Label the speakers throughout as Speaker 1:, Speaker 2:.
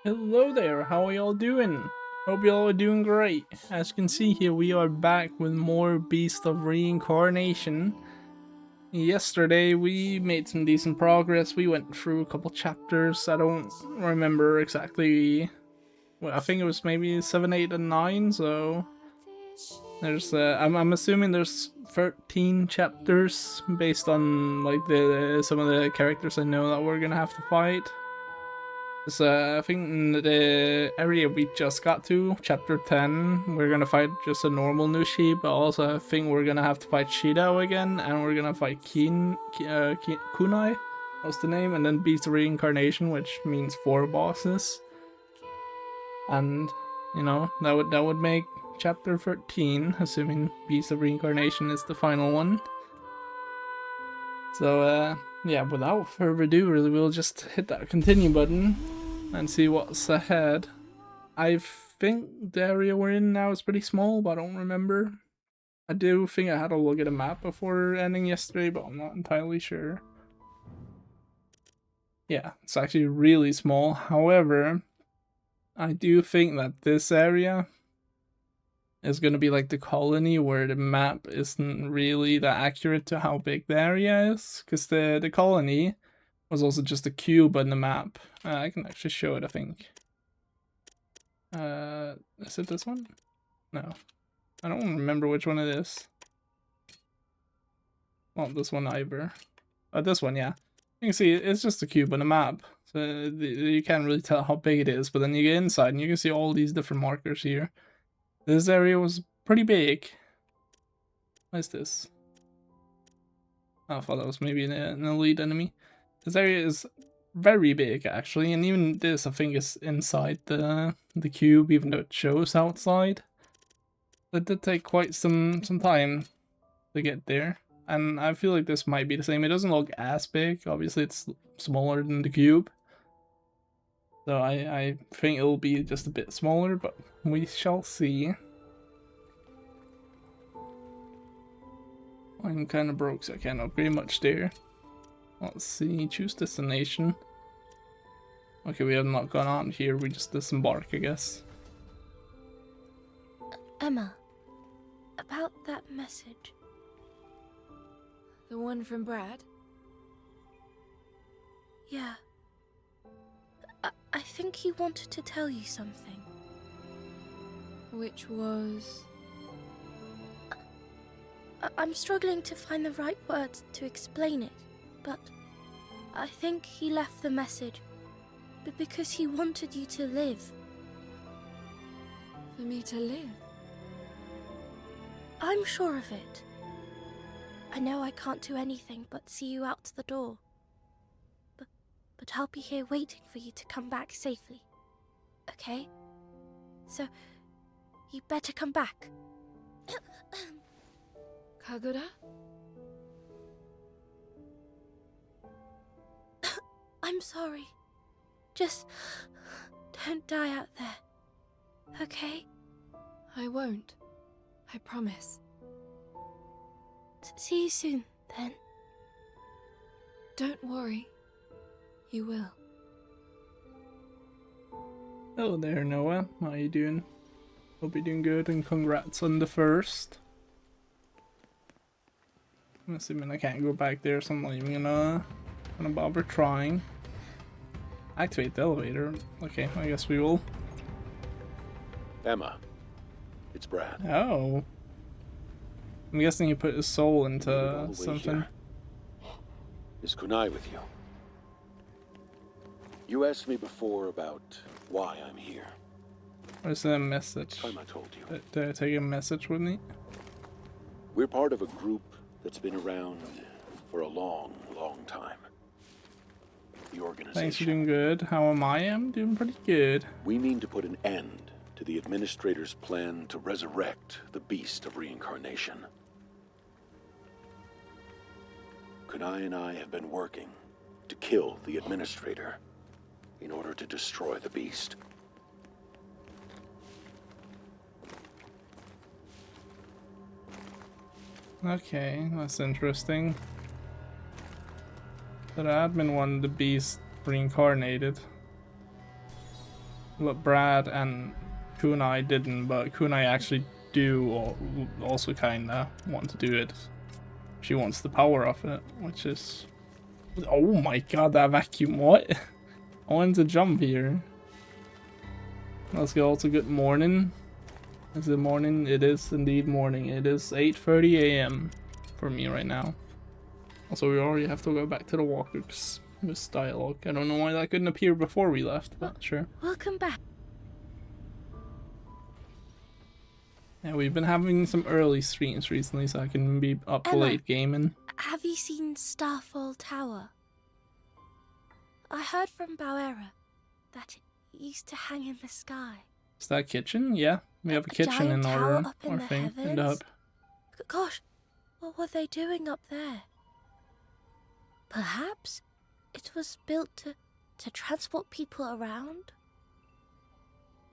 Speaker 1: Hello there, how are y'all doing? Hope y'all are doing great. As you can see here, we are back with more Beast of Reincarnation. Yesterday we made some decent progress. We went through a couple chapters. I don't remember exactly. Well, I think it was maybe 7, 8, and 9, so there's I'm assuming there's 13 chapters based on like some of the characters I know that we're gonna have to fight. So I think in the area we just got to, chapter 10, we're gonna fight just a normal Nushi, but also I think we're gonna have to fight Shidao again, and we're gonna fight Kunai, what's the name, and then Beast of Reincarnation, which means 4 bosses. And, you know, that would make chapter 13, assuming Beast of Reincarnation is the final one. So, yeah, without further ado, really, we'll just hit that continue button and see what's ahead. I think the area we're in now is pretty small, but I don't remember. I do think I had a look at a map before ending yesterday, but I'm not entirely sure. Yeah, it's actually really small. However, I do think that this area is going to be like the colony, where the map isn't really that accurate to how big the area is, because the colony was also just a cube on the map. I can actually show it, I think. Is it this one? No. I don't remember which one it is. Not this one either. This one, yeah. You can see it's just a cube on a map. So you can't really tell how big it is, but then you get inside and you can see all these different markers here. This area was pretty big. What is this? I thought that was maybe an elite enemy. This area is very big, actually, and even this, I think, is inside the cube, even though it shows outside. It did take quite some time to get there, and I feel like this might be the same. It doesn't look as big. Obviously, it's smaller than the cube, so I think it'll be just a bit smaller, but we shall see. I'm kind of broke, so I can't upgrade much there. Let's see, choose destination. Okay, we have not gone on here, we just disembark, I guess.
Speaker 2: Emma, about that message.
Speaker 3: The one from Brad?
Speaker 2: Yeah. I think he wanted to tell you something.
Speaker 3: Which was...
Speaker 2: I'm struggling to find the right words to explain it, but I think he left the message because he wanted you to live.
Speaker 3: For me to live?
Speaker 2: I'm sure of it. I know I can't do anything but see you out the door. But I'll be here waiting for you to come back safely. Okay? So, you better come back.
Speaker 3: Kagura?
Speaker 2: I'm sorry. Just don't die out there. Okay?
Speaker 3: I won't. I promise.
Speaker 2: See you soon, then.
Speaker 3: Don't worry. You will.
Speaker 1: Hello there, Noah. How you doing? Hope you're doing good, and congrats on the first. I'm assuming I can't go back there, so I'm not even gonna bother trying. Activate the elevator. Okay, I guess we will.
Speaker 4: Emma, it's Brad.
Speaker 1: Oh. I'm guessing he put his soul into something.
Speaker 4: Here. Is Kunai with you? You asked me before about why I'm here.
Speaker 1: Where's the message?
Speaker 4: Time I told you.
Speaker 1: Did I take a message with me?
Speaker 4: We're part of a group that's been around for a long, long time. The organization.
Speaker 1: Thanks, you're doing good. How am I? I'm doing pretty good.
Speaker 4: We mean to put an end to the administrator's plan to resurrect the Beast of Reincarnation. Kunai and I have been working to kill the administrator in order to destroy the Beast.
Speaker 1: Okay, that's interesting. The admin wanted the Beast reincarnated. But Brad and Kunai didn't, but Kunai actually do also kinda want to do it. She wants the power of it, which is... Oh my god, that vacuum, what? I wanted to jump here. Let's go. Also, good morning. Is it morning? It is indeed morning. It is 8:30 a.m. for me right now. Also, we already have to go back to the walkers. This dialogue. I don't know why that couldn't appear before we left, but sure.
Speaker 2: Welcome back.
Speaker 1: Yeah, we've been having some early streams recently, so I can be up
Speaker 2: Emma.
Speaker 1: late gaming.
Speaker 2: Have you seen Starfall Tower? I heard from Bauera that it used to hang in the sky.
Speaker 1: Is that kitchen? Yeah, we have a kitchen in
Speaker 2: giant tower
Speaker 1: our,
Speaker 2: up in
Speaker 1: our
Speaker 2: the
Speaker 1: thing, in the
Speaker 2: heavens?
Speaker 1: hub.
Speaker 2: Gosh, what were they doing up there? Perhaps it was built to transport people around?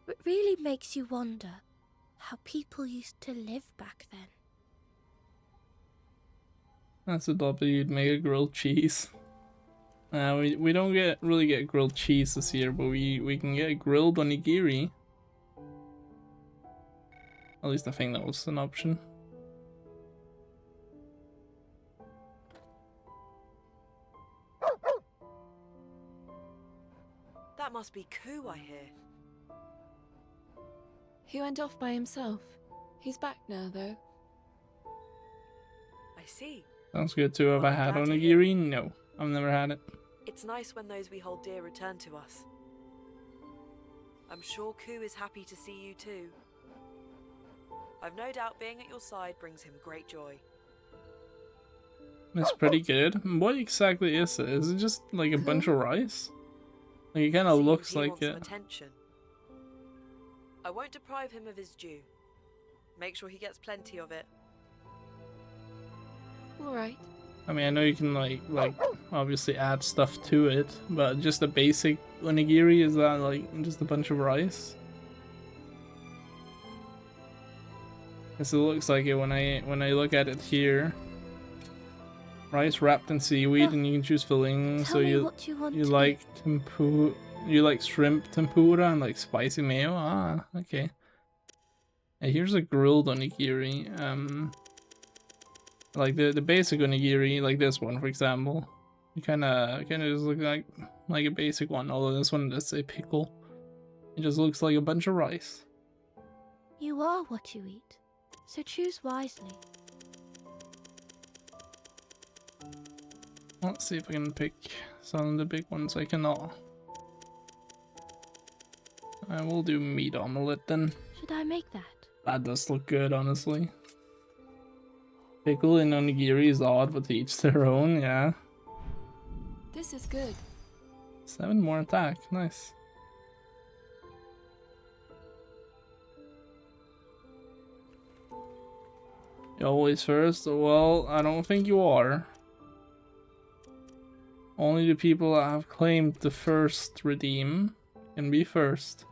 Speaker 2: It really makes you wonder how people used to live back then.
Speaker 1: That's a W. You'd make a grilled cheese. We don't really get grilled cheese this year, but we can get grilled onigiri. At least I think that was an option.
Speaker 5: That must be Ku, I hear.
Speaker 3: He went off by himself. He's back now, though.
Speaker 5: I see.
Speaker 1: Sounds good too. Have I
Speaker 5: I'm
Speaker 1: had
Speaker 5: glad to hear.
Speaker 1: onigiri? No, I've never had it.
Speaker 5: It's nice when those we hold dear return to us. I'm sure Ku is happy to see you too. I've no doubt being at your side brings him great joy.
Speaker 1: It's pretty good. What exactly is it? Is it just like a bunch of rice? Like it kind of
Speaker 5: Seems
Speaker 1: looks
Speaker 5: he
Speaker 1: like
Speaker 5: wants
Speaker 1: it.
Speaker 5: some attention. I won't deprive him of his due. Make sure he gets plenty of it.
Speaker 3: All right.
Speaker 1: I mean, I know you can like obviously add stuff to it, but just a basic onigiri, is that like just a bunch of rice? Guess it looks like it when I look at it here. Rice wrapped in seaweed, and you can choose filling.
Speaker 2: Tell
Speaker 1: So
Speaker 2: me
Speaker 1: you
Speaker 2: what you want
Speaker 1: you
Speaker 2: to
Speaker 1: like
Speaker 2: eat.
Speaker 1: you like shrimp tempura and like spicy mayo. Ah, okay. Hey, here's a grilled onigiri. Like the basic onigiri, like this one, for example. You kind of just look like a basic one. Although this one does say pickle. It just looks like a bunch of rice.
Speaker 2: You are what you eat, so choose wisely.
Speaker 1: Let's see if I can pick some of the big ones. I cannot. I will do meat omelette then.
Speaker 2: Should I make that?
Speaker 1: That does look good, honestly. Pickle in onigiri is odd, but to each their own, yeah.
Speaker 3: This is good.
Speaker 1: 7 more attack, nice. You always first? Well, I don't think you are. Only the people that have claimed the first redeem can be first.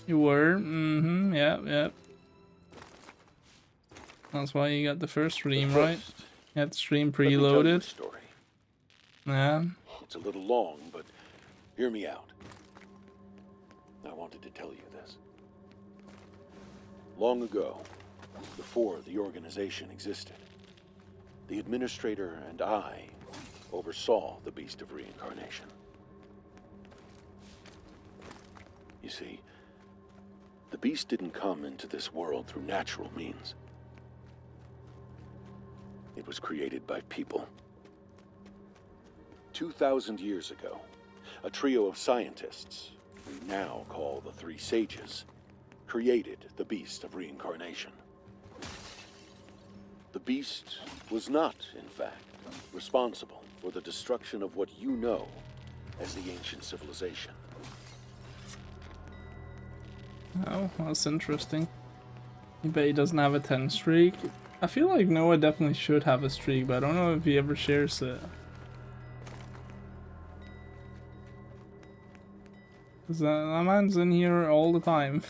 Speaker 1: You were? Mm-hmm, yep. That's why you got the first redeem, right? You had the stream
Speaker 4: Let me tell you a
Speaker 1: preloaded.
Speaker 4: story.
Speaker 1: Yeah.
Speaker 4: It's a little long, but hear me out. I wanted to tell you this. Long ago, before the organization existed, the administrator and I oversaw the beast of reincarnation. You see, the beast didn't come into this world through natural means. It was created by people. 2,000 years ago, a trio of scientists, we now call the Three Sages, created the beast of reincarnation. The beast was not, in fact, responsible for the destruction of what you know as the ancient civilization.
Speaker 1: Oh, that's interesting. You bet he doesn't have a 10 streak. I feel like Noah definitely should have a streak, but I don't know if he ever shares it. Cause that man's in here all the time.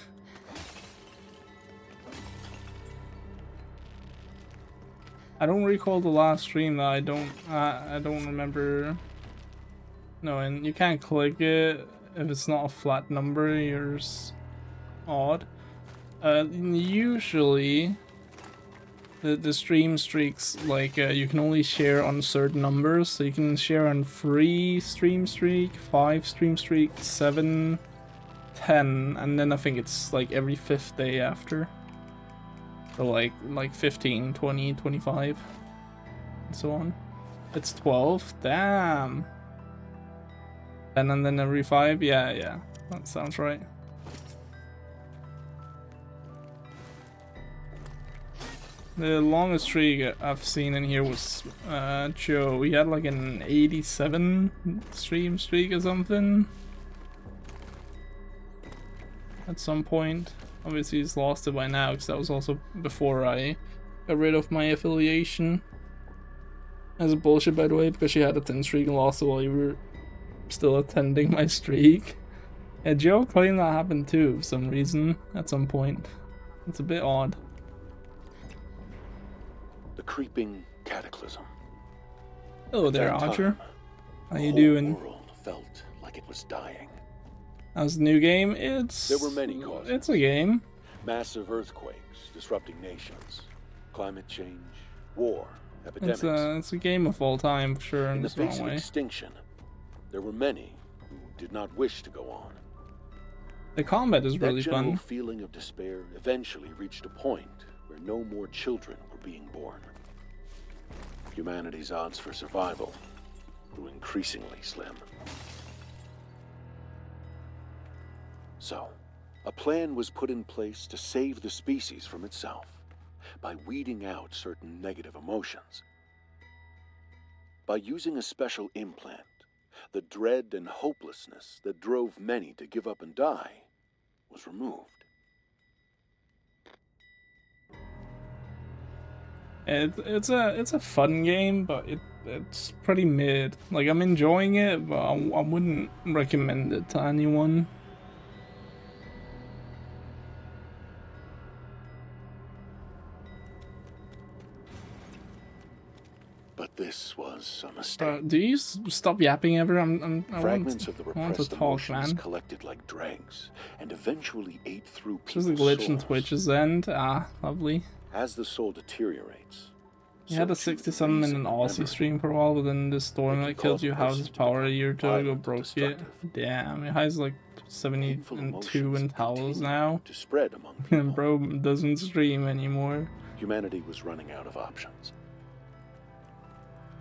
Speaker 1: I don't recall the last stream that I don't remember. No, and you can't click it if it's not a flat number, you're odd. Usually the stream streaks, like you can only share on certain numbers, so you can share on 3 stream streak, 5 stream streak, 7, 10, and then I think it's like every 5th day after. So like 15, 20, 25, and so on. It's 12, damn. And then every 5, yeah, that sounds right. The longest streak I've seen in here was Joe. He had like an 87 stream streak or something at some point. Obviously he's lost it by now, because that was also before I got rid of my affiliation. As a bullshit, by the way, because she had a 10 streak and lost it while you were still attending my streak. Yeah, Joe claimed that happened too for some reason at some point. It's a bit odd.
Speaker 4: The creeping cataclysm.
Speaker 1: Hello
Speaker 4: At
Speaker 1: there,
Speaker 4: that
Speaker 1: Archer.
Speaker 4: time,
Speaker 1: How
Speaker 4: the
Speaker 1: you
Speaker 4: whole
Speaker 1: doing?
Speaker 4: world felt like it was dying.
Speaker 1: How's the new game?
Speaker 4: There were many causes.
Speaker 1: It's a game.
Speaker 4: Massive earthquakes disrupting nations, climate change, war, epidemics.
Speaker 1: It's a game of all time, for sure, in
Speaker 4: In the
Speaker 1: this wrong
Speaker 4: face of
Speaker 1: way.
Speaker 4: extinction, there were many who did not wish to go on.
Speaker 1: The combat is
Speaker 4: That
Speaker 1: really
Speaker 4: general
Speaker 1: fun.
Speaker 4: feeling of despair eventually reached a point where no more children were being born. Humanity's odds for survival grew increasingly slim. So, a plan was put in place to save the species from itself by weeding out certain negative emotions. By using a special implant, the dread and hopelessness that drove many to give up and die was removed.
Speaker 1: It's a fun game, but it's pretty mid. Like, I'm enjoying it, but I wouldn't recommend it to anyone.
Speaker 4: But this was a mistake.
Speaker 1: Do you stop yapping ever? I
Speaker 4: Fragments of the
Speaker 1: want to
Speaker 4: repressed
Speaker 1: talk,
Speaker 4: emotions
Speaker 1: man.
Speaker 4: collected like dregs and eventually ate through
Speaker 1: Just
Speaker 4: people's
Speaker 1: a glitch in
Speaker 4: souls.
Speaker 1: Twitch's end. Ah, lovely.
Speaker 4: As the soul deteriorates,
Speaker 1: He had a
Speaker 4: so too the
Speaker 1: 60-something in
Speaker 4: reason
Speaker 1: an
Speaker 4: and
Speaker 1: Aussie
Speaker 4: memory.
Speaker 1: stream for a while, but then this storm
Speaker 4: It
Speaker 1: that
Speaker 4: can
Speaker 1: killed
Speaker 4: cause a
Speaker 1: your
Speaker 4: person
Speaker 1: house's
Speaker 4: to
Speaker 1: power a
Speaker 4: become
Speaker 1: year or two ago
Speaker 4: violent and
Speaker 1: broke it.
Speaker 4: destructive.
Speaker 1: Damn, it has like 72
Speaker 4: Painful
Speaker 1: and
Speaker 4: emotions
Speaker 1: towels
Speaker 4: continue
Speaker 1: now.
Speaker 4: to spread among people.
Speaker 1: And bro doesn't stream anymore.
Speaker 4: Humanity was running out of options.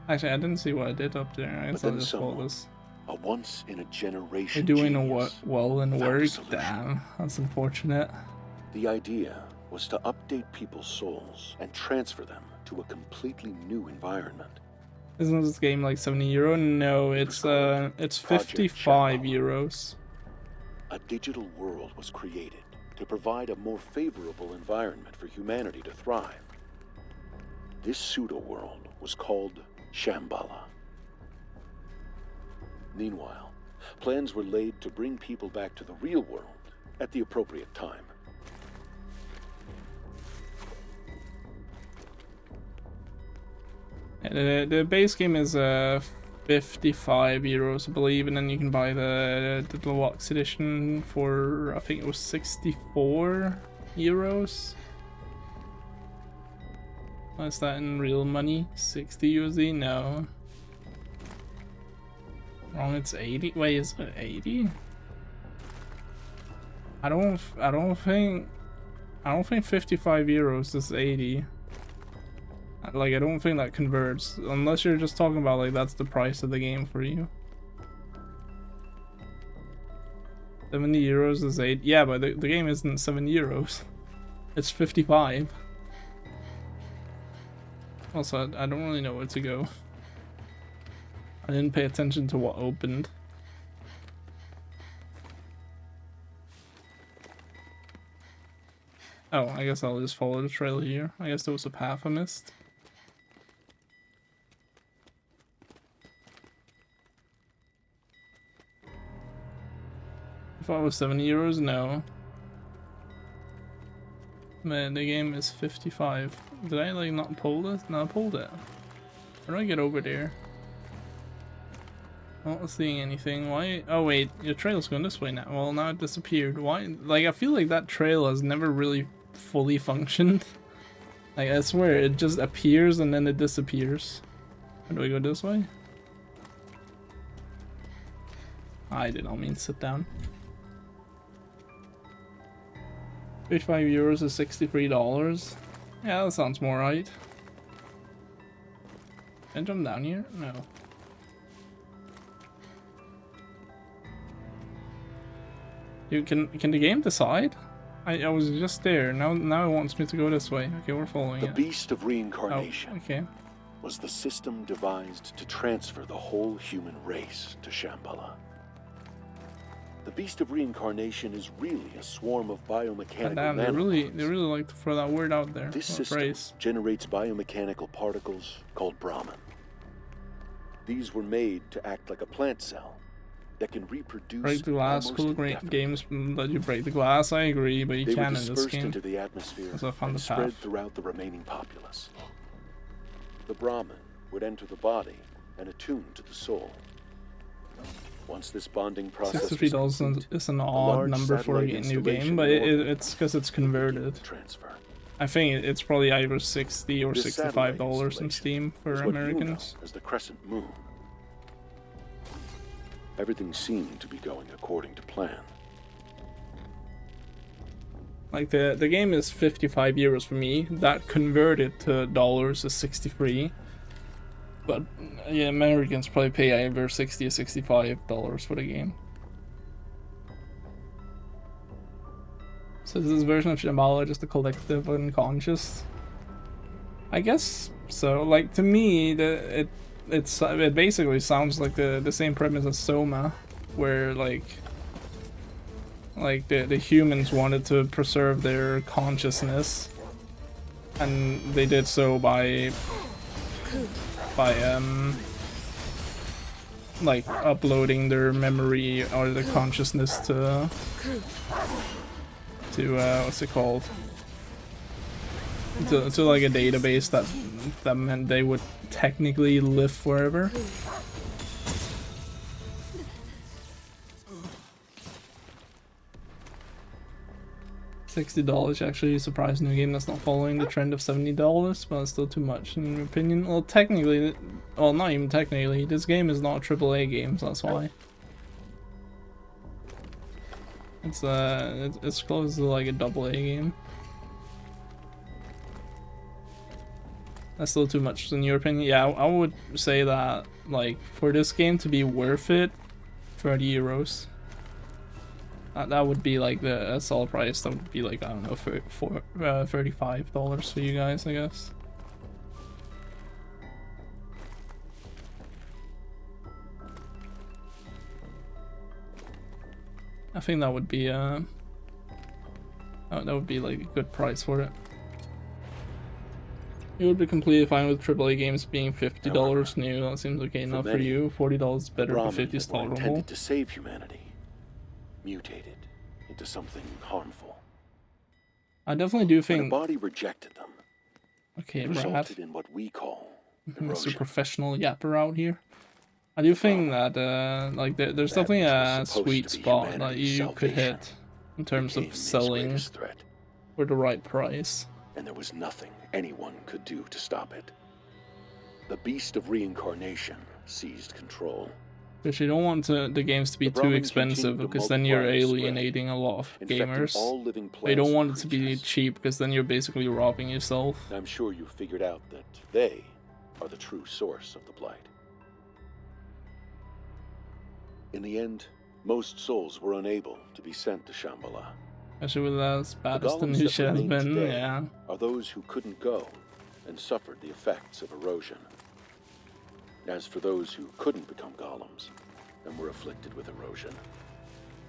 Speaker 1: Actually, I didn't see what I did up there. I guess
Speaker 4: But
Speaker 1: I'll
Speaker 4: then
Speaker 1: just call
Speaker 4: someone,
Speaker 1: this.
Speaker 4: a once-in-a-generation
Speaker 1: You're doing
Speaker 4: genius,
Speaker 1: well in
Speaker 4: found a
Speaker 1: work?
Speaker 4: solution.
Speaker 1: Damn, that's unfortunate.
Speaker 4: The idea was to update people's souls and transfer them to a completely new environment.
Speaker 1: Isn't this game like €70? No, it's
Speaker 4: called
Speaker 1: it's
Speaker 4: Project
Speaker 1: 55
Speaker 4: Shambhala.
Speaker 1: euros.
Speaker 4: A digital world was created to provide a more favorable environment for humanity to thrive. This pseudo-world was called Shambhala. Meanwhile, plans were laid to bring people back to the real world at the appropriate time.
Speaker 1: The base game is 55 euros, I believe, and then you can buy the deluxe edition for, I think it was 64 euros. What's that in real money? 60 USD? No. Wrong, it's 80. Wait, is it 80? I don't think 55 euros is 80. Like, I don't think that converts, unless you're just talking about, like, that's the price of the game for you. 70 euros is 8. Yeah, but the game isn't 70 euros. It's 55. Also, I don't really know where to go. I didn't pay attention to what opened. Oh, I guess I'll just follow the trail here. I guess there was a path I missed. If I was 70 euros, no. Man, the game is 55. Did I like not pull this? No, I pulled it. How do I get over there? Not seeing anything. Why? Oh wait, your trail's going this way now. Well, now it disappeared. Why? Like, I feel like that trail has never really fully functioned. Like, I swear, it just appears and then it disappears. How do we go this way? I did not mean to sit down. 55 euros is $63. Yeah, that sounds more right. Can I jump down here? No. Can the game decide? I was just there. Now it wants me to go this way. Okay, we're following it.
Speaker 4: The Beast of Reincarnation
Speaker 1: Oh, okay.
Speaker 4: was the system devised to transfer the whole human race to Shambhala. The Beast of Reincarnation is really a swarm of biomechanical
Speaker 1: Damn, they
Speaker 4: nanobots.
Speaker 1: really like to throw that word out there.
Speaker 4: This
Speaker 1: What
Speaker 4: system
Speaker 1: phrase.
Speaker 4: generates biomechanical particles called Brahman. These were made to act like a plant cell that can reproduce
Speaker 1: Break the glass.
Speaker 4: almost
Speaker 1: Cool great
Speaker 4: indefinitely.
Speaker 1: games that you break the glass. I agree, but you
Speaker 4: They were
Speaker 1: can in this
Speaker 4: dispersed
Speaker 1: game.
Speaker 4: into the atmosphere
Speaker 1: That's a fun
Speaker 4: and
Speaker 1: to
Speaker 4: spread
Speaker 1: have.
Speaker 4: throughout the remaining populace. The Brahman would enter the body and attune to the soul. Once this bonding process was
Speaker 1: $63
Speaker 4: complete,
Speaker 1: is an
Speaker 4: a
Speaker 1: odd
Speaker 4: large
Speaker 1: number for a
Speaker 4: satellite
Speaker 1: new game,
Speaker 4: installation
Speaker 1: but
Speaker 4: in orbit
Speaker 1: it's because it's
Speaker 4: would begin
Speaker 1: converted.
Speaker 4: the transfer.
Speaker 1: I think it's probably either $60 or
Speaker 4: This satellite
Speaker 1: $65 in
Speaker 4: installation
Speaker 1: Steam for
Speaker 4: is what
Speaker 1: Americans.
Speaker 4: you know as the Crescent Moon. Everything seemed to be going according to plan.
Speaker 1: Like the game is 55 euros for me. That converted to dollars is 63. But yeah, Americans probably pay either 60 or $65 for the game. So is this version of Shambhala just a collective unconscious? I guess so. Like, to me, it basically sounds like the same premise as Soma, where like the humans wanted to preserve their consciousness, and they did so by like uploading their memory or their consciousness to what's it called, to like a database that meant they would technically live forever. $60 actually is a surprising new game that's not following the trend of $70, but it's still too much in your opinion. Well, technically, well, not even technically, this game is not a AAA game, so that's why. It's close to like a AA game. That's still too much in your opinion. Yeah, I would say that like for this game to be worth it, 30 euros. That would be like the solid price. That would be like, I don't know, for $35 for you guys, I guess. I think that would be that would be like a good price for it. You would be completely fine with AAA games being $50 new. That seems okay enough for
Speaker 4: many,
Speaker 1: you. $40 is better, but
Speaker 4: Brahman
Speaker 1: 50 is
Speaker 4: that were
Speaker 1: tolerable.
Speaker 4: intended to save humanity mutated into something harmful.
Speaker 1: I definitely do
Speaker 4: When a
Speaker 1: think.
Speaker 4: body rejected them,
Speaker 1: Okay,
Speaker 4: it
Speaker 1: Brad.
Speaker 4: resulted in what we call
Speaker 1: Mr.
Speaker 4: erosion.
Speaker 1: Professional yapper out here. I do think that like there's
Speaker 4: That
Speaker 1: definitely
Speaker 4: which
Speaker 1: a
Speaker 4: was supposed
Speaker 1: sweet
Speaker 4: to be
Speaker 1: spot that
Speaker 4: humanity's
Speaker 1: you could
Speaker 4: salvation
Speaker 1: hit in terms
Speaker 4: became
Speaker 1: of
Speaker 4: its
Speaker 1: selling
Speaker 4: greatest threat,
Speaker 1: for the right price.
Speaker 4: and there was nothing anyone could do to stop it. The Beast of Reincarnation seized control.
Speaker 1: Because you don't want the games to be
Speaker 4: The
Speaker 1: too
Speaker 4: Brahmin
Speaker 1: expensive,
Speaker 4: continued to
Speaker 1: because then you're
Speaker 4: multiply and spread,
Speaker 1: alienating a lot of
Speaker 4: infecting
Speaker 1: gamers.
Speaker 4: all living
Speaker 1: But you
Speaker 4: plants
Speaker 1: don't
Speaker 4: and
Speaker 1: want it to be
Speaker 4: creatures.
Speaker 1: cheap, because then you're basically robbing yourself.
Speaker 4: I'm sure you figured out that they are the true source of the blight. In the end, most souls were unable to be sent to Shambhala.
Speaker 1: Especially with as bad as the
Speaker 4: golems
Speaker 1: new
Speaker 4: that
Speaker 1: shit has
Speaker 4: remain
Speaker 1: been,
Speaker 4: today
Speaker 1: yeah.
Speaker 4: are those who couldn't go and suffered the effects of erosion. As for those who couldn't become golems and were afflicted with erosion,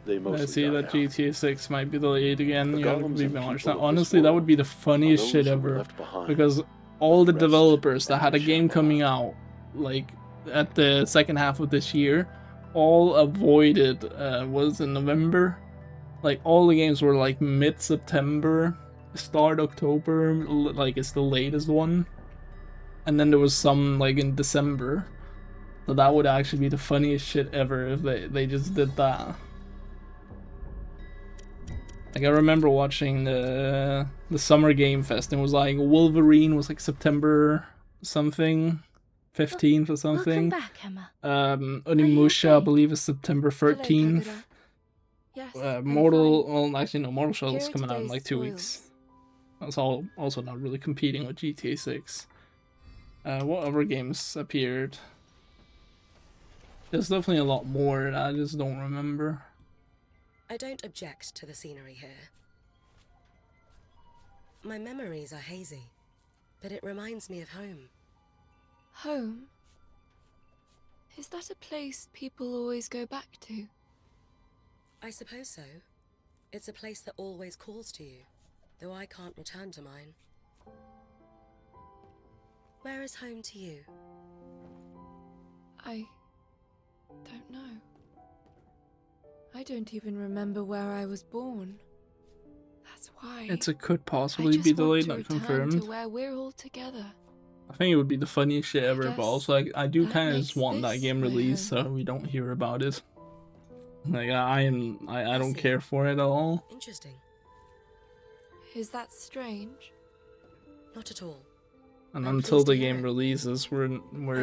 Speaker 4: they mostly
Speaker 1: I see
Speaker 4: died
Speaker 1: that
Speaker 4: out.
Speaker 1: GTA 6 might be delayed again.
Speaker 4: The
Speaker 1: You have to
Speaker 4: golems
Speaker 1: be
Speaker 4: and
Speaker 1: honest.
Speaker 4: people of this
Speaker 1: Honestly, that would
Speaker 4: world
Speaker 1: be the funniest
Speaker 4: are
Speaker 1: shit
Speaker 4: those who were
Speaker 1: ever.
Speaker 4: left behind
Speaker 1: Because all the
Speaker 4: rest
Speaker 1: developers that
Speaker 4: and
Speaker 1: had a game
Speaker 4: Shambhala.
Speaker 1: coming out, like at the second half of this year, all avoided was in November. Like all the games were like mid-September, start October, like it's the latest one. And then there was some like in December. So that would actually be the funniest shit ever if they just did that. Like I remember watching the Summer Game Fest and it was like Wolverine was like September something, 15th or
Speaker 2: Welcome
Speaker 1: something.
Speaker 2: back, Emma.
Speaker 1: Onimusha, I
Speaker 2: okay?
Speaker 1: believe, is September 13th.
Speaker 3: Hello, Kagura. Yes,
Speaker 1: Mortal,
Speaker 3: I'm
Speaker 1: well, actually no, Mortal Shell
Speaker 3: fine.
Speaker 1: is
Speaker 3: Here are
Speaker 1: coming out in
Speaker 3: today's
Speaker 1: like 2 weeks.
Speaker 3: spoils.
Speaker 1: That's all also not really competing with GTA 6. What other games appeared? There's definitely a lot more that I just don't remember.
Speaker 6: I don't object to the scenery here. My memories are hazy, but it reminds me of home.
Speaker 3: Home? Is that a place people always go back to?
Speaker 6: I suppose so. It's a place that always calls to you, though I can't return to mine. Where is home to you?
Speaker 3: I don't know. I don't even remember where I was born. That's why.
Speaker 1: It could
Speaker 3: I
Speaker 1: possibly
Speaker 3: just
Speaker 1: be
Speaker 3: want
Speaker 1: delayed,
Speaker 3: to
Speaker 1: not
Speaker 3: return
Speaker 1: confirmed.
Speaker 3: to where we're all together.
Speaker 1: I think it would be the funniest shit ever, but
Speaker 3: guess
Speaker 1: also I do
Speaker 3: that
Speaker 1: kind of just
Speaker 3: makes
Speaker 1: want that
Speaker 3: this
Speaker 1: game
Speaker 3: my
Speaker 1: released
Speaker 3: home.
Speaker 1: so we don't hear about it. Like I don't
Speaker 6: see.
Speaker 1: care for it at all.
Speaker 6: Interesting.
Speaker 3: Is that strange?
Speaker 6: Not at all.
Speaker 1: And
Speaker 6: I'm
Speaker 1: until
Speaker 6: pleased to
Speaker 1: the
Speaker 6: hear
Speaker 1: game
Speaker 6: it.
Speaker 1: releases, we're
Speaker 6: I'm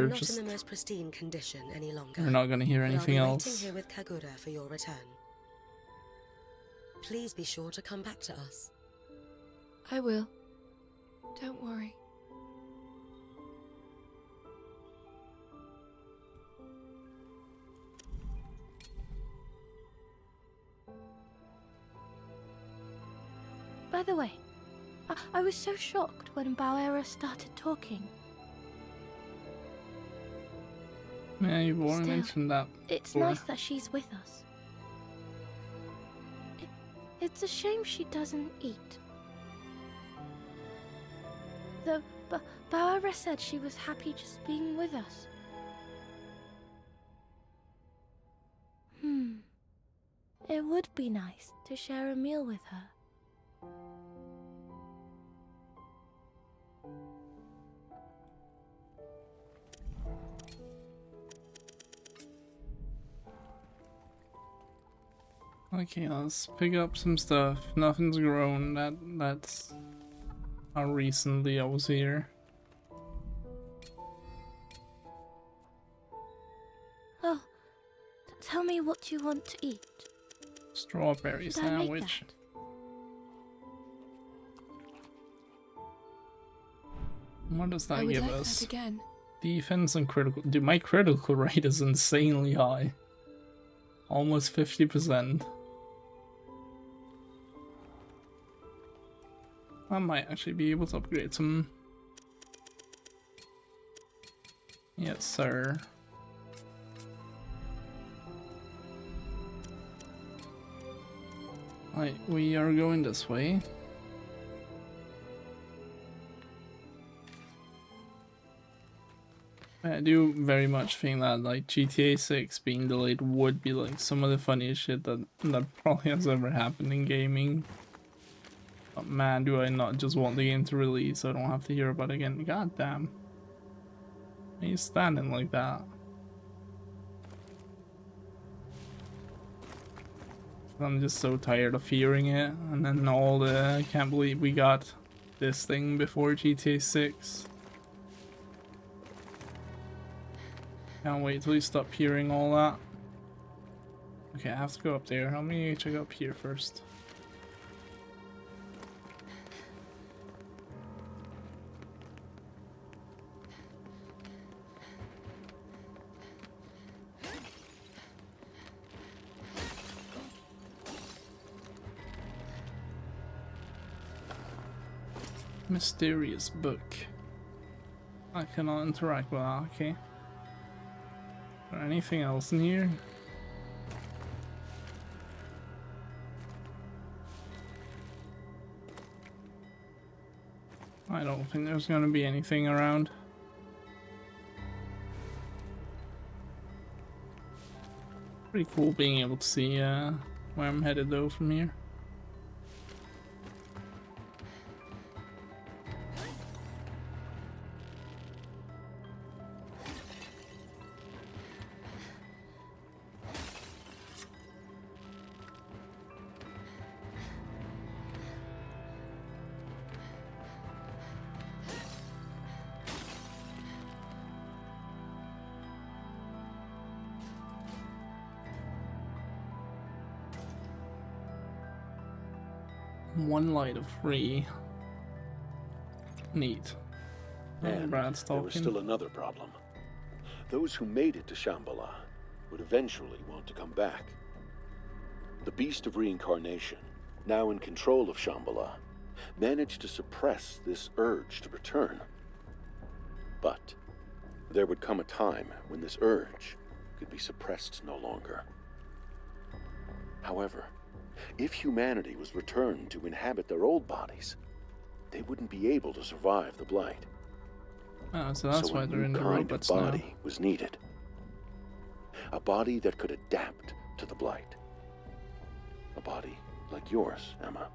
Speaker 6: not
Speaker 1: just
Speaker 6: in the most pristine condition any longer.
Speaker 1: we're not gonna hear
Speaker 6: but
Speaker 1: anything
Speaker 6: I'll be
Speaker 1: else.
Speaker 6: waiting here with Kagura for your return. Please be sure to come back to us.
Speaker 3: I will. Don't worry.
Speaker 2: By the way, I was so shocked when Bauera started talking.
Speaker 1: Yeah, you've already
Speaker 2: Still,
Speaker 1: mentioned that.
Speaker 2: It's
Speaker 1: before.
Speaker 2: nice that she's with us. It's a shame she doesn't eat. Though Bauera said she was happy just being with us. It would be nice to share a meal with her.
Speaker 1: Okay, let's pick up some stuff. Nothing's grown. That's how recently I was here.
Speaker 2: Oh, tell me what you want to eat.
Speaker 1: Strawberry
Speaker 2: Should I make
Speaker 1: sandwich.
Speaker 2: that?
Speaker 1: What does
Speaker 3: I
Speaker 1: that
Speaker 3: would
Speaker 1: give
Speaker 3: like
Speaker 1: us?
Speaker 3: that again.
Speaker 1: Defense and critical. Dude, my critical rate is insanely high. Almost 50%. I might actually be able to upgrade some. Yes, sir. Right, we are going this way. I do very much think that like GTA 6 being delayed would be like some of the funniest shit that probably has ever happened in gaming. But man, do I not just want the game to release so I don't have to hear about it again. God damn. Why are you standing like that? I'm just so tired of hearing it. And then all the I can't believe we got this thing before GTA 6. Can't wait till you stop hearing all that. Okay, I have to go up there. Let me check up here first. Mysterious book. I cannot interact with that, okay. Is there anything else in here? I don't think there's gonna be anything around. Pretty cool being able to see where I'm headed though from here. 1 light of 3. Neat.
Speaker 4: And
Speaker 1: Brad's
Speaker 4: there was
Speaker 1: talking.
Speaker 4: still another problem. Those who made it to Shambhala would eventually want to come back. The Beast of Reincarnation, now in control of Shambhala, managed to suppress this urge to return. But there would come a time when this urge could be suppressed no longer. However, if humanity was returned to inhabit their old bodies, they wouldn't be able to survive the blight.
Speaker 1: Oh, so that's why
Speaker 4: a
Speaker 1: they're
Speaker 4: new
Speaker 1: in the
Speaker 4: kind
Speaker 1: robots
Speaker 4: of
Speaker 1: now.
Speaker 4: body was needed. A body that could adapt to the blight. A body like yours, Emma.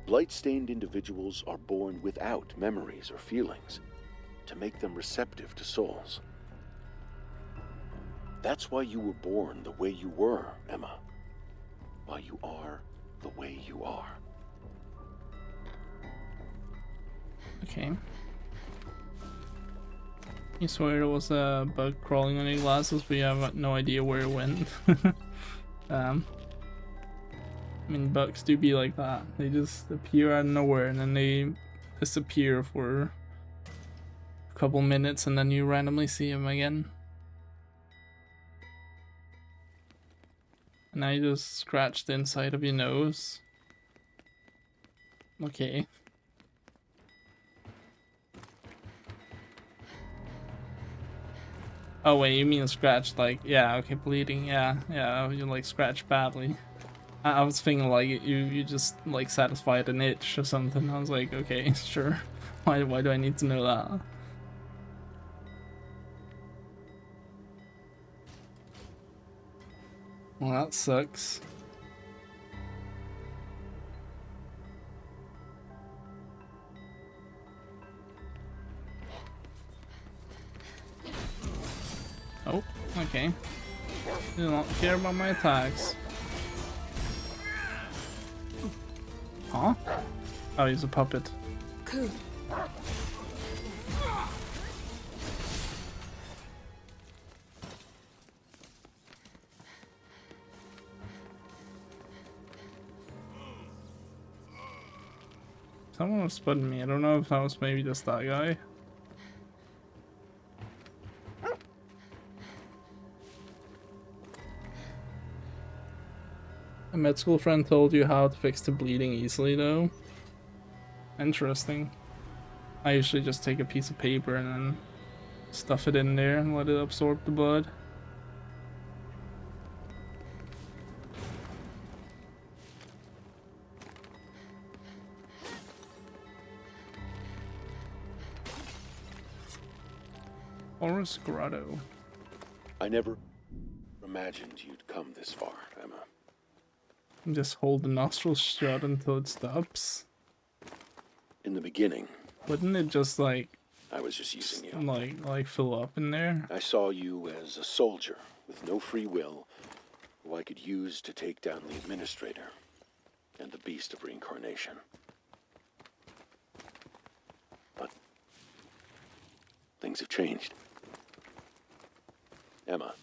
Speaker 4: Blight-stained individuals are born without memories or feelings to make them receptive to souls. That's why you were born the way you were, Emma. Why you are the way you are.
Speaker 1: Okay. You swear there was a bug crawling on your glasses, but you have no idea where it went. I mean, bugs do be like that. They just appear out of nowhere and then they disappear for a couple minutes and then you randomly see them again. And now you just scratch the inside of your nose. Okay. Oh wait, you mean scratch like, yeah, okay, bleeding, yeah, you like scratch badly. I was thinking like you just like satisfied an itch or something. I was like, okay, sure. Why do I need to know that? Well, that sucks. Oh, okay. You don't care about my attacks. Huh? Oh, he's a puppet.
Speaker 3: Cool.
Speaker 1: Someone was spotting me. I don't know if that was maybe just that guy. A med school friend told you how to fix the bleeding easily though. Interesting. I usually just take a piece of paper and then stuff it in there and let it absorb the blood. Forest Grotto.
Speaker 4: I never imagined you'd come this far, Emma.
Speaker 1: Just hold the nostrils shut until it stops.
Speaker 4: In the beginning,
Speaker 1: Wouldn't it just like
Speaker 4: I was just using you.
Speaker 1: like fill up in there?
Speaker 4: I saw you as a soldier with no free will who I could use to take down the administrator and the Beast of Reincarnation. But things have changed. Emma,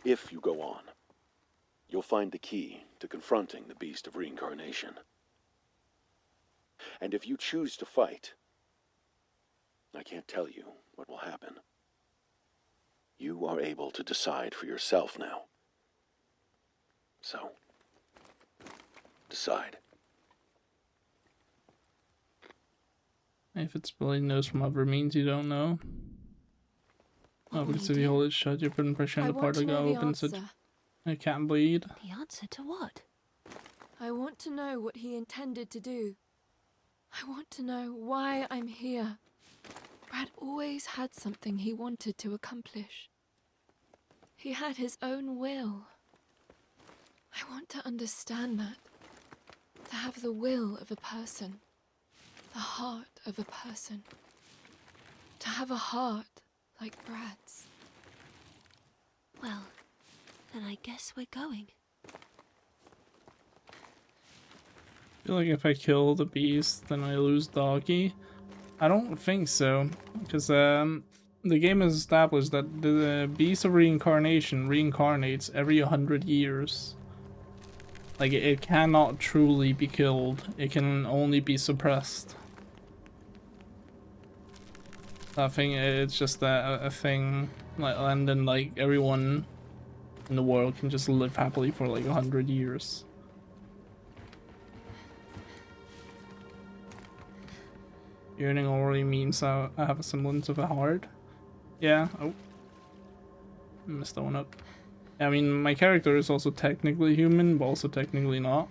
Speaker 4: if you go on, you'll find the key to confronting the Beast of Reincarnation. And if you choose to fight, I can't tell you what will happen. You are able to decide for yourself now. So, decide.
Speaker 1: If it's bleeding nose from other means you don't know. Oh, because if you hold it shut, you put pressure on
Speaker 3: I
Speaker 1: the
Speaker 3: want
Speaker 1: part
Speaker 3: to
Speaker 1: that got
Speaker 3: know the
Speaker 1: open so
Speaker 3: answer.
Speaker 1: it can't bleed.
Speaker 2: The answer to what?
Speaker 3: I want to know what he intended to do. I want to know why I'm here. Brad always had something he wanted to accomplish. He had his own will. I want to understand that. To have the will of a person. The heart of a person. To have a heart like Brad's.
Speaker 2: Well, then I guess we're going.
Speaker 1: I feel like if I kill the beast, then I lose Doggy. I don't think so, because the game has established that the Beast of Reincarnation reincarnates every 100 years. Like, it cannot truly be killed. It can only be suppressed. I think it's just a thing, like, and then like everyone in the world can just live happily for like 100 years. Yearning already means I have a semblance of a heart. Yeah. Oh, I messed that one up. I mean, my character is also technically human, but also technically not.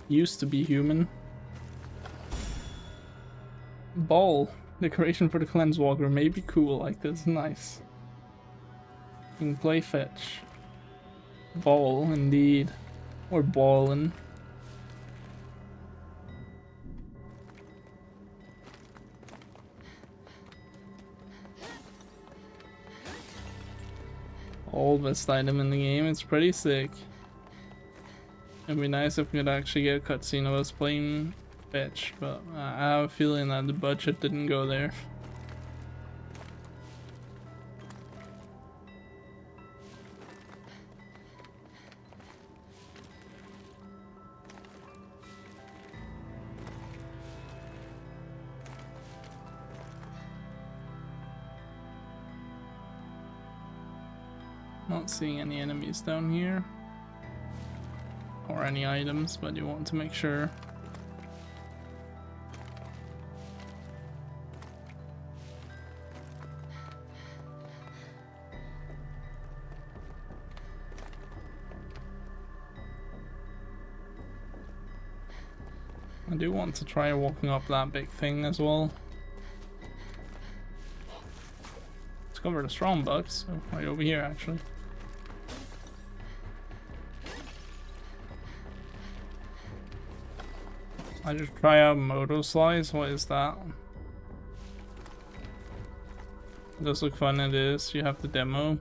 Speaker 1: Used to be human. Ball. Decoration for the cleanse walker may be cool like this. Nice. You can play fetch. Ball, indeed. Or ballin'. All best item in the game. It's pretty sick. It'd be nice if we could actually get a cutscene of us playing fetch, but I have a feeling that the budget didn't go there. Not seeing any enemies down here. Or any items, but you want to make sure. I do want to try walking up that big thing as well. Discovered a strong box, so right over here actually. I just try out Moto Slice. What is that? It does look fun. It is. You have the demo.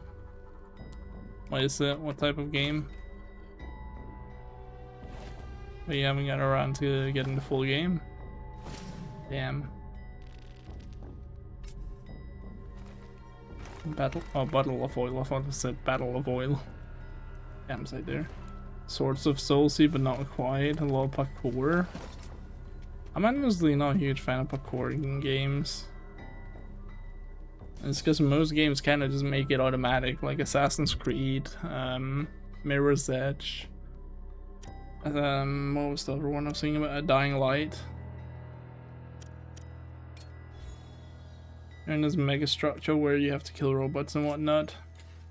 Speaker 1: What is it? What type of game? But you haven't got around to getting the full game. Damn. Battle of Oil. I thought it said Battle of Oil. Campsite there. Swords of Soulsea, but not quite. A lot of parkour. I'm honestly not a huge fan of parkour in games. It's because most games kind of just make it automatic, like Assassin's Creed, Mirror's Edge. What was the other one I was thinking about? A Dying Light. And there's Mega Structure where you have to kill robots and whatnot.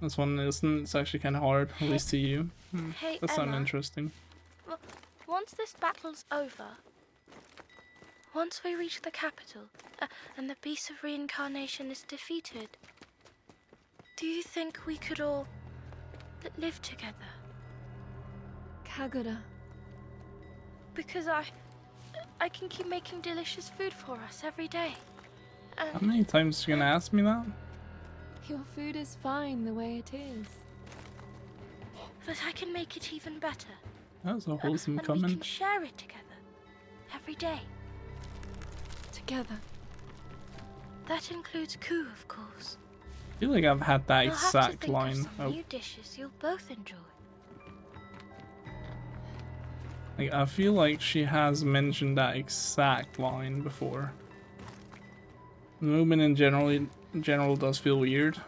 Speaker 1: This one isn't. It's actually kind of hard, at least to you.
Speaker 2: Hey,
Speaker 1: That sounds
Speaker 2: Emma.
Speaker 1: interesting.
Speaker 2: Once this battle's over, once we reach the capital, and the beast of reincarnation is defeated, do you think we could all live together?
Speaker 3: Kagura.
Speaker 2: Because I can keep making delicious food for us every day.
Speaker 1: How many times are you gonna ask me that?
Speaker 3: Your food is fine the way it is.
Speaker 2: But I can make it even better.
Speaker 1: That was a wholesome
Speaker 2: And we can
Speaker 1: comment.
Speaker 2: share it together. Every day.
Speaker 3: Together.
Speaker 2: That includes Ku, of course.
Speaker 1: I feel like I've had that
Speaker 2: You'll have to
Speaker 1: exact
Speaker 2: think
Speaker 1: line.
Speaker 2: of some new dishes you'll both enjoy.
Speaker 1: Like, I feel like she has mentioned that exact line before. The movement in general does feel weird.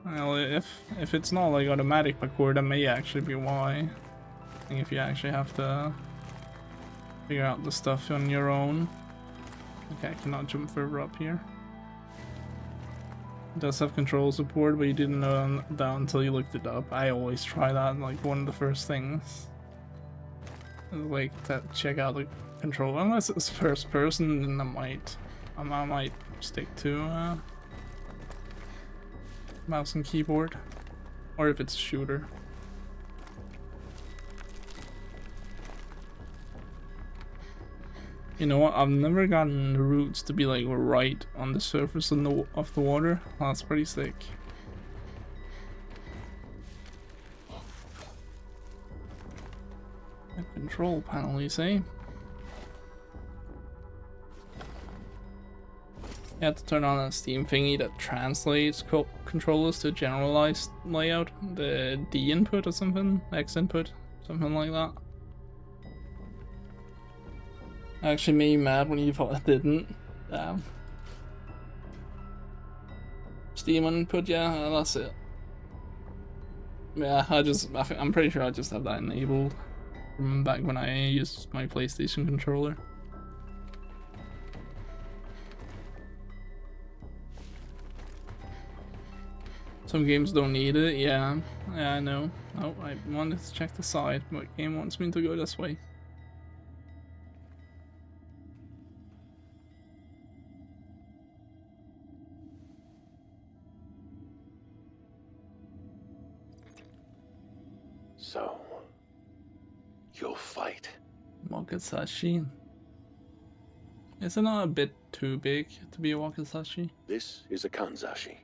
Speaker 1: Well, if it's not like automatic parkour, that may actually be why. I think if you actually have to figure out the stuff on your own. Okay, I cannot jump further up here. It does have control support, but you didn't know that until you looked it up. I always try that, like one of the first things. Like to check out the control. Unless it's first person, then I might stick to mouse and keyboard, or if it's a shooter. You know what? I've never gotten the roots to be like right on the surface of the water. Oh, that's pretty sick. A control panel, you say? You have to turn on a Steam thingy that translates controllers to generalized layout, the D input or something, X input, something like that. Actually made you mad when you thought I didn't. Damn. Steam input, yeah, that's it. Yeah, I'm pretty sure I just have that enabled from back when I used my PlayStation controller. Some games don't need it, yeah. Yeah, I know. Oh, I wanted to check the side. What game wants me to go this way?
Speaker 4: So, you'll fight.
Speaker 1: Wakizashi. Is it not a bit too big to be a Wakizashi?
Speaker 4: This is a Kanzashi.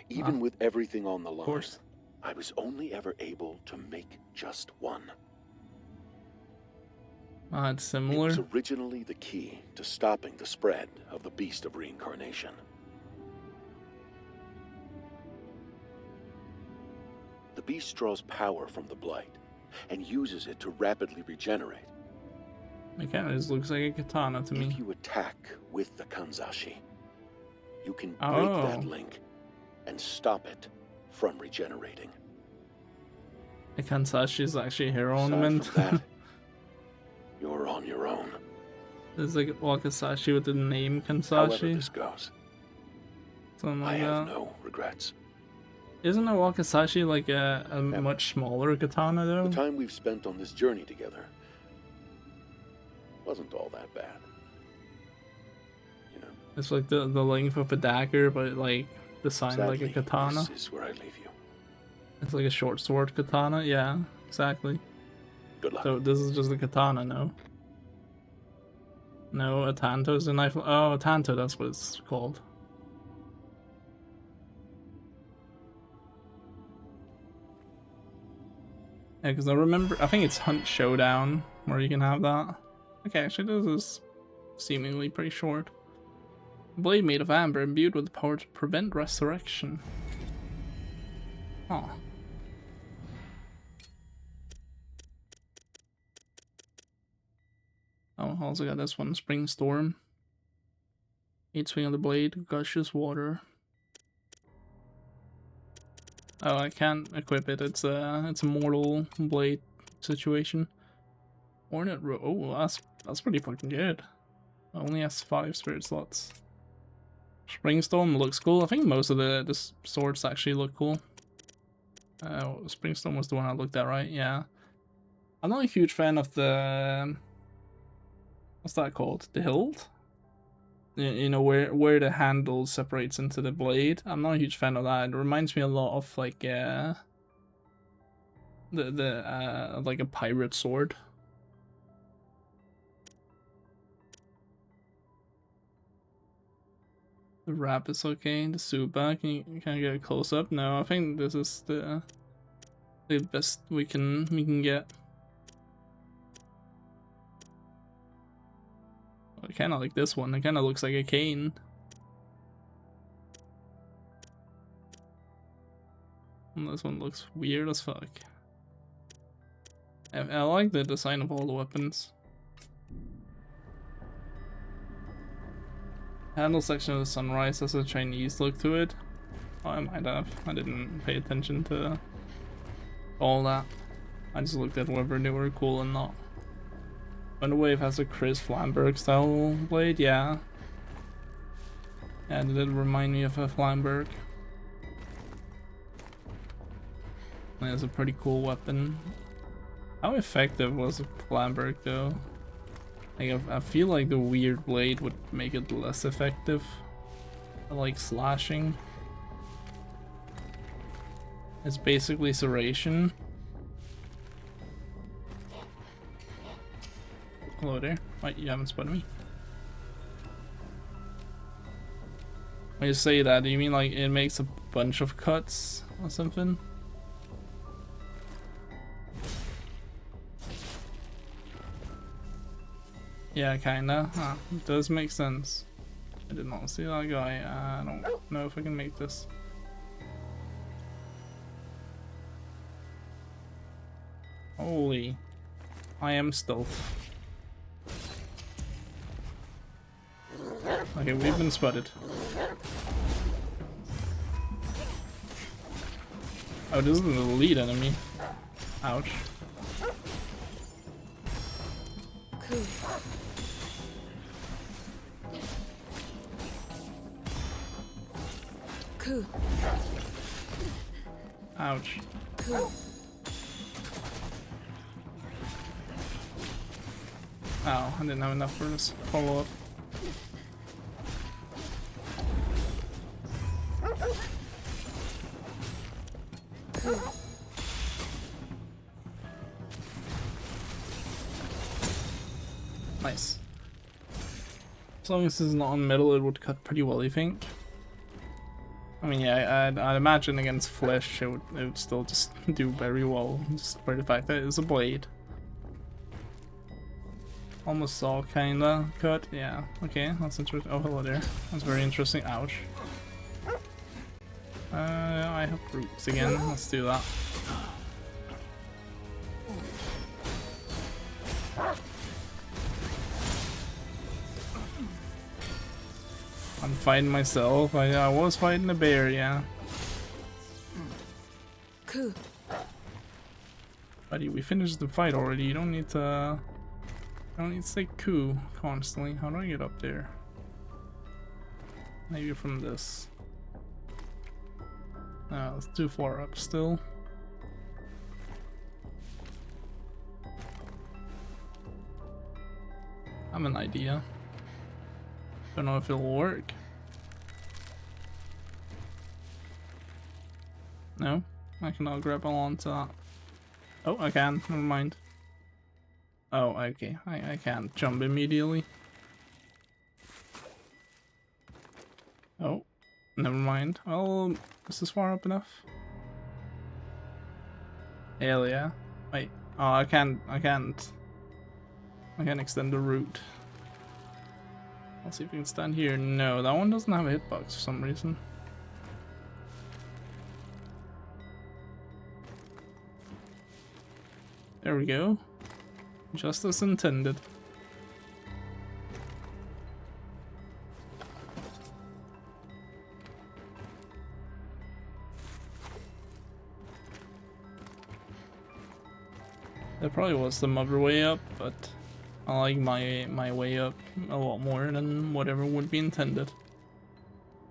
Speaker 4: Even with everything on the line,
Speaker 1: Of course.
Speaker 4: I was only ever able to make just one.
Speaker 1: It's similar.
Speaker 4: It was originally the key to stopping the spread of the beast of reincarnation. The beast draws power from the blight and uses it to rapidly regenerate.
Speaker 1: It kind of just looks like a katana to me.
Speaker 4: If you attack with the Kanzashi, you can break that link and stop it from regenerating.
Speaker 1: The Kanzashi is actually a hero
Speaker 4: Aside
Speaker 1: ornament.
Speaker 4: from that, you're on your own.
Speaker 1: There's like Wakizashi with the name
Speaker 4: However
Speaker 1: Kanzashi.
Speaker 4: this goes,
Speaker 1: Something
Speaker 4: I
Speaker 1: like
Speaker 4: have
Speaker 1: that.
Speaker 4: no regrets.
Speaker 1: Isn't a Wakizashi like a much smaller katana though?
Speaker 4: The time we've spent on this journey together wasn't all that bad. You know,
Speaker 1: It's like the length of a dagger, but like designed like a
Speaker 4: sadly,
Speaker 1: katana.
Speaker 4: this is where I leave you.
Speaker 1: It's like a short sword katana. Yeah, exactly.
Speaker 4: Good luck.
Speaker 1: So this is just a katana, no? No, a tanto is a knife. Oh, a tanto, that's what it's called. Yeah, because I think it's Hunt Showdown where you can have that. Okay, actually this is seemingly pretty short. A blade made of amber imbued with the power to prevent resurrection. Oh. Oh, also got this one, Spring Storm. 8 swing of the blade, gushes water. Oh, I can't equip it. It's a mortal blade situation. Hornet Row. Oh, that's pretty fucking good. Only has 5 spirit slots. Springstorm looks cool. I think most of the swords actually look cool. Springstorm was the one I looked at, right? Yeah. I'm not a huge fan of the what's that called? The hilt? You know, where the handle separates into the blade. I'm not a huge fan of that. It reminds me a lot of like like a pirate sword. The wrap is okay. The Suba, can I get a close up? No, I think this is the best we can get. I kind of like this one. It kind of looks like a cane. And this one looks weird as fuck. I like the design of all the weapons. Handle section of the Sunrise has a Chinese look to it. Oh, I might have. I didn't pay attention to all that. I just looked at whether they were cool or not. Underwave has a Chris Flamberg style blade, yeah. Yeah, it did remind me of a Flamberg. And it's a pretty cool weapon. How effective was a Flamberg though? Like, I feel like the weird blade would make it less effective. I like slashing. It's basically serration. Hello there. Wait, you haven't spotted me. When you say that, do you mean like it makes a bunch of cuts or something? Yeah, kinda. It does make sense. I did not see that guy. I don't know if I can make this. Holy. I am stealth. Okay, we've been spotted. Oh, this is the lead enemy. Ouch.
Speaker 3: Cool. Cool.
Speaker 1: Ouch.
Speaker 3: Cool.
Speaker 1: Oh, I didn't have enough for this follow-up. Nice. As long as this is not on metal, it would cut pretty well, I think. I mean, yeah, I'd imagine against flesh, it would still just do very well, just for the fact that it's a blade. Almost saw kinda cut, yeah. Okay, that's interesting. Oh, hello there. That's very interesting. Ouch. I have roots again. Let's do that. I'm fighting myself. I was fighting a bear, yeah.
Speaker 3: Cool.
Speaker 1: Buddy, we finished the fight already. You don't need to. I don't need to say coup constantly. How do I get up there? Maybe from this. No, it's too far up still. I have an idea. Don't know if it'll work. No? I cannot grab onto that. Oh, I can. Never mind. Oh, okay. I can't jump immediately. Oh, never mind. Oh, is this far up enough? Hell yeah. Wait. Oh, I can't extend the route. Let's see if we can stand here. No, that one doesn't have a hitbox for some reason. There we go. Just as intended. There probably was some other way up, but I like my way up a lot more than whatever would be intended.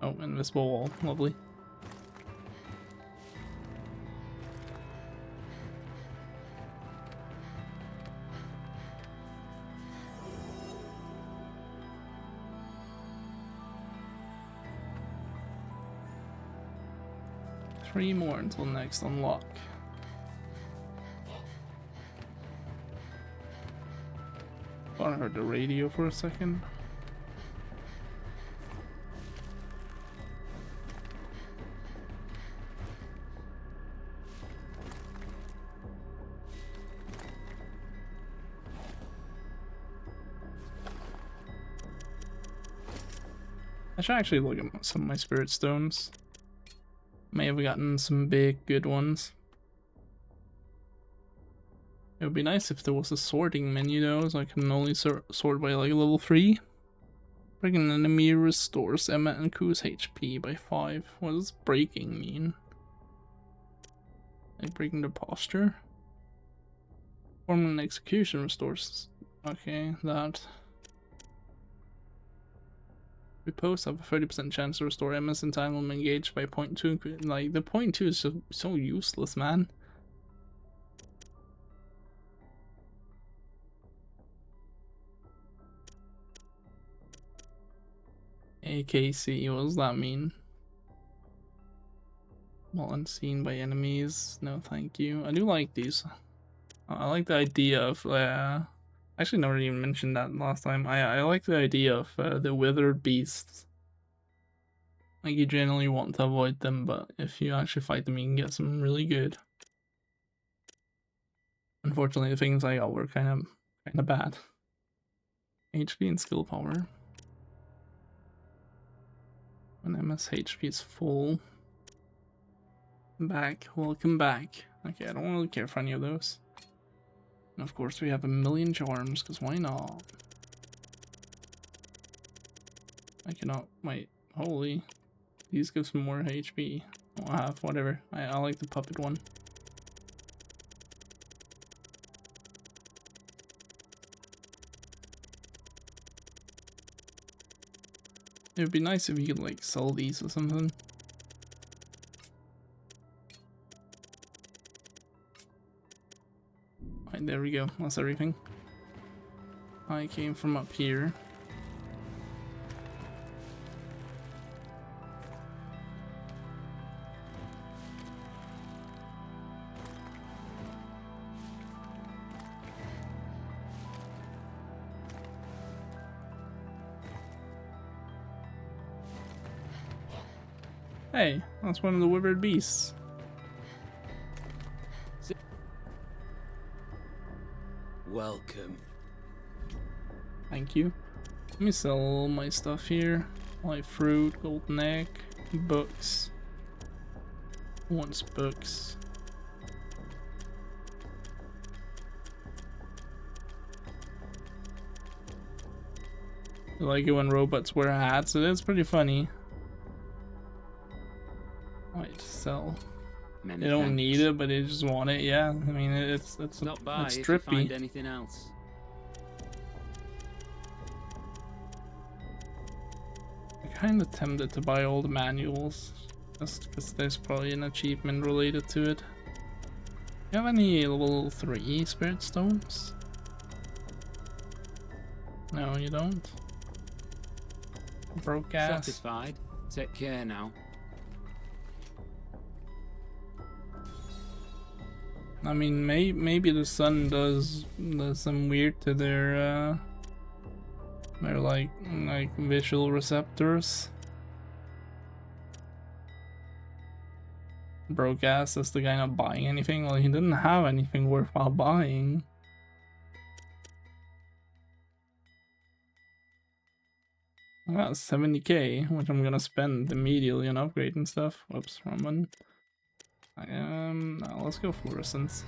Speaker 1: Oh, invisible wall, lovely. Three more until next unlock. Thought I heard the radio for a second. I should actually look at some of my spirit stones. May have gotten some big good ones. It would be nice if there was a sorting menu though, so I can only sort by like level 3. Breaking an enemy restores Emma and Ku's HP by 5. What does breaking mean? Like breaking their posture? Forming an execution restores. Okay, that. Repose have a 30% chance to restore Emma's entanglement engaged by 0.2. Like, the 0.2 is so useless, man. AKC, what does that mean? While unseen by enemies, no thank you. I do like these. I like the idea of, actually never even mentioned that last time. I like the idea of the withered beasts. Like, you generally want to avoid them, but if you actually fight them, you can get some really good. Unfortunately, the things I got were kind of bad. HP and skill power. When MS HP is full. Back, welcome back. Okay, I don't really care for any of those. And of course we have a million charms, because why not? I cannot. Wait. Holy. These give some more HP. I'll have whatever. I like the puppet one. It would be nice if you could like sell these or something. Right, there we go. That's everything. I came from up here. Hey, that's one of the withered beasts.
Speaker 7: Welcome.
Speaker 1: Thank you. Let me sell all my stuff here. Like fruit, golden egg, books. Who wants books? I like it when robots wear hats. It is pretty funny. Might sell.
Speaker 7: Many
Speaker 1: They don't
Speaker 7: thanks.
Speaker 1: need it, but they just want it. Yeah, I mean it's
Speaker 7: Stop by
Speaker 1: it's
Speaker 7: if you find
Speaker 1: trippy.
Speaker 7: anything else.
Speaker 1: I'm kind of tempted to buy all the manuals, just because there's probably an achievement related to it. You have any level 3 spirit stones? No, you don't. Broke ass.
Speaker 7: Satisfied? Take care now.
Speaker 1: I mean, maybe the sun does some weird to their like visual receptors. Broke ass is the guy not buying anything. Well, he didn't have anything worthwhile buying. I got 70k, which I'm gonna spend immediately on upgrading stuff. Whoops, wrong one. No, let's go fluorescence.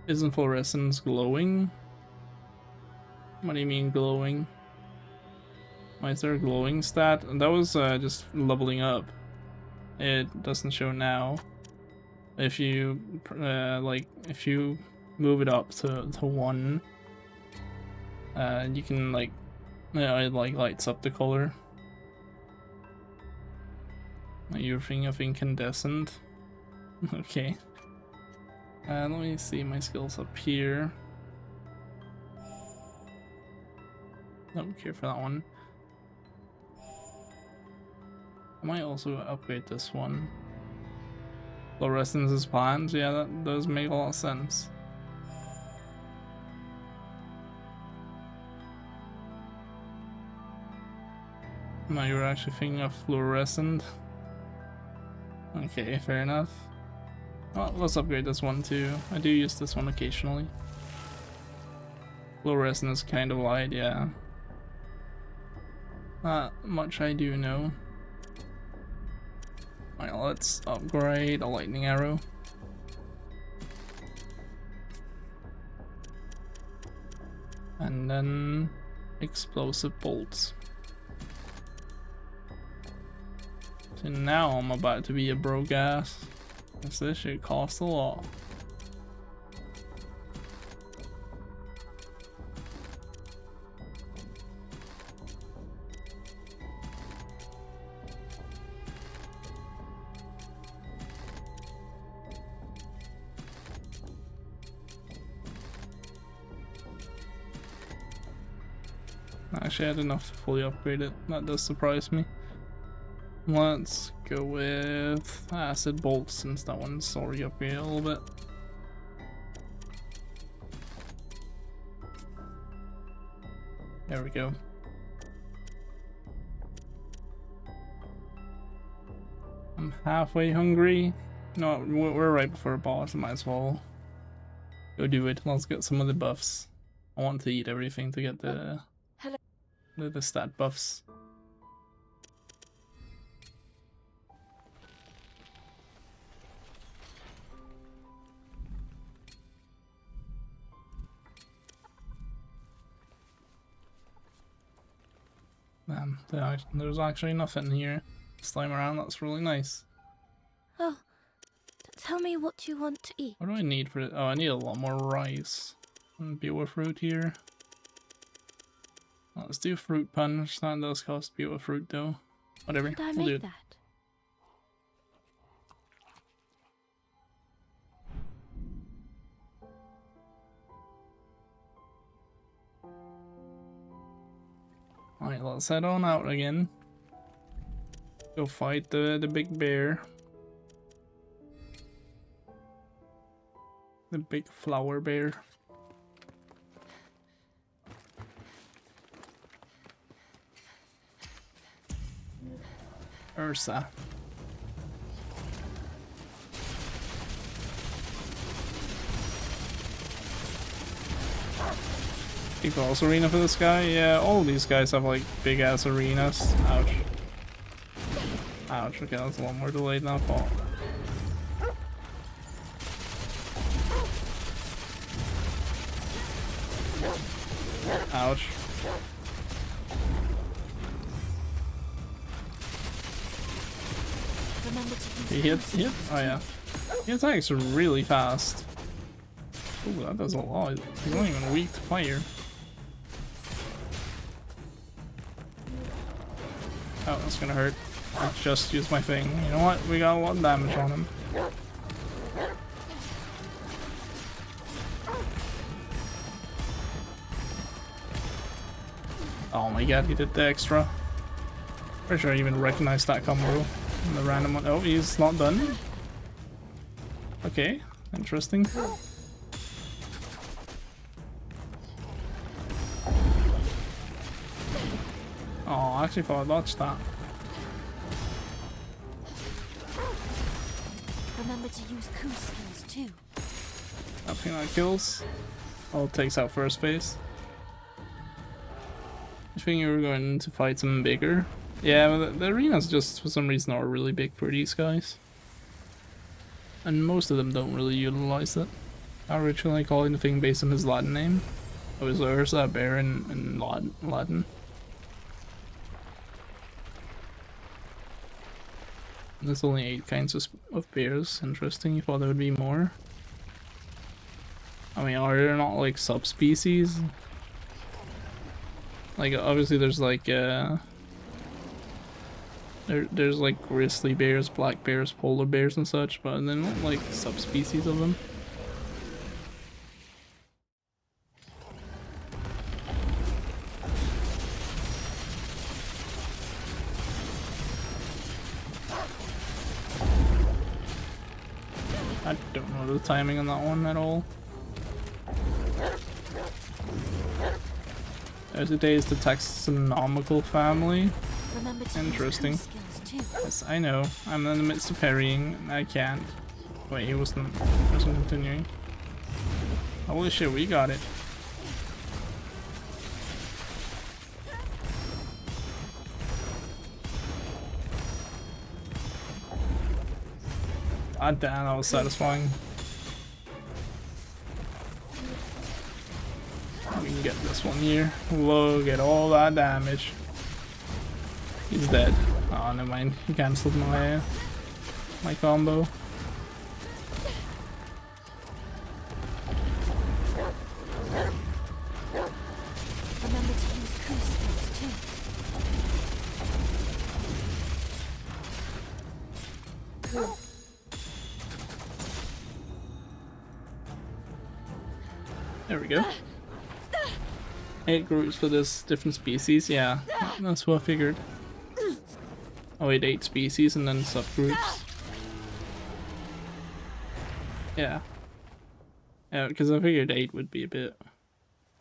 Speaker 1: Isn't fluorescence glowing? What do you mean glowing? Why is there a glowing stat? That was just leveling up. It doesn't show now. If you if you move it up to 1, you can like, it like lights up the color. Your thing of incandescent. Okay. Let me see my skills up here. Don't care for that one. I might also upgrade this one. Fluorescence is planned. Yeah, that does make a lot of sense. No, you're actually thinking of fluorescent. Okay, fair enough. Well, let's upgrade this one too. I do use this one occasionally. Fluorescent is kind of light, yeah. Not much I do know. Alright, let's upgrade a lightning arrow. And then explosive bolts. So now I'm about to be a broke ass. Because this shit costs a lot. Actually, I had enough to fully upgrade it. That does surprise me. Let's go with acid bolts since that one's already upgraded a little bit. There we go. I'm halfway hungry. No, we're right before a boss. I might as well go do it. Let's get some of the buffs. I want to eat everything to get the stat buffs. There's actually nothing here this time around. That's really nice.
Speaker 2: Oh, tell me what you want to eat.
Speaker 1: What do I need for it? Oh, I need a lot more rice. And Beetle fruit here. Let's do fruit punch. That does cost Beetle fruit though. Whatever.
Speaker 2: Could I
Speaker 1: We'll do
Speaker 2: make
Speaker 1: it.
Speaker 2: that?
Speaker 1: Alright, let's head on out again. Go fight the big bear. The big flower bear. Ursa. Big boss arena for this guy? Yeah, all of these guys have like big ass arenas. Ouch. Ouch, okay, that's a lot more delayed than I thought. Ouch. He hit? Oh yeah. He attacks really fast. Ooh, that does a lot. He's not even weak to fire. Oh, that's gonna hurt. I just used my thing. You know what? We got a lot of damage on him. Oh my god, he did the extra. Pretty sure I even recognized that combo. The random one. Oh, he's not done. Okay, interesting. Oh, I actually thought I dodged that.
Speaker 2: Remember to use coup skills too.
Speaker 1: I think that kills. Oh, takes out first base. I think you were going to fight something bigger. Yeah, but the arenas just for some reason are really big for these guys. And most of them don't really utilize it. I originally calling the thing based on his Latin name. It was Ursa, bear in Latin. There's only 8 kinds of bears. Interesting, you thought there would be more. I mean, are there not like subspecies? Like, obviously there's like, there's like grizzly bears, black bears, polar bears and such, but they're not like subspecies of them. I don't know the timing on that one at all. There's a Days the taxonomical family. Interesting. Yes, I know. I'm in the midst of parrying. I can't. Wait, he wasn't continuing. Holy shit, we got it. God damn, that was satisfying. We can get this one here. Look at all that damage. He's dead. Oh, never mind. He cancelled my combo.
Speaker 2: Remember to use coup skills too.
Speaker 1: There we go. 8 groups for this different species, yeah, that's what I figured. Oh wait, 8 species and then subgroups. Yeah. Yeah, because I figured 8 would be a bit,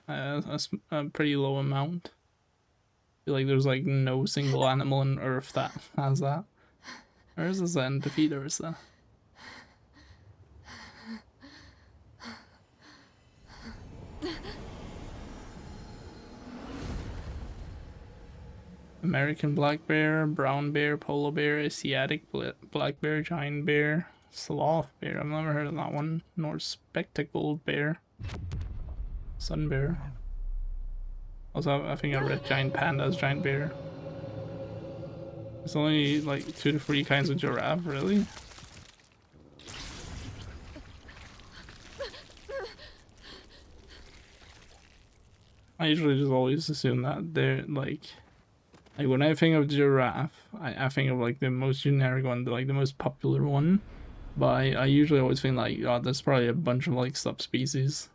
Speaker 1: a pretty low amount. I feel like there's like no single animal on Earth that has that. Ursa's Zen, defeat Ursa. American black bear, brown bear, polar bear, Asiatic black bear, giant bear, sloth bear, I've never heard of that one, nor spectacled bear, sun bear. Also, I think I read giant panda as giant bear. There's only like 2 to 3 kinds of giraffe, really? I usually just always assume that they're like when I think of giraffe, I think of like the most generic one, like the most popular one. But I usually always think like, oh, there's probably a bunch of like subspecies.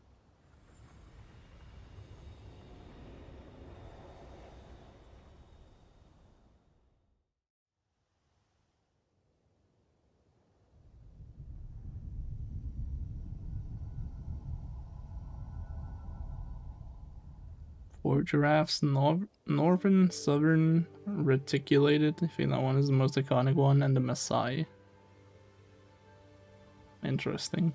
Speaker 1: For giraffes, northern, southern, reticulated. I think that one is the most iconic one, and the Maasai. Interesting.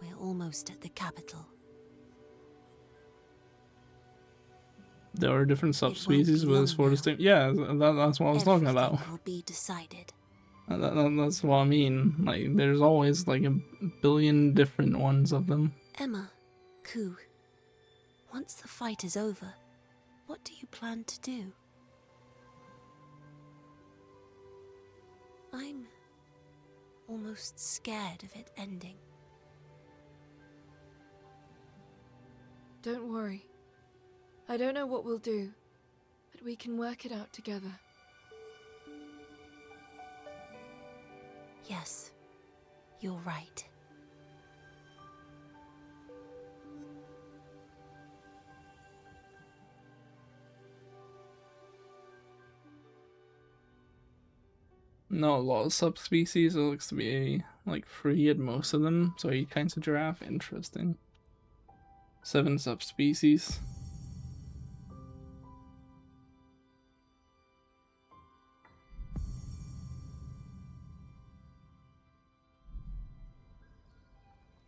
Speaker 8: We're almost at the capital.
Speaker 1: There are different subspecies with this for distinct. Yeah, that's what I was talking about.
Speaker 8: Everything will be decided.
Speaker 1: That's what I mean. Like, there's always like a billion different ones of them.
Speaker 8: Emma, Ku, once the fight is over, what do you plan to do? I'm almost scared of it ending.
Speaker 3: Don't worry. I don't know what we'll do, but we can work it out together.
Speaker 8: Yes, you're right.
Speaker 1: No, a lot of subspecies. It looks to be like 3 at most of them. So 8 kinds of giraffe. Interesting. 7 subspecies.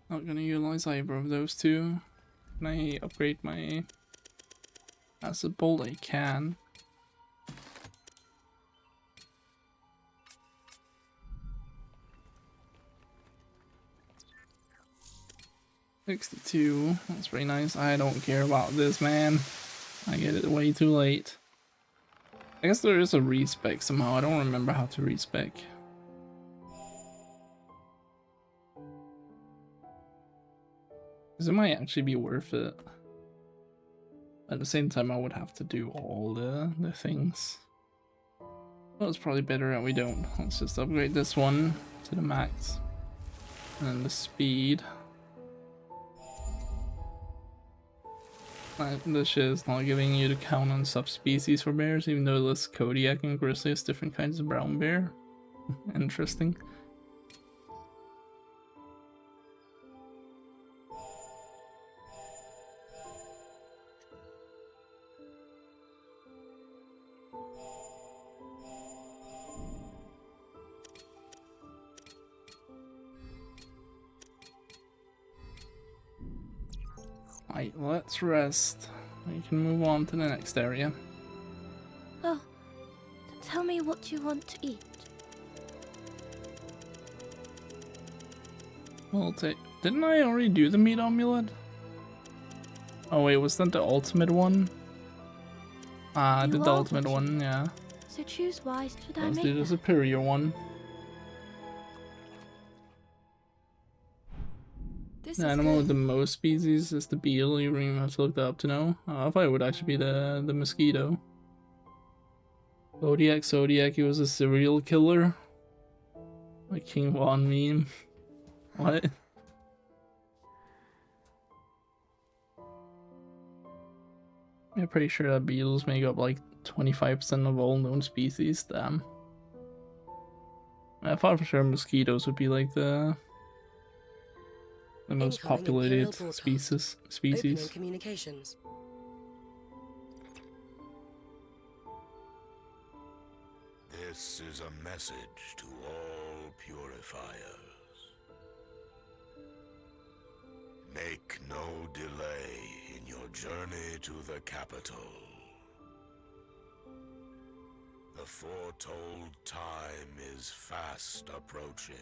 Speaker 1: Not gonna utilize either of those 2. Can I upgrade my acid bolt? I can. $62. That's pretty nice. I don't care about this, man. I get it way too late. I guess there is a respec somehow. I don't remember how to respec. Because it might actually be worth it. At the same time, I would have to do all the things. Well, it's probably better that we don't. Let's just upgrade this one to the max. And the speed. This shit is not giving you the count on subspecies for bears, even though this Kodiak and Grizzly is different kinds of brown bear. Interesting. Right, let's rest. We can move on to the next area.
Speaker 2: Oh, tell me what you want to eat.
Speaker 1: We'll take. Didn't I already do the meat amulet? Oh wait, was that the ultimate one? I did the ultimate one, yeah.
Speaker 2: So choose wise. Should I
Speaker 1: Let's
Speaker 2: make
Speaker 1: do the
Speaker 2: that?
Speaker 1: superior one.
Speaker 3: This
Speaker 1: The
Speaker 3: is
Speaker 1: animal
Speaker 3: good.
Speaker 1: with the most species is the beetle. You don't even have to look that up to know. I thought it would actually be the mosquito. Zodiac, he was a serial killer. Like King Von meme. What? I'm pretty sure that beetles make up like 25% of all known species. Damn. I thought for sure mosquitoes would be like the most
Speaker 6: Incoming
Speaker 1: populated
Speaker 6: Imperial broadcast.
Speaker 1: species.
Speaker 6: Opening communications.
Speaker 9: This is a message to all purifiers. Make no delay in your journey to the capital. The foretold time is fast approaching.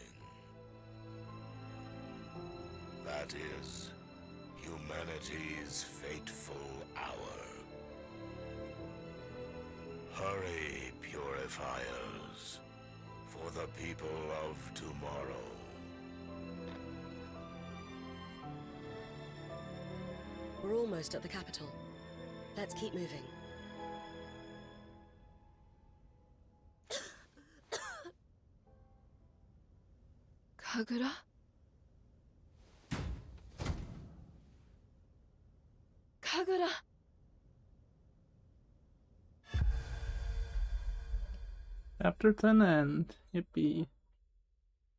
Speaker 9: That is, humanity's fateful hour. Hurry, purifiers, for the people of tomorrow.
Speaker 6: We're almost at the capital. Let's keep moving.
Speaker 3: Kagura? Kagura!
Speaker 1: Chapter 10 end. Yippee.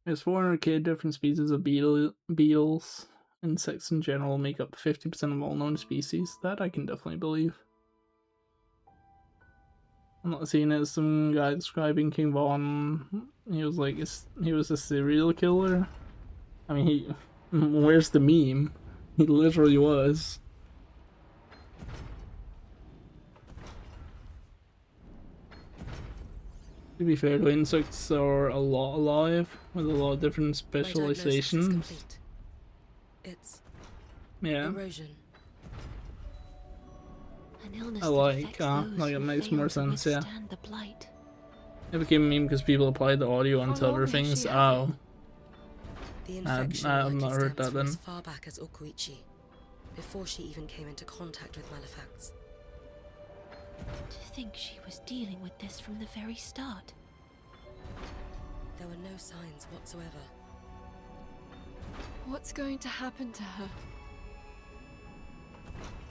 Speaker 1: There's 400k different species of beetles. Insects in general make up 50% of all known species. That I can definitely believe. I'm not seeing it as some guy describing King Von. He was like, he was a serial killer. I mean, where's the meme? He literally was. To be fair, the insects are a lot alive, with a lot of different specializations.
Speaker 6: It's
Speaker 1: Yeah.
Speaker 6: erosion.
Speaker 8: An illness
Speaker 1: I
Speaker 8: that
Speaker 1: like,
Speaker 8: affects those
Speaker 1: like it
Speaker 8: who
Speaker 1: makes
Speaker 8: fail
Speaker 1: more
Speaker 8: to
Speaker 1: sense, yeah.
Speaker 8: withstand the blight.
Speaker 1: It became a meme because people applied the audio onto
Speaker 3: How
Speaker 1: other
Speaker 3: long has
Speaker 1: things.
Speaker 3: she had
Speaker 1: Oh.
Speaker 6: The infection
Speaker 1: I've
Speaker 6: likely
Speaker 1: not heard
Speaker 6: stems
Speaker 1: that
Speaker 6: from
Speaker 1: then.
Speaker 6: as far back as Okuichi, before she even came into contact with Malefacts.
Speaker 8: To think she was dealing with this from the very start.
Speaker 6: There were no signs whatsoever.
Speaker 3: What's going to happen to her?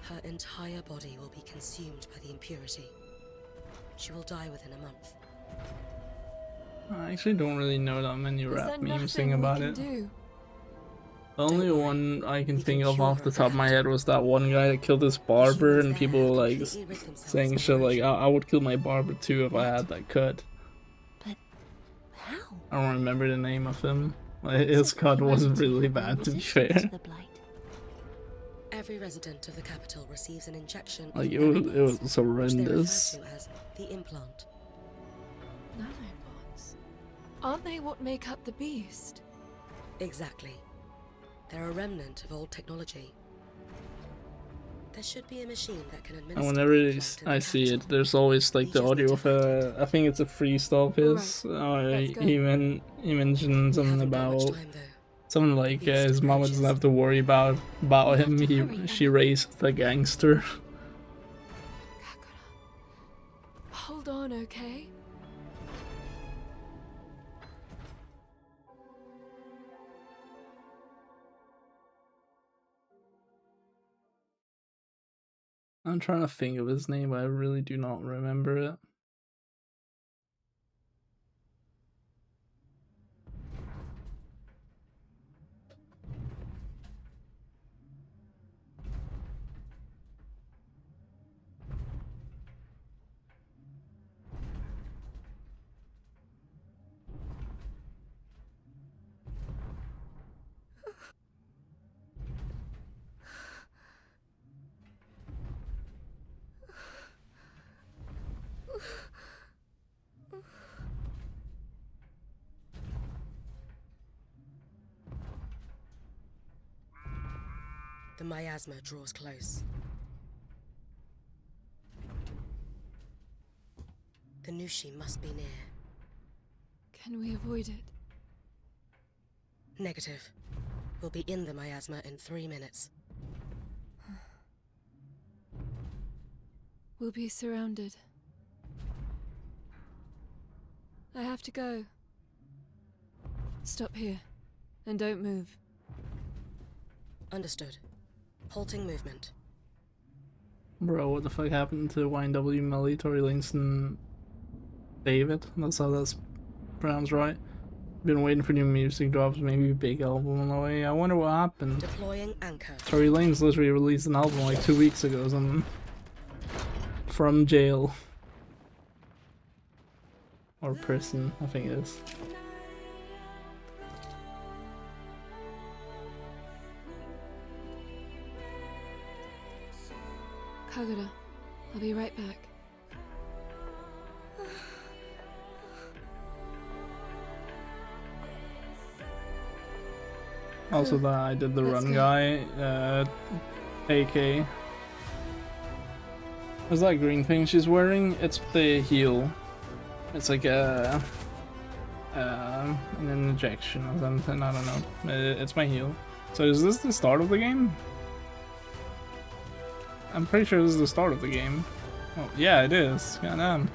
Speaker 6: Her entire body will be consumed by the impurity. She will die within a month.
Speaker 1: I actually don't really know that many
Speaker 3: Is
Speaker 1: rap
Speaker 3: there
Speaker 1: memes
Speaker 3: nothing
Speaker 1: thing
Speaker 3: we
Speaker 1: about
Speaker 3: can
Speaker 1: it.
Speaker 3: do?
Speaker 1: The only
Speaker 6: worry.
Speaker 1: one I can
Speaker 6: We
Speaker 1: think
Speaker 6: can
Speaker 1: of
Speaker 6: cure
Speaker 1: off
Speaker 6: her
Speaker 1: the
Speaker 6: of
Speaker 1: top of my
Speaker 6: that.
Speaker 1: head was that one guy that killed his barber,
Speaker 6: humans
Speaker 1: and
Speaker 6: there
Speaker 1: people were like
Speaker 6: completely rid themselves
Speaker 1: saying
Speaker 6: of
Speaker 1: shit like,
Speaker 6: erosion.
Speaker 1: I would kill my barber too if I
Speaker 3: What?
Speaker 1: had that cut.
Speaker 8: But how?
Speaker 1: I don't remember the name of him. Like,
Speaker 8: What
Speaker 1: his
Speaker 8: sort of
Speaker 1: cut was
Speaker 8: humanity
Speaker 1: really
Speaker 8: will
Speaker 1: bad, to be
Speaker 8: resistance
Speaker 1: fair.
Speaker 8: to the blight?
Speaker 6: Every resident of the capital receives an injection
Speaker 1: Like,
Speaker 6: of
Speaker 1: it was
Speaker 6: nanobots, which they
Speaker 1: horrendous.
Speaker 6: refer to as the implant.
Speaker 3: Nanobots. Aren't they what make up the beast?
Speaker 6: Exactly. They're a remnant of old technology. There should be a machine that can administer
Speaker 1: And whenever
Speaker 6: the implant in
Speaker 1: I
Speaker 6: the
Speaker 1: see it,
Speaker 6: capital.
Speaker 1: there's always like
Speaker 6: We
Speaker 1: the
Speaker 6: just need
Speaker 1: audio
Speaker 6: to
Speaker 1: of
Speaker 6: find it.
Speaker 1: I think it's a freestyle of his.
Speaker 3: Let's go.
Speaker 1: He mentioned
Speaker 6: We
Speaker 1: something
Speaker 6: haven't got much
Speaker 1: about
Speaker 6: time, though.
Speaker 1: something like
Speaker 6: beast
Speaker 1: his mama doesn't
Speaker 6: approaches.
Speaker 1: have to worry about
Speaker 8: We have
Speaker 1: him.
Speaker 8: to hurry,
Speaker 1: She
Speaker 8: Emma.
Speaker 1: raised the gangster.
Speaker 3: Kagura. Hold on, okay?
Speaker 1: I'm trying to think of his name, but I really do not remember it.
Speaker 6: The miasma draws close. The Nushi must be near.
Speaker 3: Can we avoid it?
Speaker 6: Negative. We'll be in the miasma in 3 minutes.
Speaker 3: We'll be surrounded. I have to go. Stop here. And don't move.
Speaker 6: Understood. Halting movement.
Speaker 1: Bro, what the fuck happened to YNW Melly, Tory Lanez, and David? That's how that's pronounced, right? Been waiting for new music drops, maybe a big album on the way. I wonder what happened.
Speaker 6: Deploying anchor.
Speaker 1: Tory Lanez literally released an album like 2 weeks ago or something. From jail. Or prison, I think it is.
Speaker 3: Kagura, I'll be right back.
Speaker 1: Also that I did the
Speaker 3: Let's
Speaker 1: run
Speaker 3: go.
Speaker 1: guy, AK. What's that green thing she's wearing? It's the heal. It's like an injection or something. I don't know. It's my heal. So is this the start of the game? I'm pretty sure this is the start of the game. Oh, yeah, it is. Goddamn.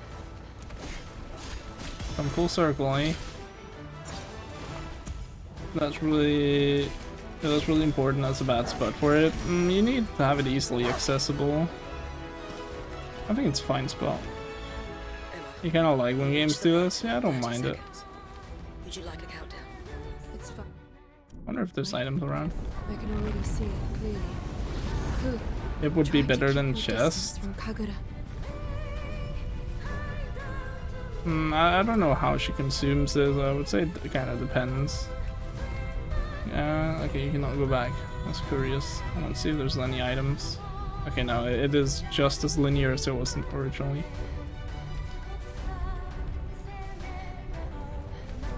Speaker 1: Come full circle, eh? That's really important. That's a bad spot for it. You need to have it easily accessible. I think it's a fine spot. You kind of like when games do this? Yeah, I don't mind it.
Speaker 6: Would you like a countdown?
Speaker 3: It's fine.
Speaker 1: Wonder if there's items around.
Speaker 3: I can already see it clearly. Who?
Speaker 1: It would be
Speaker 3: Trying to
Speaker 1: better
Speaker 3: keep
Speaker 1: than
Speaker 3: your distance
Speaker 1: CEST.
Speaker 3: from Kagura.
Speaker 1: I don't know how she consumes this. I would say it kind of depends. Yeah, okay, you cannot go back. That's curious. I want to see if there's any items. Okay, no, it is just as linear as it was originally.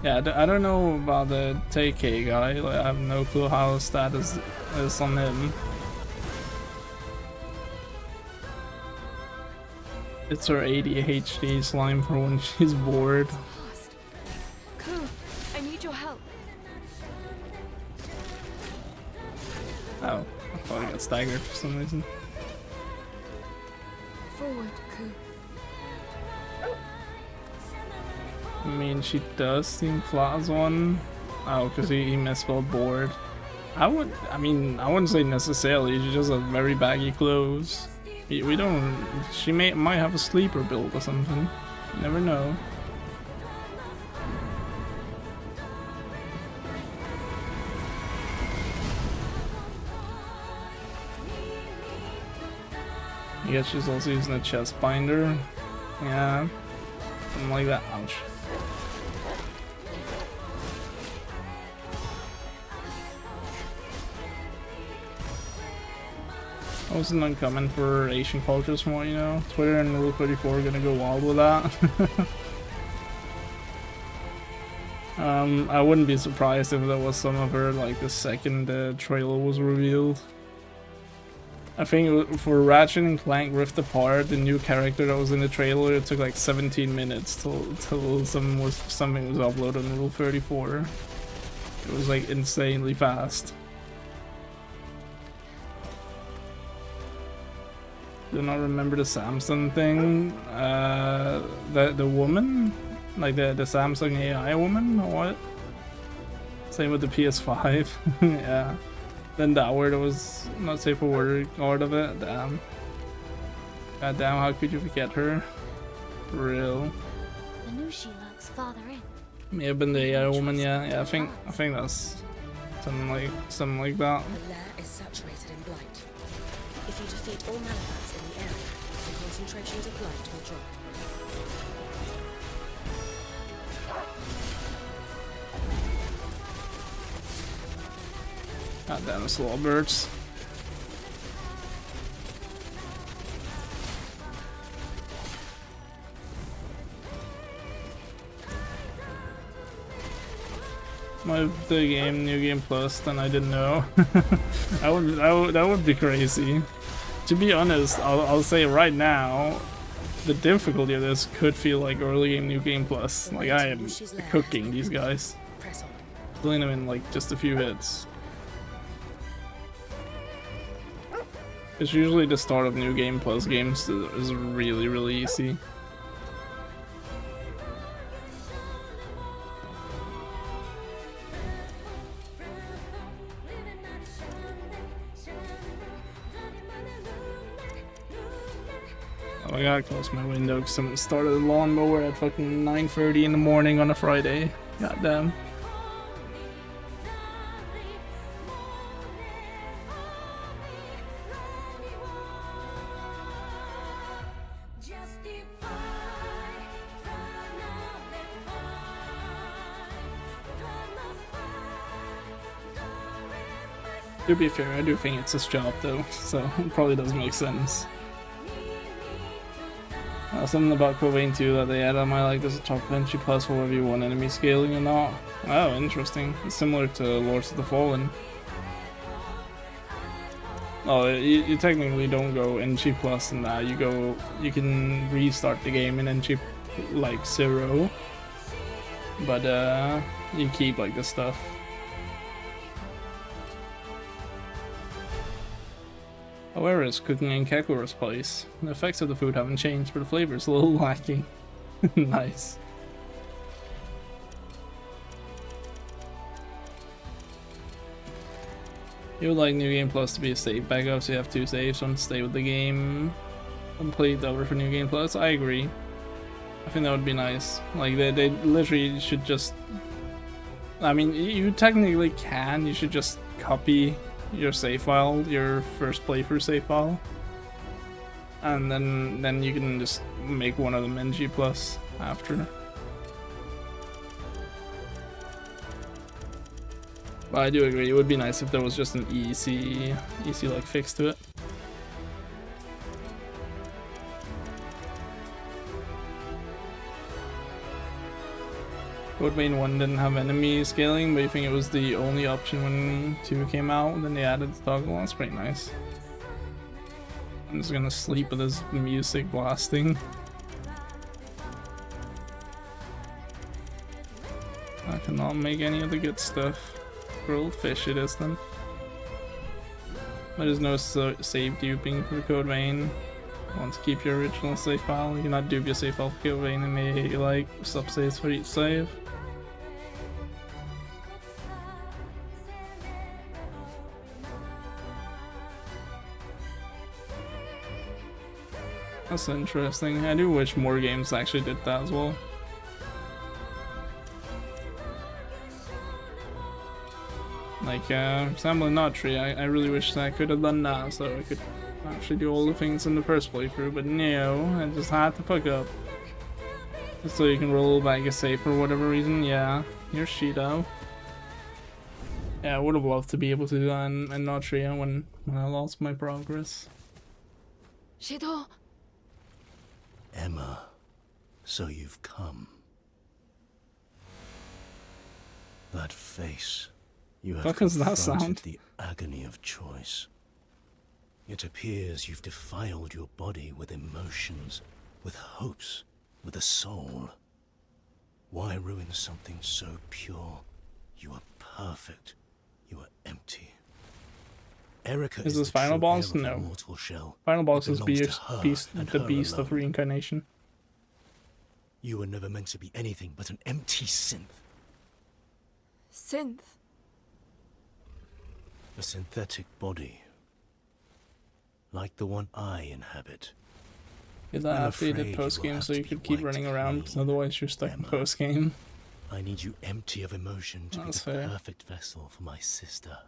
Speaker 1: Yeah, I don't know about the TK guy. Like, I have no clue how his status is on him. It's her ADHD slime for when she's bored.
Speaker 3: Lost. Ku, I need your help.
Speaker 1: Oh, I thought I got staggered for some reason.
Speaker 3: Forward, Ku.
Speaker 1: I mean, she does seem flat as one. Oh, because he misspelled bored. I wouldn't say necessarily. She just has very baggy clothes. We don't. She might have a sleeper build or something. You never know. I guess she's also using a chest binder. Yeah, something like that. Ouch. That wasn't uncommon for Asian cultures from what you know. Twitter and Rule 34 are gonna go wild with that. I wouldn't be surprised if that was some of her, like, the second trailer was revealed. I think for Ratchet and Clank Rift Apart, the new character that was in the trailer, it took like 17 minutes till something was uploaded on Rule 34. It was like insanely fast. Do not remember the Samsung thing. The woman, like the Samsung AI woman, or what? Same with the PS5. Yeah. Then that word was not safe for word out of it. Damn. God damn, how could you forget her? For real.
Speaker 2: The Nushi lurks farther in.
Speaker 1: May have been the AI woman, yeah. I think that's something like that.
Speaker 6: The lair is saturated in blight. If you defeat all Malefats in the area, the concentrations of blight will drop.
Speaker 1: God damn, it's little birds. The game, New Game Plus, then I didn't know. that would be crazy. To be honest, I'll say right now, the difficulty of this could feel like early game, New Game Plus. Like I am cooking these guys, killing them in like just a few hits. It's usually the start of New Game Plus games is really easy. Oh, I gotta close my window because someone started a lawnmower at fucking 9:30 in the morning on a Friday. Goddamn. To be fair, I do think it's his job though, so it probably does make sense. Something about Covain 2 that they add on my like there's a top benchy plus whether you want enemy scaling or not. Oh, interesting. It's similar to Lords of the Fallen. Oh, you technically don't go NG plus in that. You can restart the game in NG like 0, but you keep like the stuff. However, it's cooking in Kekura's place. The effects of the food haven't changed, but the flavor is a little lacking. Nice. You would like New Game Plus to be a save backup, so you have 2 saves, one to stay with the game complete, over for New Game Plus. I agree. I think that would be nice. Like, they literally should just... I mean, you technically can, you should just copy your save file, your first playthrough save file. And then you can just make one of them NG Plus after. But I do agree, it would be nice if there was just an easy like fix to it. Code Vein 1 didn't have enemy scaling, but you think it was the only option when 2 came out, and then they added the toggle. That's pretty nice. I'm just gonna sleep with this music blasting. I cannot make any of the good stuff. Grilled fish it is then. There is no save duping for Code Vein. Want to keep your original save file? You cannot dupe your save file for Code Vein and make like sub-saves for each save. That's interesting. I do wish more games actually did that as well. Like, for example, in Notry, I really wish I could have done that, so I could actually do all the things in the first playthrough, but no, I just had to fuck up. Just so you can roll back a save for whatever reason. Yeah, you're Shido. Yeah, I would have loved to be able to do that in Notry when I lost my progress.
Speaker 3: Shido!
Speaker 9: Emma, so you've come. That face. You have
Speaker 1: What does that sound?
Speaker 9: the agony of choice. It appears you've defiled your body with emotions, with hopes, with a soul. Why ruin something so pure? You are perfect. You are empty. Erica
Speaker 1: Is this final boss? No.
Speaker 9: Shell.
Speaker 1: Final boss is
Speaker 9: The
Speaker 1: beast of Reincarnation.
Speaker 9: You were never meant to be anything but an empty synth.
Speaker 3: Synth?
Speaker 9: A synthetic body. Like the one I inhabit.
Speaker 1: Get that after you did post-game so you could keep running around, because otherwise you're stuck in post-game.
Speaker 9: I need you empty of emotion to be the perfect vessel for my sister.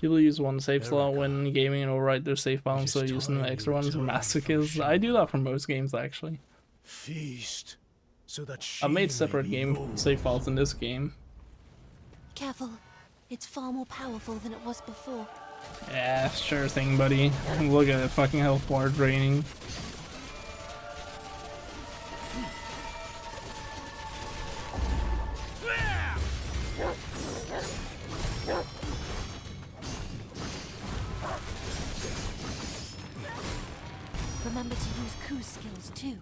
Speaker 1: People use one save slot when gaming and overwrite their save file, so using the extra ones are masochists. I do that for most games actually.
Speaker 9: Feast, so that
Speaker 1: I've made separate game save files in this game.
Speaker 8: Careful. It's far more powerful than it was before.
Speaker 1: Yeah, sure thing, buddy. Look at it, fucking health bar draining.
Speaker 8: Remember to use Ku's skills too.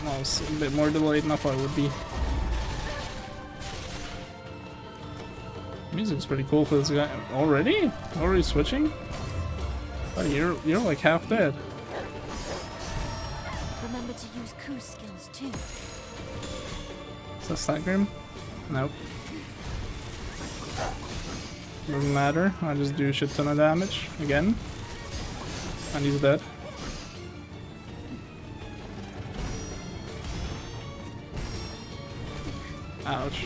Speaker 1: Well, it's a bit more delayed than I thought it would be. Music's pretty cool for this guy. Already? Already switching? Oh, you're like half dead.
Speaker 8: Remember to use Ku's skills too.
Speaker 1: Is that Stackgrim? Nope. Doesn't matter. I just do a shit ton of damage again. And he's dead. Ouch.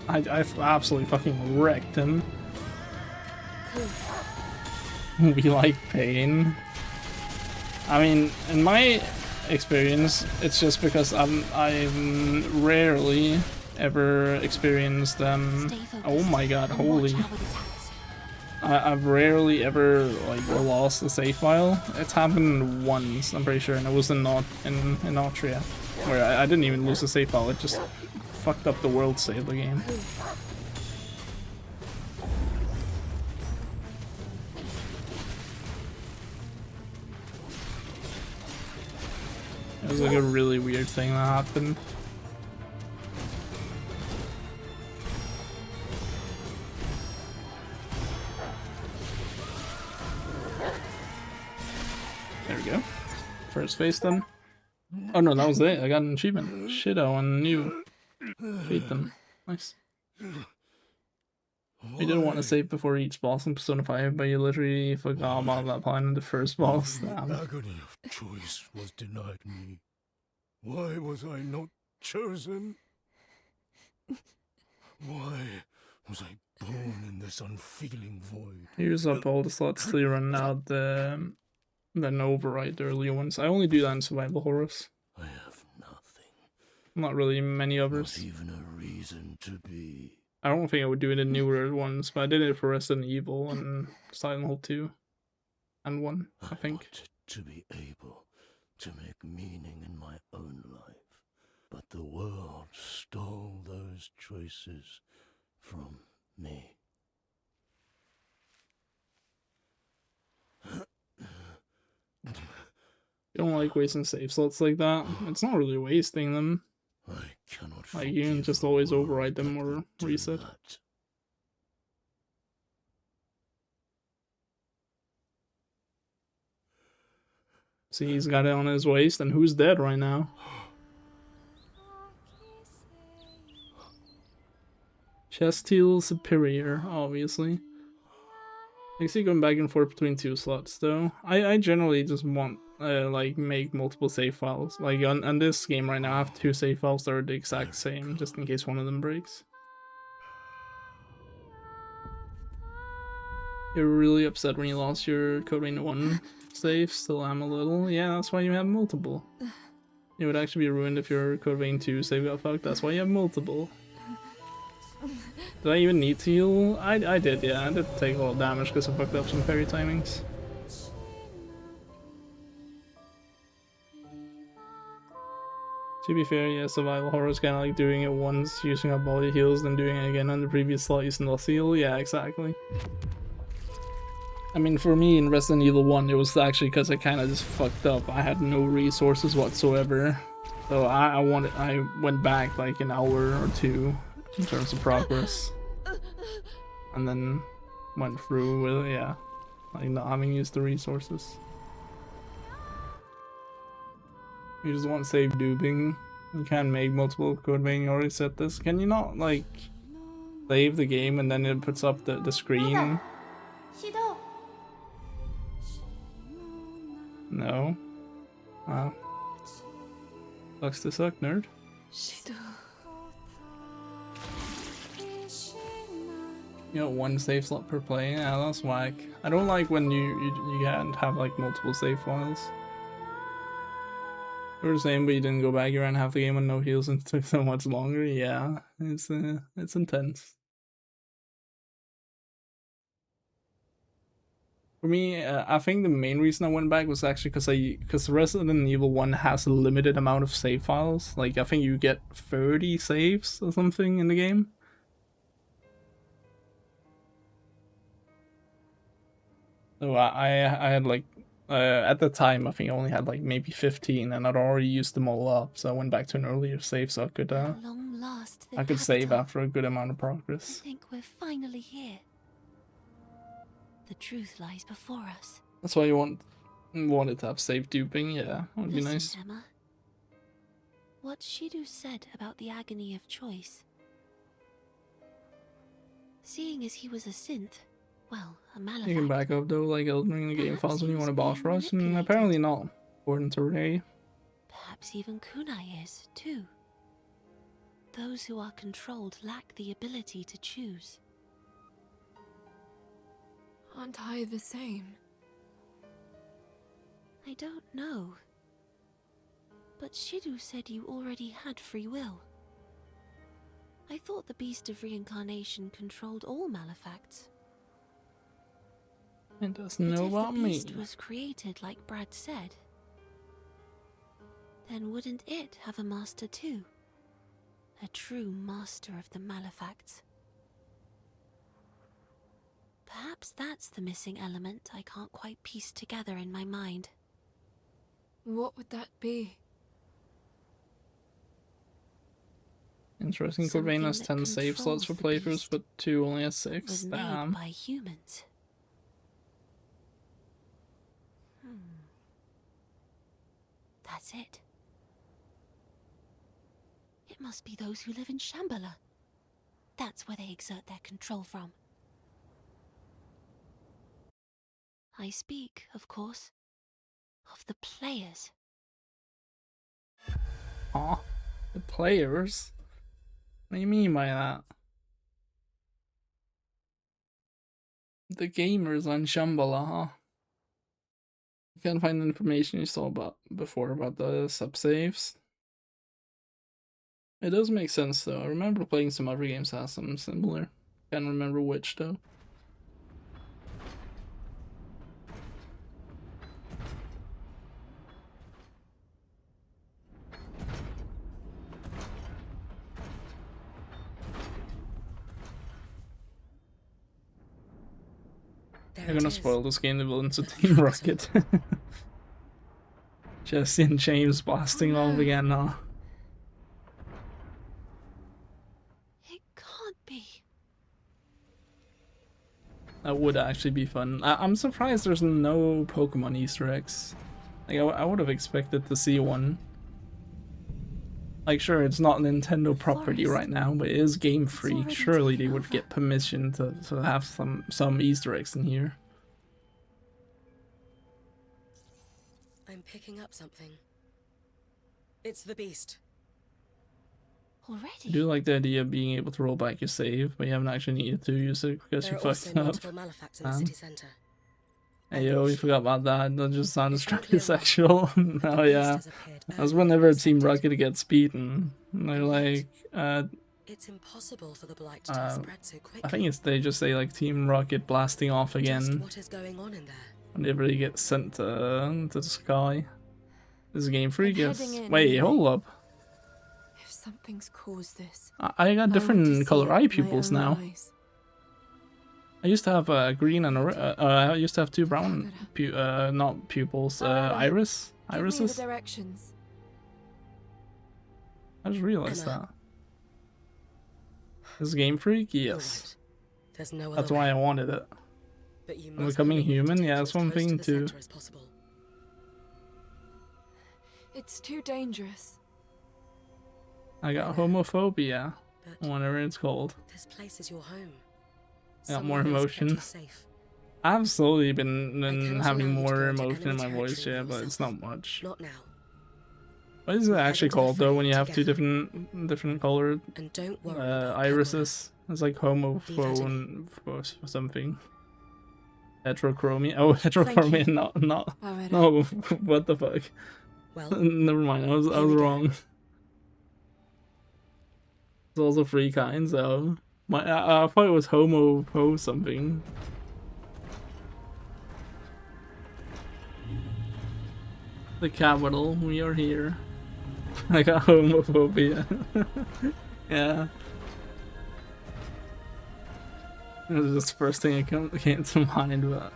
Speaker 1: I absolutely fucking wrecked him. We like pain. I mean, in my experience, it's just because I'm rarely ever experienced oh my god, holy. I've rarely ever like lost a save file. It's happened once, I'm pretty sure, and it was in Austria, where I didn't even lose a save file. It just fucked up the world save of the game. It was like a really weird thing that happened. There we go. First face them. Oh no, that was it. I got an achievement. Shit, I want a new. Feed them. Nice. You didn't want to save before each boss in Persona 5, but you literally forgot about that plan in the first boss. Damn.
Speaker 9: Agony of choice was denied me. Why was I not chosen? Why was I born in this unfeeling void?
Speaker 1: Use up all the slots till you run out, then override the earlier ones. I only do that in survival horrors.
Speaker 9: I have nothing.
Speaker 1: Not really many others.
Speaker 9: Not even a reason to be.
Speaker 1: I don't think I would do it in newer ones, but I did it for Resident Evil and Silent Hill 2 and 1, I think.
Speaker 9: Wanted to be able to make meaning in my own life, but the world stole those choices from me.
Speaker 1: You don't like wasting save slots like that. It's not really wasting them.
Speaker 9: I cannot
Speaker 1: like you can just always override them or reset.
Speaker 9: That.
Speaker 1: See, he's got it on his waist, and who's dead right now? Chestiel Superior, obviously. I see going back and forth between two slots, though. I generally just want, like, make multiple save files. Like, on this game right now, I have 2 save files that are the exact same, just in case one of them breaks. You're really upset when you lost your Code Vein 1 save? Still am a little. Yeah, that's why you have multiple. You would actually be ruined if your Code Vein 2 save got fucked. That's why you have multiple. Did I even need to heal? I did, yeah. I did take a lot of damage because I fucked up some parry timings. To be fair, yeah, survival horror is kind of like doing it once using up all your heals, then doing it again on the previous slot using lost heal. Yeah, exactly. I mean, for me in Resident Evil 1, it was actually because I kind of just fucked up. I had no resources whatsoever. So I went back like an hour or 2 in terms of progress. And then went through with it, yeah. Like not having used the resources. You just want save duping. You can't make multiple Code Vein. You already said this. Can you not like save the game and then it puts up the screen? No. Wow. Sucks to suck, nerd. You know, 1 save slot per play. Yeah, that's whack. I don't like when you can't have like multiple save files. You were the same, but you didn't go back. You ran half the game with no heals and it took so much longer. Yeah, it's intense. For me, I think the main reason I went back was actually because Resident Evil 1 has a limited amount of save files. Like, I think you get 30 saves or something in the game. So I had like, at the time, I think I only had like maybe 15 and I'd already used them all up. So I went back to an earlier save so I could save after a good amount of progress.
Speaker 8: I think we're finally here. The truth lies before us.
Speaker 1: That's why you wanted to have save duping, yeah, that would be nice.
Speaker 8: Emma. What Shidu said about the agony of choice. Seeing as he was a synth, well, a malefact.
Speaker 1: You can back up though, like altering the game files when you want a boss rush, and apparently not, according to Ray.
Speaker 8: Perhaps even Kunai is, too. Those who are controlled lack the ability to choose.
Speaker 3: Aren't I the same?
Speaker 8: I don't know. But Shidu said you already had free will. I thought the Beast of Reincarnation controlled all malefacts.
Speaker 1: It doesn't
Speaker 8: But
Speaker 1: know
Speaker 8: if
Speaker 1: about
Speaker 8: the beast
Speaker 1: me.
Speaker 8: was created like Brad said, then wouldn't it have a master too? A true master of the malefacts. Perhaps that's the missing element I can't quite piece together in my mind.
Speaker 3: What would that be?
Speaker 1: Interesting.
Speaker 8: Something
Speaker 1: Corvain has
Speaker 8: that
Speaker 1: 10 save slots for
Speaker 8: controls the
Speaker 1: playthroughs,
Speaker 8: beast,
Speaker 1: but 2 only has
Speaker 8: that
Speaker 1: 6.
Speaker 8: was made
Speaker 1: Damn.
Speaker 8: by humans. That's it. It must be those who live in Shambhala. That's where they exert their control from. I speak, of course, of the players.
Speaker 1: Aw. The players? What do you mean by that? The gamers on Shambhala, huh? You can't find the information you saw about before about the sub-saves. It does make sense though. I remember playing some other games that have something similar. Can't remember which though.
Speaker 6: There
Speaker 1: They're
Speaker 6: it
Speaker 1: gonna
Speaker 6: is.
Speaker 1: spoil this game to build into Team Rocket. Jesse and James blasting off again now.
Speaker 8: It can't be.
Speaker 1: That would actually be fun. I'm surprised there's no Pokemon Easter eggs. Like, I would have expected to see one. Like, sure, it's not Nintendo property right now, but it is Game Freak. Surely they would get permission to have some Easter eggs in here.
Speaker 6: I'm picking up something. It's the beast.
Speaker 8: Already?
Speaker 1: I do like the idea of being able to roll back your save, but you haven't actually needed to use it because
Speaker 6: There
Speaker 1: you
Speaker 6: are also
Speaker 1: fucked up.
Speaker 6: multiple malefacts in the city center.
Speaker 1: Hey yo, we forgot about that. That just sounded
Speaker 6: It's
Speaker 1: strictly
Speaker 6: unclear why,
Speaker 1: sexual.
Speaker 6: but the
Speaker 1: Oh
Speaker 6: beast
Speaker 1: yeah.
Speaker 6: has appeared
Speaker 1: That's
Speaker 6: earlier
Speaker 1: whenever
Speaker 6: than
Speaker 1: Team
Speaker 6: expected.
Speaker 1: Rocket gets beaten. And they're like,
Speaker 6: It's impossible for the blight to have spread so quickly.
Speaker 1: I think they just say like Team Rocket blasting off
Speaker 6: Just
Speaker 1: again
Speaker 6: what is going on in there?
Speaker 1: whenever he gets sent to the sky. This is Game Freak,
Speaker 3: I'm
Speaker 1: yes.
Speaker 3: heading in
Speaker 1: Wait,
Speaker 3: anyway.
Speaker 1: hold up.
Speaker 3: If something's caused this,
Speaker 1: I got
Speaker 3: I want to
Speaker 1: different
Speaker 3: see
Speaker 1: color
Speaker 3: it
Speaker 1: eye
Speaker 3: with my
Speaker 1: pupils
Speaker 3: own
Speaker 1: now.
Speaker 3: eyes.
Speaker 1: I used to have green and I used to have 2 brown not pupils,
Speaker 3: Alrighty.
Speaker 1: irises.
Speaker 3: Give me the directions.
Speaker 1: I just realized
Speaker 6: Emma.
Speaker 1: that. This is Game Freak,
Speaker 6: You're
Speaker 1: yes.
Speaker 6: right. There's no other
Speaker 1: That's why
Speaker 6: way.
Speaker 1: I wanted it.
Speaker 6: But you
Speaker 1: I'm
Speaker 6: must
Speaker 1: becoming
Speaker 6: be willing to
Speaker 1: human,
Speaker 6: take
Speaker 1: yeah,
Speaker 6: you
Speaker 1: that's
Speaker 6: as
Speaker 1: one
Speaker 6: close
Speaker 1: thing
Speaker 6: to the
Speaker 1: too.
Speaker 6: center as possible.
Speaker 3: It's too dangerous.
Speaker 1: I got homophobia,
Speaker 6: But
Speaker 1: whatever it's called.
Speaker 6: this place is your home.
Speaker 1: I got more
Speaker 6: Someone who's kept
Speaker 1: emotion.
Speaker 6: you safe.
Speaker 1: I've slowly been
Speaker 6: cannot
Speaker 1: having
Speaker 6: allow you to
Speaker 1: more
Speaker 6: go into
Speaker 1: emotion in my
Speaker 6: enemy
Speaker 1: voice,
Speaker 6: territory
Speaker 1: yeah,
Speaker 6: by
Speaker 1: but it's
Speaker 6: yourself.
Speaker 1: not much.
Speaker 6: Not now.
Speaker 1: What is it
Speaker 6: We're
Speaker 1: actually
Speaker 6: heading to the
Speaker 1: called though when you
Speaker 6: fray
Speaker 1: have 2
Speaker 6: together.
Speaker 1: different colored
Speaker 6: And don't worry about
Speaker 1: irises? It's like homophone or something. Heterochromia. Oh, heterochromia,
Speaker 3: you.
Speaker 1: not.
Speaker 3: Alright.
Speaker 1: No, what the fuck?
Speaker 6: Well,
Speaker 1: Never mind, I was
Speaker 6: Here we go.
Speaker 1: wrong. There's also 3 kinds though. I thought it was homo something. The capital, we are here. I got homophobia. Yeah. It was just the first thing that came to mind, but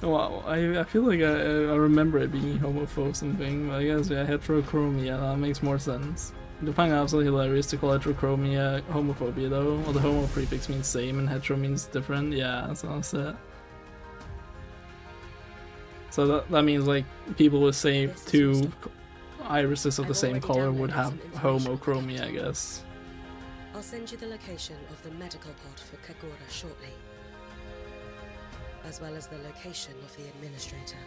Speaker 1: well, I feel like I remember it being homophobe something, but I guess yeah, heterochromia, that makes more sense. I find it absolutely hilarious to call heterochromia homophobia though. Well, the homo prefix means same and hetero means different. Yeah, that's it. So that means like people with say
Speaker 6: This is
Speaker 1: 2
Speaker 6: awesome.
Speaker 1: irises of the
Speaker 6: I've
Speaker 1: same
Speaker 6: already
Speaker 1: color would
Speaker 6: downloaded
Speaker 1: have
Speaker 6: some information on the
Speaker 1: homochromia, I
Speaker 6: doctor.
Speaker 1: guess.
Speaker 6: I'll send you the location of the medical pod for Kagura shortly, as well as the location of the administrator.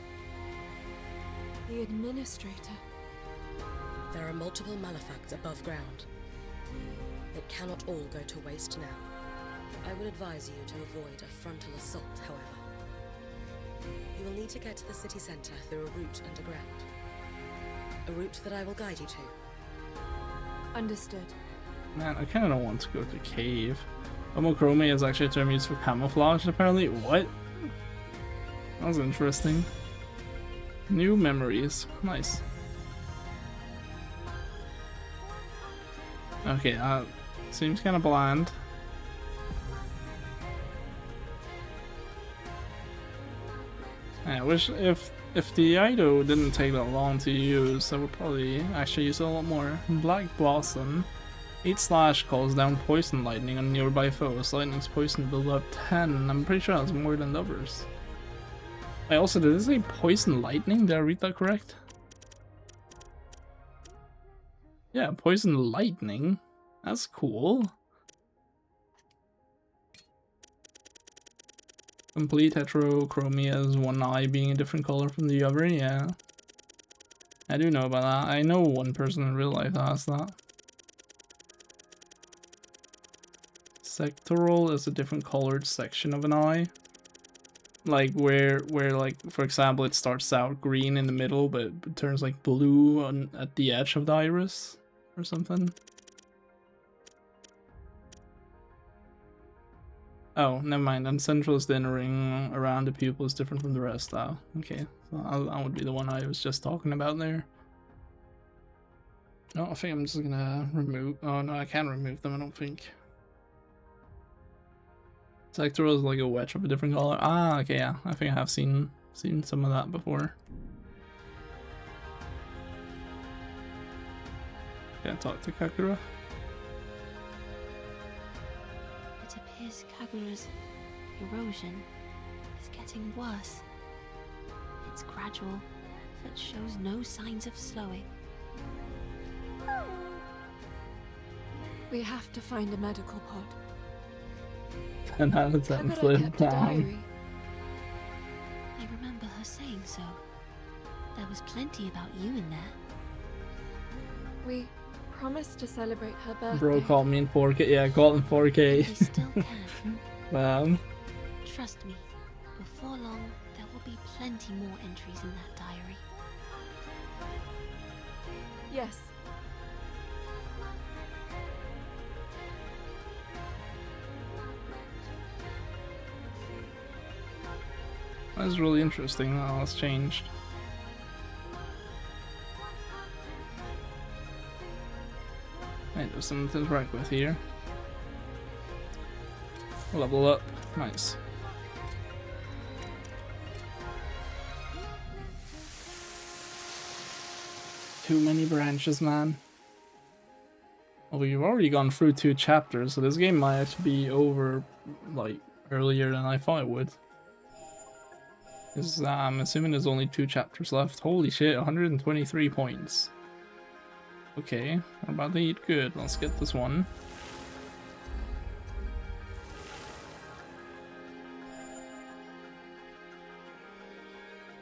Speaker 3: The administrator.
Speaker 6: There are multiple malefacts above ground. It cannot all go to waste now. I would advise you to avoid a frontal assault, however. You will need to get to the city center through a route underground. A route that I will guide you to.
Speaker 3: Understood.
Speaker 1: Man, I kinda don't want to go to cave. Homochromia is actually a term used for camouflage, apparently. What? That was interesting. New memories. Nice. Okay, seems kind of bland. I wish if the Ido didn't take that long to use, I would probably actually use it a lot more. Black Blossom. 8/ calls down poison lightning on nearby foes. Lightning's poison build up 10. I'm pretty sure that's more than the others. I also, did it say poison lightning? Did I read that correct? Yeah, poison lightning. That's cool. Complete heterochromia is one eye being a different color from the other, yeah. I do know about that. I know one person in real life that has that. Sectoral is a different colored section of an eye. Like where like, for example, it starts out green in the middle, but it turns like blue at the edge of the iris or something. Oh, never mind. And central is the inner ring around the pupil is different from the rest. Oh, okay. So that would be the one I was just talking about there. No, I think I'm just gonna remove. Oh no, I can't remove them. I don't think. Sectoral is like a wedge of a different color. Ah, okay, yeah. I think I have seen some of that before. Can't talk to Kakura.
Speaker 8: It appears Kagura's erosion is getting worse. It's gradual, but shows no signs of slowing.
Speaker 3: We have to find a medical pod.
Speaker 1: 10 out of 10
Speaker 3: Kagura
Speaker 1: flip
Speaker 3: kept a
Speaker 1: down.
Speaker 3: diary.
Speaker 8: I remember her saying so. There was plenty about you in there.
Speaker 3: We promised to celebrate her birthday.
Speaker 1: Bro called me in 4K. Yeah, called in 4K.
Speaker 8: We still can. Trust me, before long there will be plenty more entries in that diary.
Speaker 3: Yes.
Speaker 1: That's really interesting how that's changed. Hey, there's something to interact with here. Level up. Nice. Too many branches, man. Well, we've already gone through 2 chapters, so this game might actually be over, like, earlier than I thought it would. Because I'm assuming there's only 2 chapters left. Holy shit, 123 points. Okay, I'm about to eat good. Let's get this one.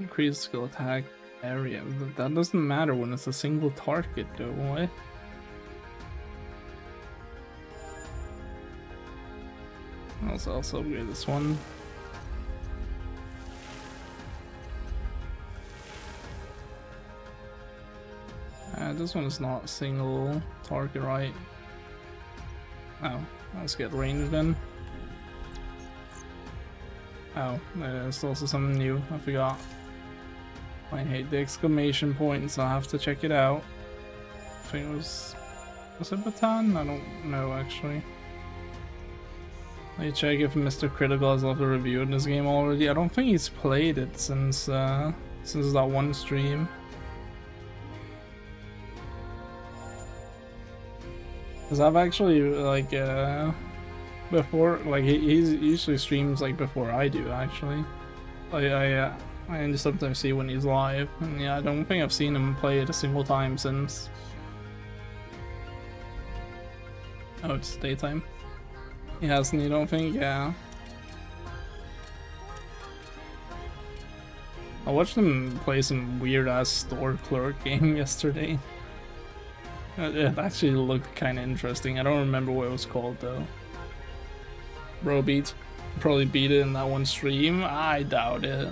Speaker 1: Increase skill attack area. But that doesn't matter when it's a single target though, what? Also upgrade this one. This one is not single target, right? Oh, let's get range then. Oh, there's also something new, I forgot. I hate the exclamation point, so I have to check it out. I think it was it Baton? I don't know actually. Let me check if Mr. Critical has left a review in this game already. I don't think he's played it since that one stream. Cause I've actually like before, like he usually streams like before I do actually. I sometimes see when he's live, and yeah, I don't think I've seen him play it a single time since. Oh, it's daytime. He hasn't, you don't think? Yeah. I watched him play some weird ass store clerk game yesterday. It actually looked kind of interesting. I don't remember what it was called though. Bro probably beat it in that one stream. I doubt it.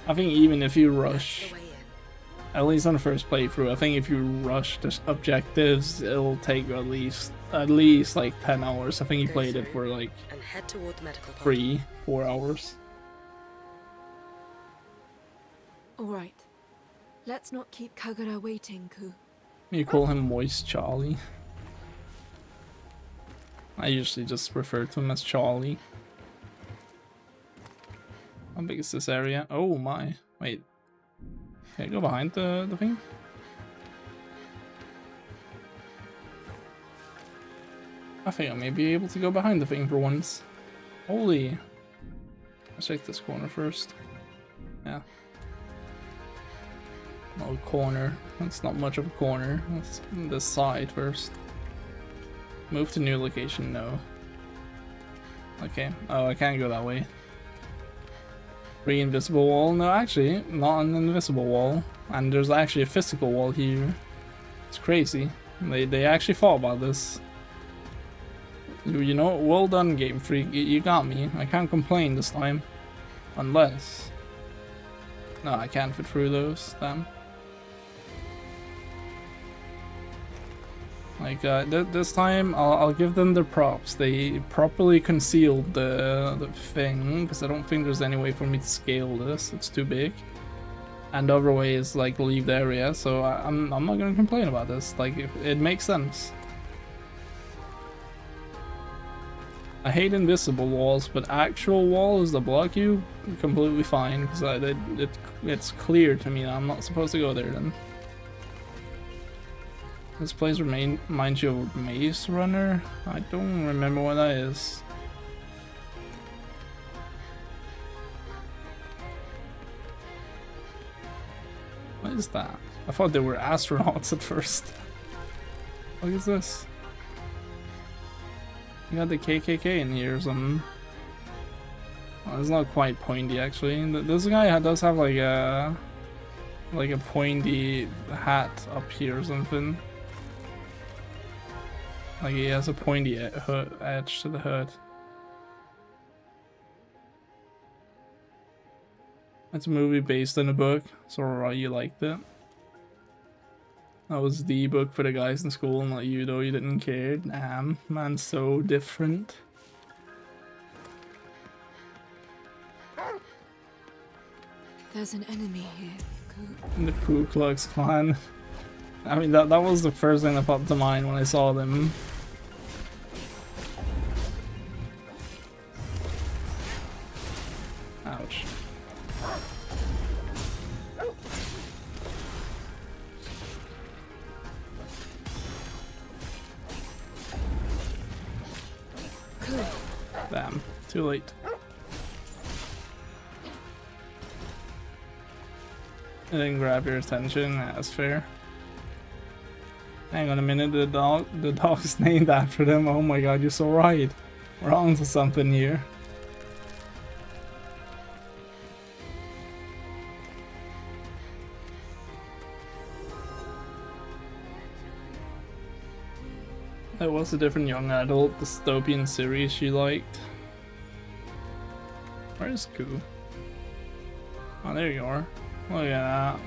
Speaker 1: I think even if you rush, at least on the first playthrough, I think if you rush the objectives, it'll take you at least like 10 hours. I think he played it for like 3-4 hours.
Speaker 3: Alright. Let's not keep Kagura waiting, Ku.
Speaker 1: You call him Moist Charlie. I usually just refer to him as Charlie. How big is this area? Oh my. Wait. Can I go behind the thing? I think I may be able to go behind the thing for once. Holy. Let's check this corner first. Yeah. No corner. That's not much of a corner. Let's this side first. Move to new location, no. Okay. Oh, I can't go that way. Invisible wall? No, actually, not an invisible wall. And there's actually a physical wall here. It's crazy. They actually thought about this. You know, well done, Game Freak. You got me. I can't complain this time. Unless... No, I can't fit through those. Damn. Like, this time, I'll give them their props. They properly concealed the thing, because I don't think there's any way for me to scale this. It's too big. And the other way is, like, leave the area, so I'm not gonna complain about this. Like, it makes sense. I hate invisible walls, but actual walls that block you, completely fine, because it's clear to me that I'm not supposed to go there then. This place reminds you of Maze Runner? I don't remember what that is. What is that? I thought they were astronauts at first. What is this? You got the KKK in here or something. Oh, it's not quite pointy actually. This guy does have like a pointy hat up here or something. Like he has a pointy edge to the hood. It's a movie based on a book, so you liked it. That was the book for the guys in school, and like you though you didn't care. Damn, man, so different.
Speaker 3: There's an enemy here,
Speaker 1: The Ku Klux Klan. I mean, that was the first thing that popped to mind when I saw them. Ouch. Damn, too late. I didn't grab your attention, that's fair. Hang on a minute, the dog's named after them. Oh my god, you're so right. We're on to something here. There was a different young adult dystopian series she liked. Where's Ku? Oh, there you are. Look at that.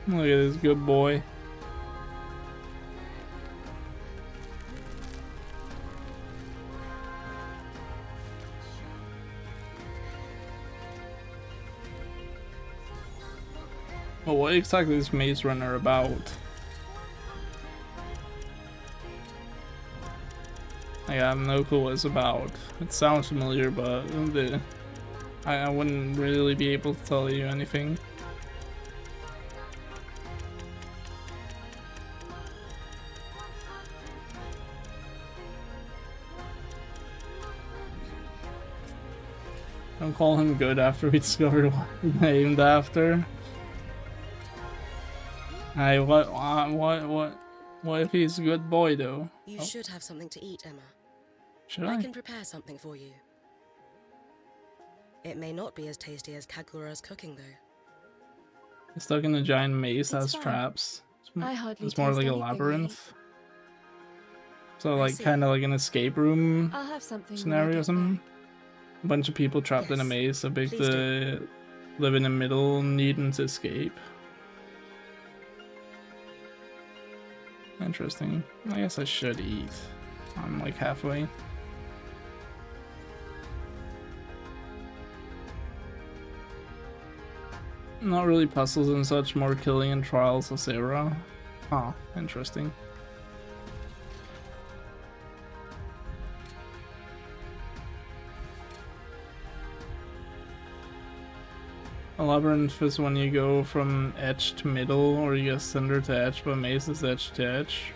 Speaker 1: Look at this good boy. Well, what exactly is Maze Runner about? I have no clue what it's about. It sounds familiar, but I wouldn't really be able to tell you anything. Don't call him good after we discovered what he's named after. Hey, what if he's a good boy though?
Speaker 6: You should have something to eat, Emma.
Speaker 1: Should
Speaker 6: I
Speaker 1: I?
Speaker 6: can prepare something for you. It may not be as tasty as Kagura's cooking, though.
Speaker 1: He's stuck in a giant maze, has
Speaker 3: fine.
Speaker 1: traps. It's more
Speaker 3: taste
Speaker 1: like a
Speaker 3: anything I
Speaker 1: labyrinth. So
Speaker 6: I
Speaker 1: like
Speaker 6: see.
Speaker 1: kind of like an escape room
Speaker 3: I'll have something when I
Speaker 1: scenario or
Speaker 3: get
Speaker 1: something.
Speaker 3: back.
Speaker 1: A bunch of people trapped in a
Speaker 6: Yes,
Speaker 1: maze, so big
Speaker 6: please
Speaker 1: to live in the middle, needing to escape. Interesting. I guess I should eat. I'm like halfway. Not really puzzles and such, more killing and trials of Sarah. Huh, interesting. A labyrinth is when you go from edge to middle, or you go center to edge, but maze is edge to edge.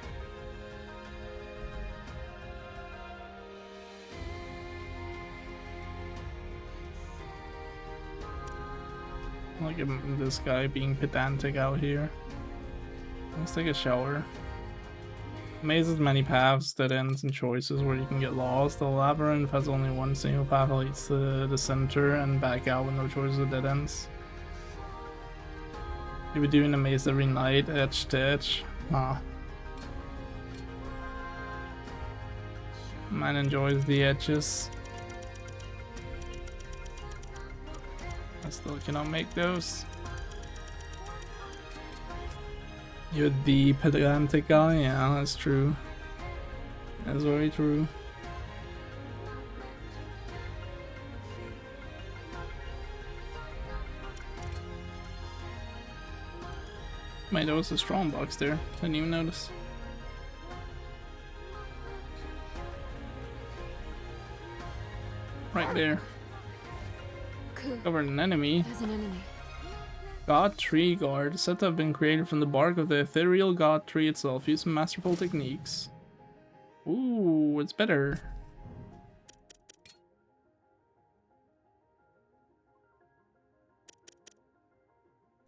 Speaker 1: Look at this guy being pedantic out here. Let's take a shower. Maze has many paths, dead ends, and choices where you can get lost. The labyrinth has only one single path that leads to the center and back out with no choices or dead ends. You'll be doing a maze every night, edge to edge. Huh. Man enjoys the edges. I still cannot make those. You're the pedantic guy? Yeah, that's true. That's very true. Wait, there was a strong box there. Didn't even notice. Right there. Covered an enemy.
Speaker 3: There's an enemy.
Speaker 1: God Tree Guard, said to have been created from the bark of the ethereal God Tree itself, using masterful techniques. Ooh, it's better.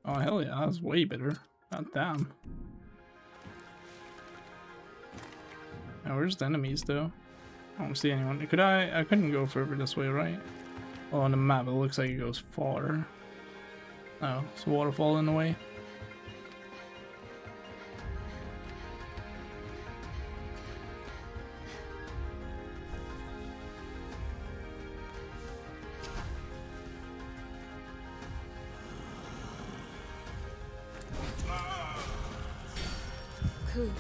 Speaker 1: Oh hell yeah, that's way better. God damn. Now where's the enemies though? I don't see anyone. Could I couldn't go further this way, right? Oh, on the map it looks like it goes far. Oh, it's a waterfall in the way.
Speaker 3: Cool.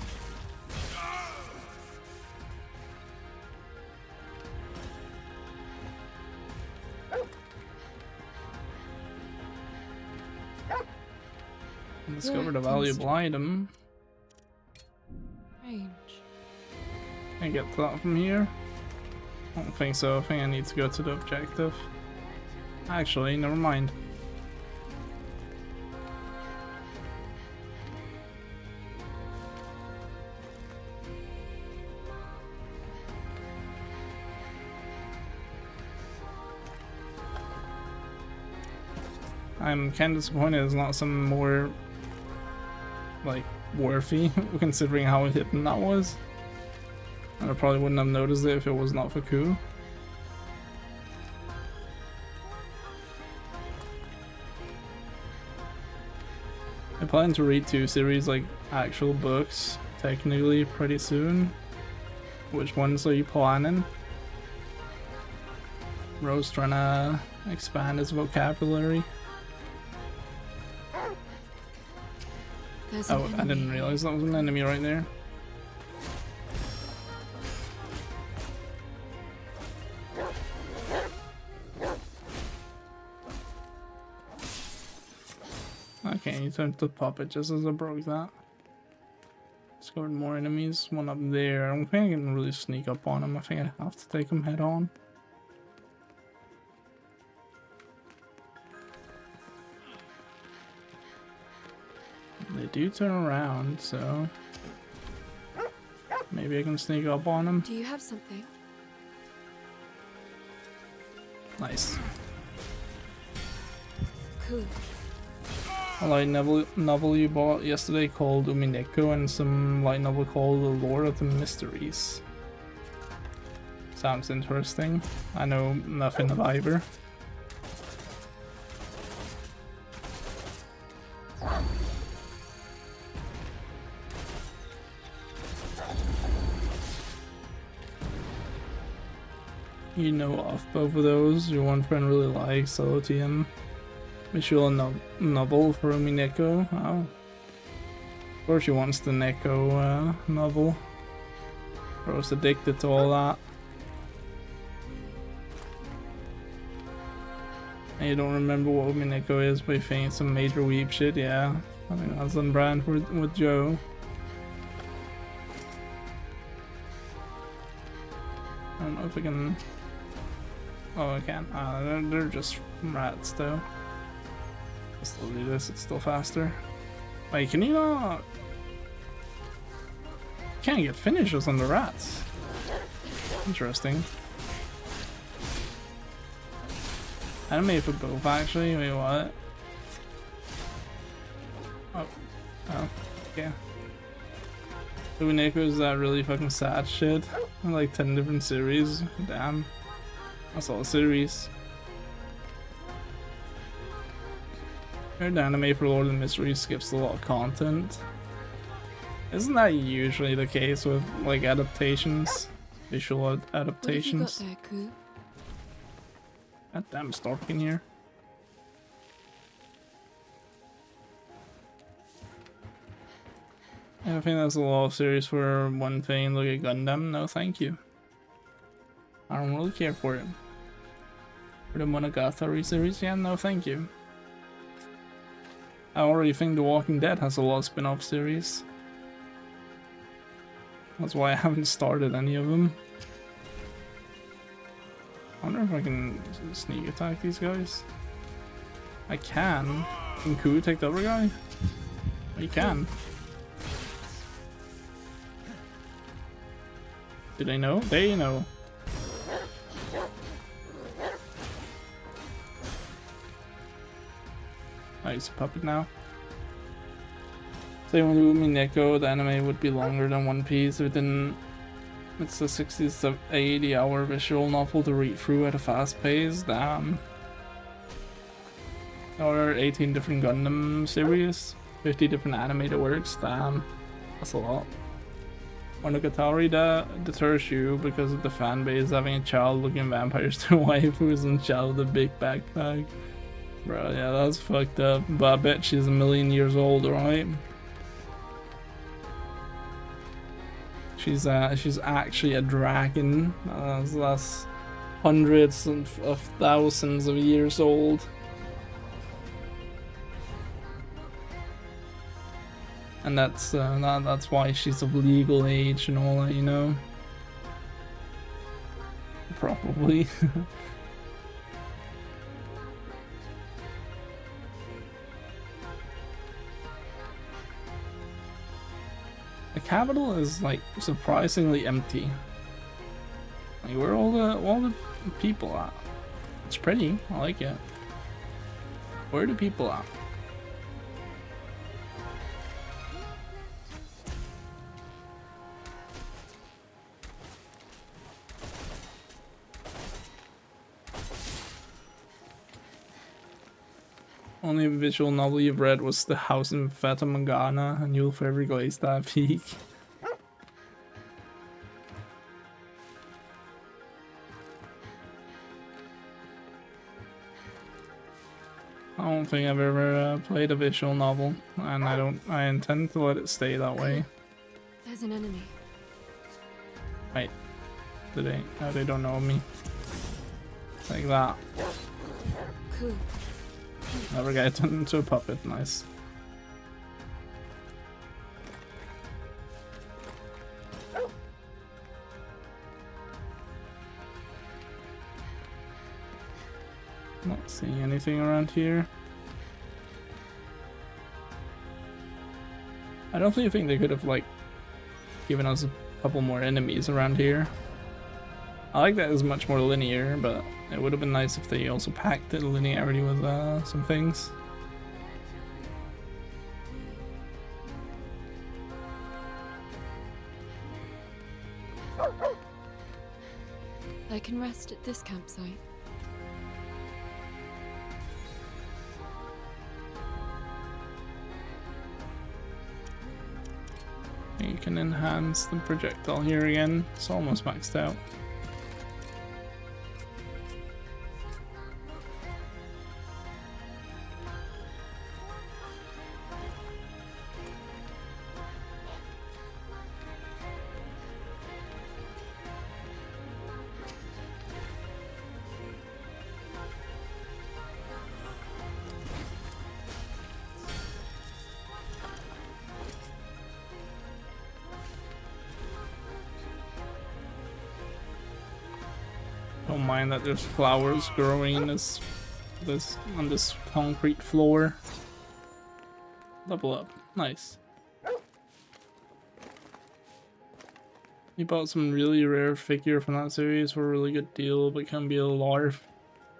Speaker 1: Discovered a valuable item.
Speaker 3: Range.
Speaker 1: Can I get that from here? I don't think so. I think I need to go to the objective. Actually, never mind. I'm kind of disappointed there's not some more, like, worthy, considering how hidden that was. And I probably wouldn't have noticed it if it was not for Ku. I plan to read 2 series, like, actual books, technically, pretty soon. Which ones are you planning? Rose trying to expand his vocabulary. Oh, I didn't realize that was an enemy right there. Okay, he turned to puppet just as I broke that. Discovered more enemies, one up there. I don't think I can really sneak up on him. I think I have to take him head on. They do turn around, so maybe I can sneak up on them.
Speaker 3: Do you have something?
Speaker 1: Nice.
Speaker 3: Cool.
Speaker 1: A light novel you bought yesterday called Umineko, and some light novel called The Lord of the Mysteries. Sounds interesting. I know nothing of either. You know of both of those. Your one friend really likes, so to him. Visual novel for Umineko. Oh. Of course she wants the Neko novel. Bro's addicted to all that. And you don't remember what Mineko is, but you think it's some major weep shit, yeah. I mean, that's on brand with Joe. I don't know if I can... Oh, I can. They're just rats, though. I'll still do this, it's still faster. Wait, can you not... Can't get finishes on the rats. Interesting. Anime for both, actually. Wait, what? Oh, yeah. Mineko is that really fucking sad shit. Like 10 different series. Damn. That's all series. Heard anime for Lord of the Mysteries skips a lot of content. Isn't that usually the case with like adaptations? Visual adaptations?
Speaker 3: What have you got there, Ku?
Speaker 1: God damn, it's dark in here. I think that's a lot of series for one thing. Look at Gundam. No, thank you. I don't really care for it. For the Monogatari series, yeah, no, thank you. I already think The Walking Dead has a lot of spin-off series. That's why I haven't started any of them. I wonder if I can sneak attack these guys. I can. Can Ku take the other guy? He can. Do they know? They know. Oh, he's a puppet now. Same with Mineko, the anime would be longer than One Piece if it didn't. It's a 60 to 80 hour visual novel to read through at a fast pace. Damn. Or 18 different Gundam series, 50 different animated works. Damn. That's a lot. Monogatari that deters you because of the fan base having a child looking vampires to waifus and child with a big backpack. Bro, yeah, that's fucked up. But I bet she's a million years old, right? She's actually a dragon. That's hundreds of thousands of years old. And that's why she's of legal age and all that, you know. Probably. The capital is like surprisingly empty. Like where are all the people at? It's pretty. I like it. Where are the people at? Only visual novel you've read was The House in Fata Morgana, and you'll forever glaze that peak. I don't think I've ever played a visual novel, and I intend to let it stay that way.
Speaker 3: There's an enemy.
Speaker 1: Wait, do they? No, they don't know me. Like that.
Speaker 3: Cool.
Speaker 1: Never get turned into a puppet, nice. Not seeing anything around here. I don't really think they could have like given us a couple more enemies around here. I like that it's much more linear, but it would have been nice if they also packed the linearity with some things.
Speaker 3: I can rest at this campsite.
Speaker 1: You can enhance the projectile here again. It's almost maxed out. Don't mind that there's flowers growing in this on this concrete floor. Level up. Nice. You bought some really rare figure from that series for a really good deal, but can be a larf.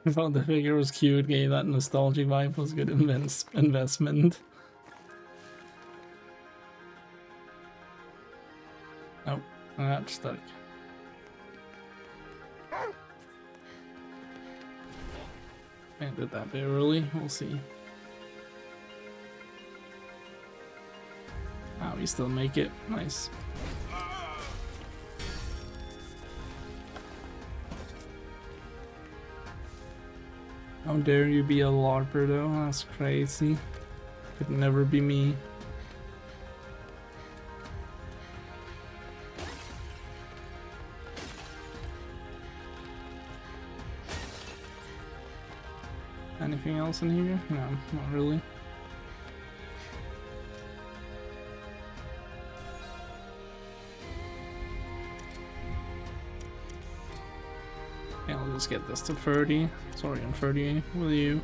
Speaker 1: I thought the figure was cute, gave that nostalgic vibe, was good investment. Oh, that's stuck. Can't do that bit early, we'll see. Ah, we still make it, nice. How dare you be a LARPer though, that's crazy. Could never be me. Anything else in here? No, not really. Okay, I'll just get this to 30. Sorry, I'm 30 with you.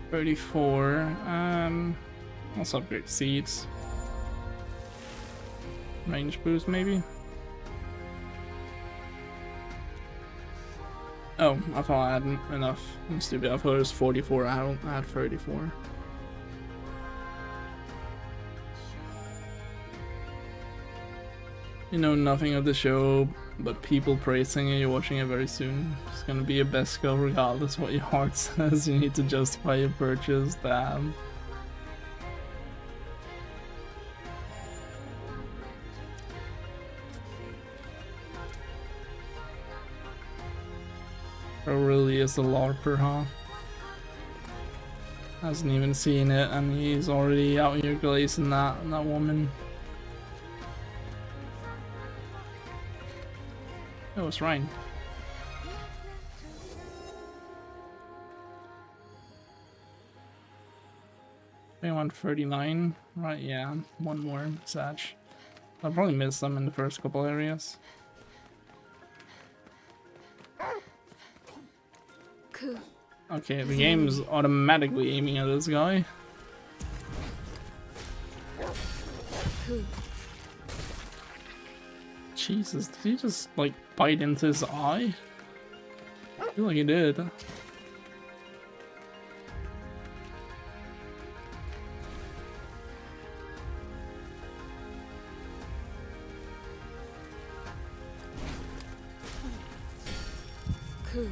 Speaker 1: 34. Let's upgrade seeds. Range boost, maybe? Oh, I thought I hadn't enough. I'm stupid. I thought it was 44. I don't add 34. You know nothing of the show, but people praising it. You're watching it very soon. It's gonna be a best go regardless what your heart says. You need to justify your purchase. Damn. Bro really is a LARPer, huh? Hasn't even seen it, and he's already out here glazing that woman. Oh, it's Ryan. I want 39. Right, yeah. One more Satch. I'll probably miss them in the first couple areas. Okay, the game is automatically aiming at this guy. Jesus, did he just like bite into his eye? I feel like he did.
Speaker 3: Cool.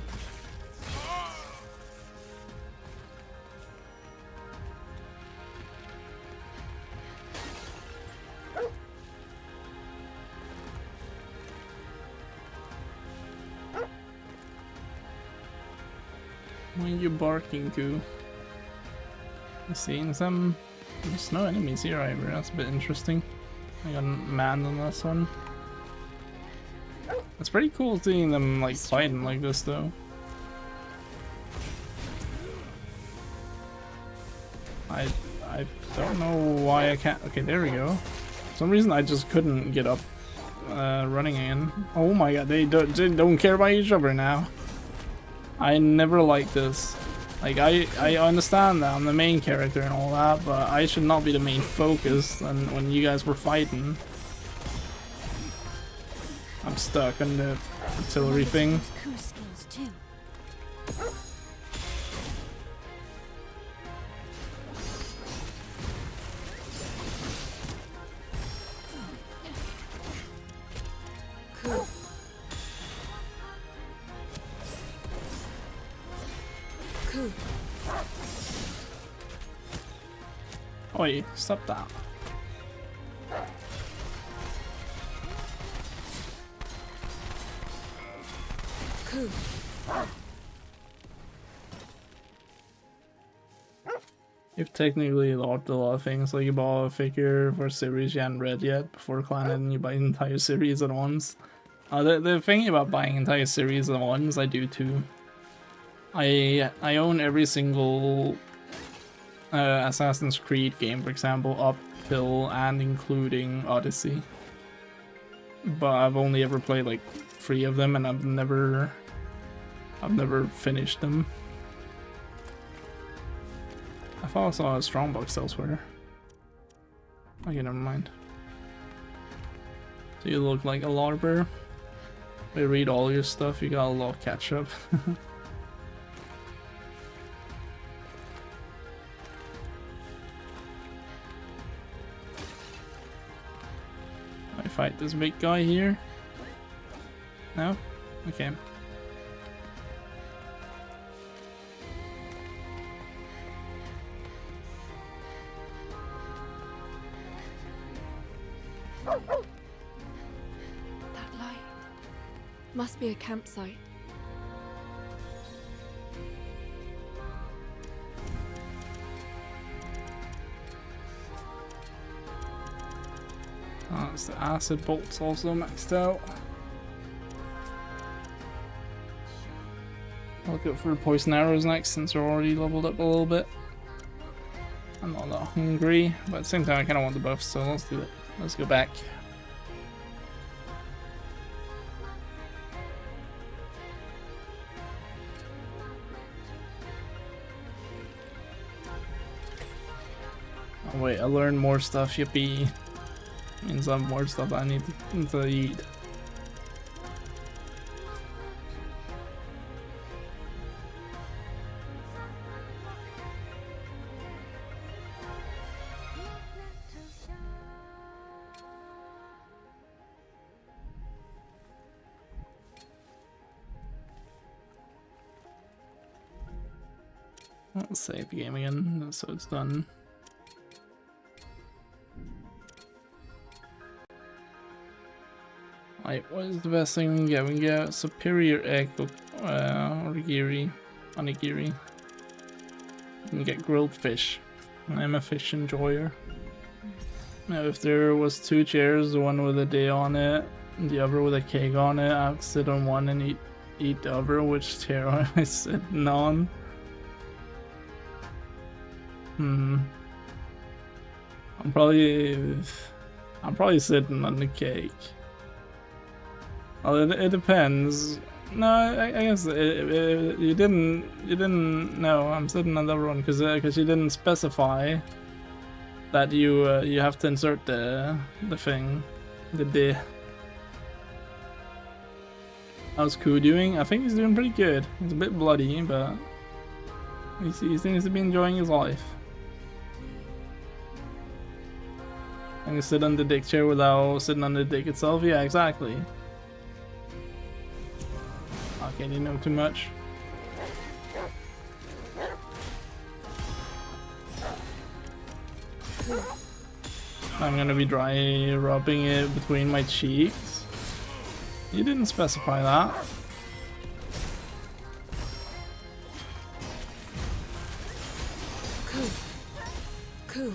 Speaker 1: Why are you barking, Goo? You seeing some? There's no enemies here either, that's a bit interesting. I got a man on this one. It's pretty cool seeing them like fighting like this though. I don't know why I can't. Okay, there we go. For some reason I just couldn't get up running again. Oh my god, they don't care about each other now. I never liked this. Like, I understand that I'm the main character and all that, but I should not be the main focus when you guys were fighting. I'm stuck on the artillery thing. Oi, stop that. You've technically locked a lot of things, like you bought a figure for a series you hadn't read yet before Clan, and you buy an entire series at once. The thing about buying entire series at once, I do too. I own every single Assassin's Creed game, for example, up till and including Odyssey. But I've only ever played like 3 of them, and I've never I've never finished them. I thought I saw a strongbox elsewhere. Okay, never mind. So you look like a larper. We read all your stuff, you got a lot of catch up. I fight this big guy here? No? Okay.
Speaker 3: That light must be a campsite.
Speaker 1: Oh, it's the acid bolts also maxed out. I'll go for poison arrows next since we're already leveled up a little bit. I'm not that hungry, but at the same time I kind of want the buffs, so let's do it. Let's go back. Oh wait, I learned more stuff, yippee. Means I have more stuff I need to eat. Let's save the game again, so it's done. Right, what is the best thing we can get? We can get superior egg onigiri. We can get grilled fish. I'm a fish enjoyer. Now, if there was 2 chairs, the one with a day on it, the other with a cake on it, I'd sit on one and eat the other. Which chair am I sitting on? I'm probably sitting on the cake. Well, it depends. No, I guess you didn't. No, I'm sitting on the other one because you didn't specify that you have to insert the thing, the D. How's Ku doing? I think he's doing pretty good. He's a bit bloody, but he seems to be enjoying his life. I can sit on the dick chair without sitting on the dick itself. Yeah, exactly. Okay, didn't know too much. I'm gonna be dry rubbing it between my cheeks. You didn't specify that.
Speaker 3: Cool.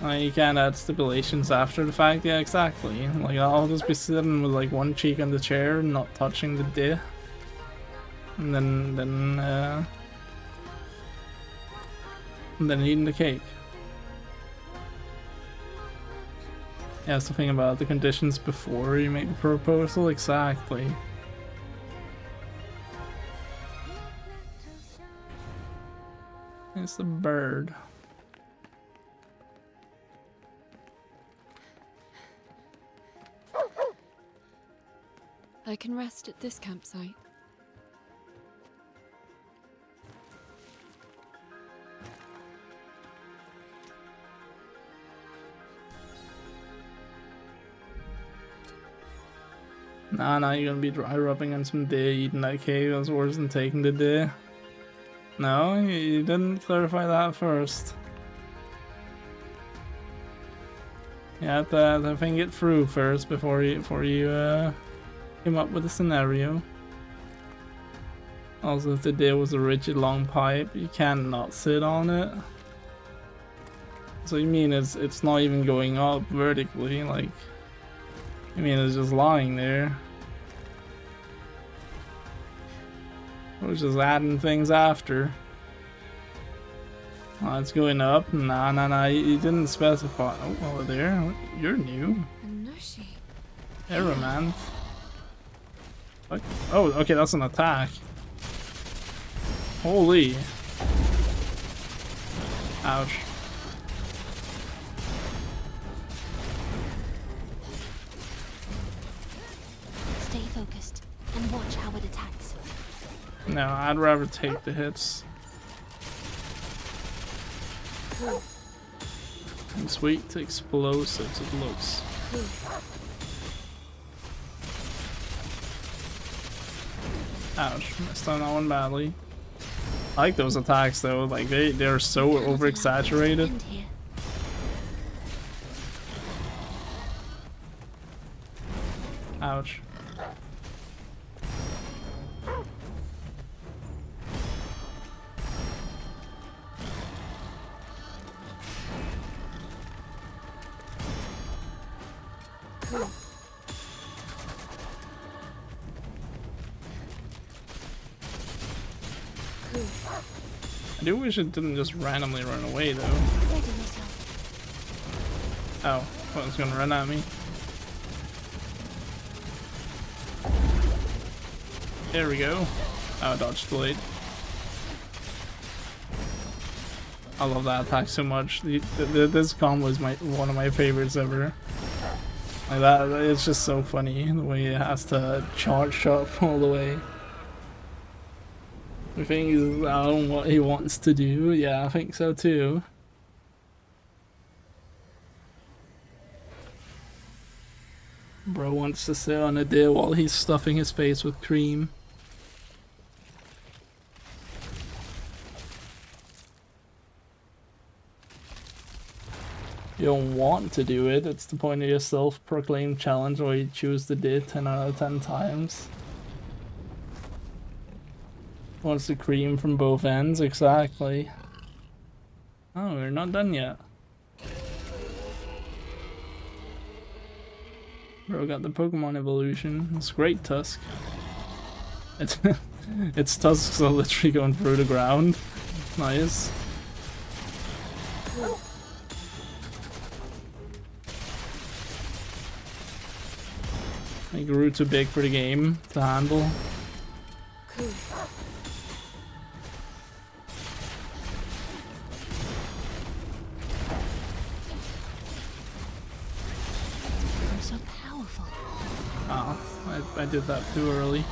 Speaker 1: You can't add stipulations after the fact. Yeah, exactly. Like, I'll just be sitting with like one cheek on the chair, not touching the D, and then eating the cake. Yeah, that's the thing about the conditions before you make the proposal. Exactly. It's the bird.
Speaker 3: I can rest at this campsite.
Speaker 1: Nah, you're gonna be dry rubbing on some day, eating that cake. That's worse than taking the day. No, you didn't clarify that first. You had to think it through first before you came up with a scenario. Also, if the day was a rigid long pipe, you cannot sit on it. So you mean it's not even going up vertically, like, you mean it's just lying there? Or just adding things after? Oh, it's going up? Nah, you didn't specify. Oh, there, you're new.
Speaker 3: A Nushi.
Speaker 1: Aeroman. What? Oh, okay, that's an attack. Holy. Ouch.
Speaker 8: Stay focused and watch how it attacks.
Speaker 1: No, I'd rather take the hits. And sweet explosives, it looks. Ouch, missed on that one badly. I like those attacks though, like they're so over exaggerated. Ouch. I do wish it didn't just randomly run away though. Oh, well, it's gonna run at me. There we go. Oh, dodge delayed. I love that attack so much. This combo is one of my favorites ever. Like that, it's just so funny the way it has to charge up all the way. I think he's out on what he wants to do. Yeah, I think so too. Bro wants to sit on a deer while he's stuffing his face with cream. You don't want to do it, it's the point of your self-proclaimed challenge where you choose to do it 10 out of 10 times. Wants the cream from both ends, exactly. Oh, we're not done yet. Bro got the Pokemon evolution. It's great, Tusk. Its tusks are literally going through the ground. Nice. It grew too big for the game to handle.
Speaker 8: I'm so powerful.
Speaker 1: Oh, I did that too early.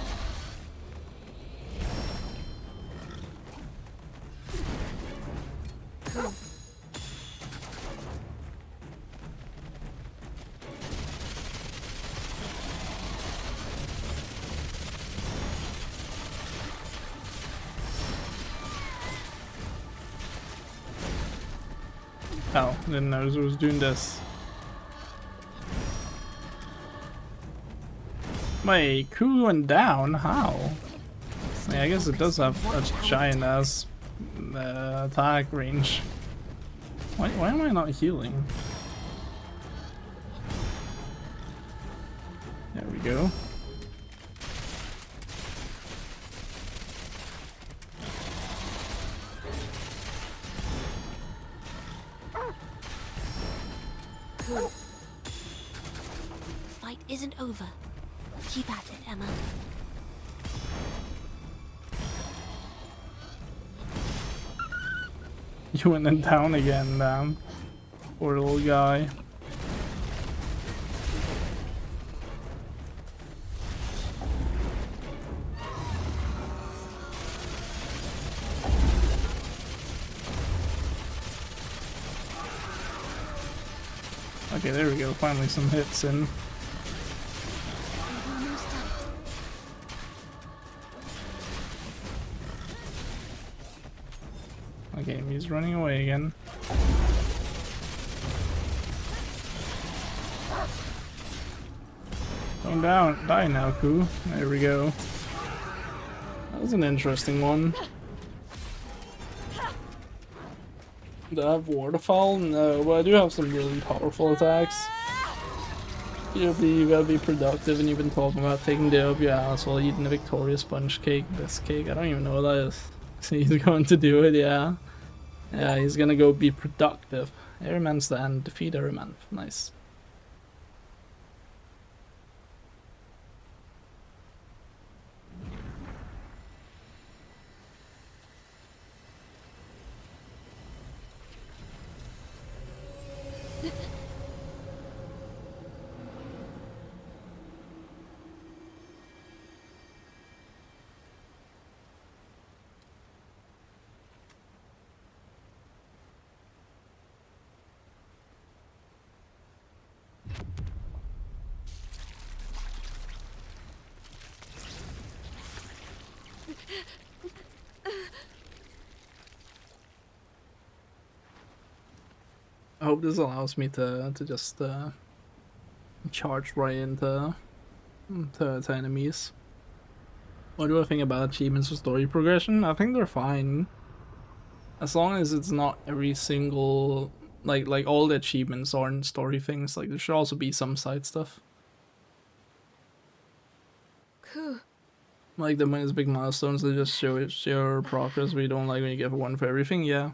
Speaker 1: Oh, didn't know it was doing this. My Ku went down? How? I mean, I guess it does have a giant ass attack range. Why am I not healing? There we go.
Speaker 8: The fight isn't over. Keep at it, Emma.
Speaker 1: You went then down again, damn. Poor little guy. Okay, there we go. Finally some hits in. Okay, he's running away again. Going down. Die now, Ku. There we go. That was an interesting one. Do I have waterfall? No, but I do have some really powerful attacks. You gotta be productive, and you've been talking about taking the up your ass while eating a Victoria sponge cake, bisque cake. I don't even know what that is. So he's going to do it, yeah. Yeah, he's gonna go be productive. Everyman's the end. Defeat Everyman. Nice. I hope this allows me to just charge right into to enemies. What do I think about achievements or story progression? I think they're fine. As long as it's not every single like all the achievements aren't story things. Like there should also be some side stuff.
Speaker 3: Cool.
Speaker 1: Like the as big milestones that just show your progress. We don't like when you get one for everything. Yeah,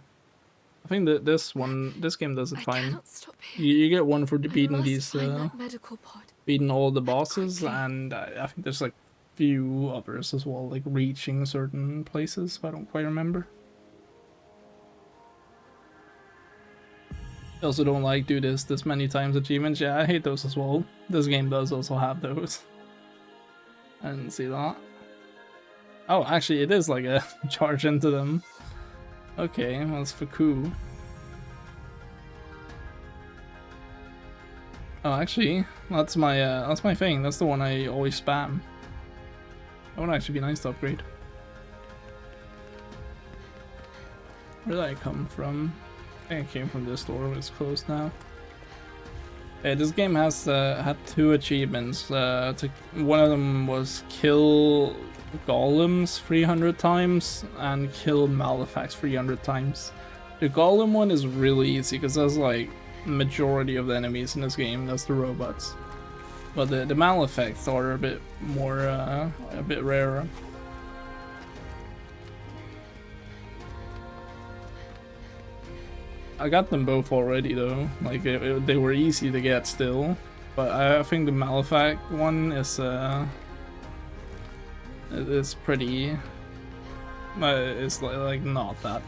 Speaker 1: I think that this game does it
Speaker 3: I
Speaker 1: fine.
Speaker 3: cannot stop here.
Speaker 1: You get one for beating
Speaker 3: I must
Speaker 1: these
Speaker 3: find that medical pod.
Speaker 1: beating all the bosses,
Speaker 3: quickly.
Speaker 1: and I think there's like few others as well, like reaching certain places. But I don't quite remember. I also don't like do this many times achievements. Yeah, I hate those as well. This game does also have those. I didn't see that. Oh, actually, it is like a charge into them. Okay, well, that's for cool. Oh, actually, that's my thing. That's the one I always spam. That would actually be nice to upgrade. Where did I come from? I think I came from this door, but it's closed now. Yeah, this game has had 2 achievements. One of them was kill golems 300 times and kill malefacts 300 times. The golem one is really easy because that's like majority of the enemies in this game. That's the robots. But the malefacts are a bit more a bit rarer. I got them both already though, like they were easy to get still, but I think the Malefact one is pretty, it's like not that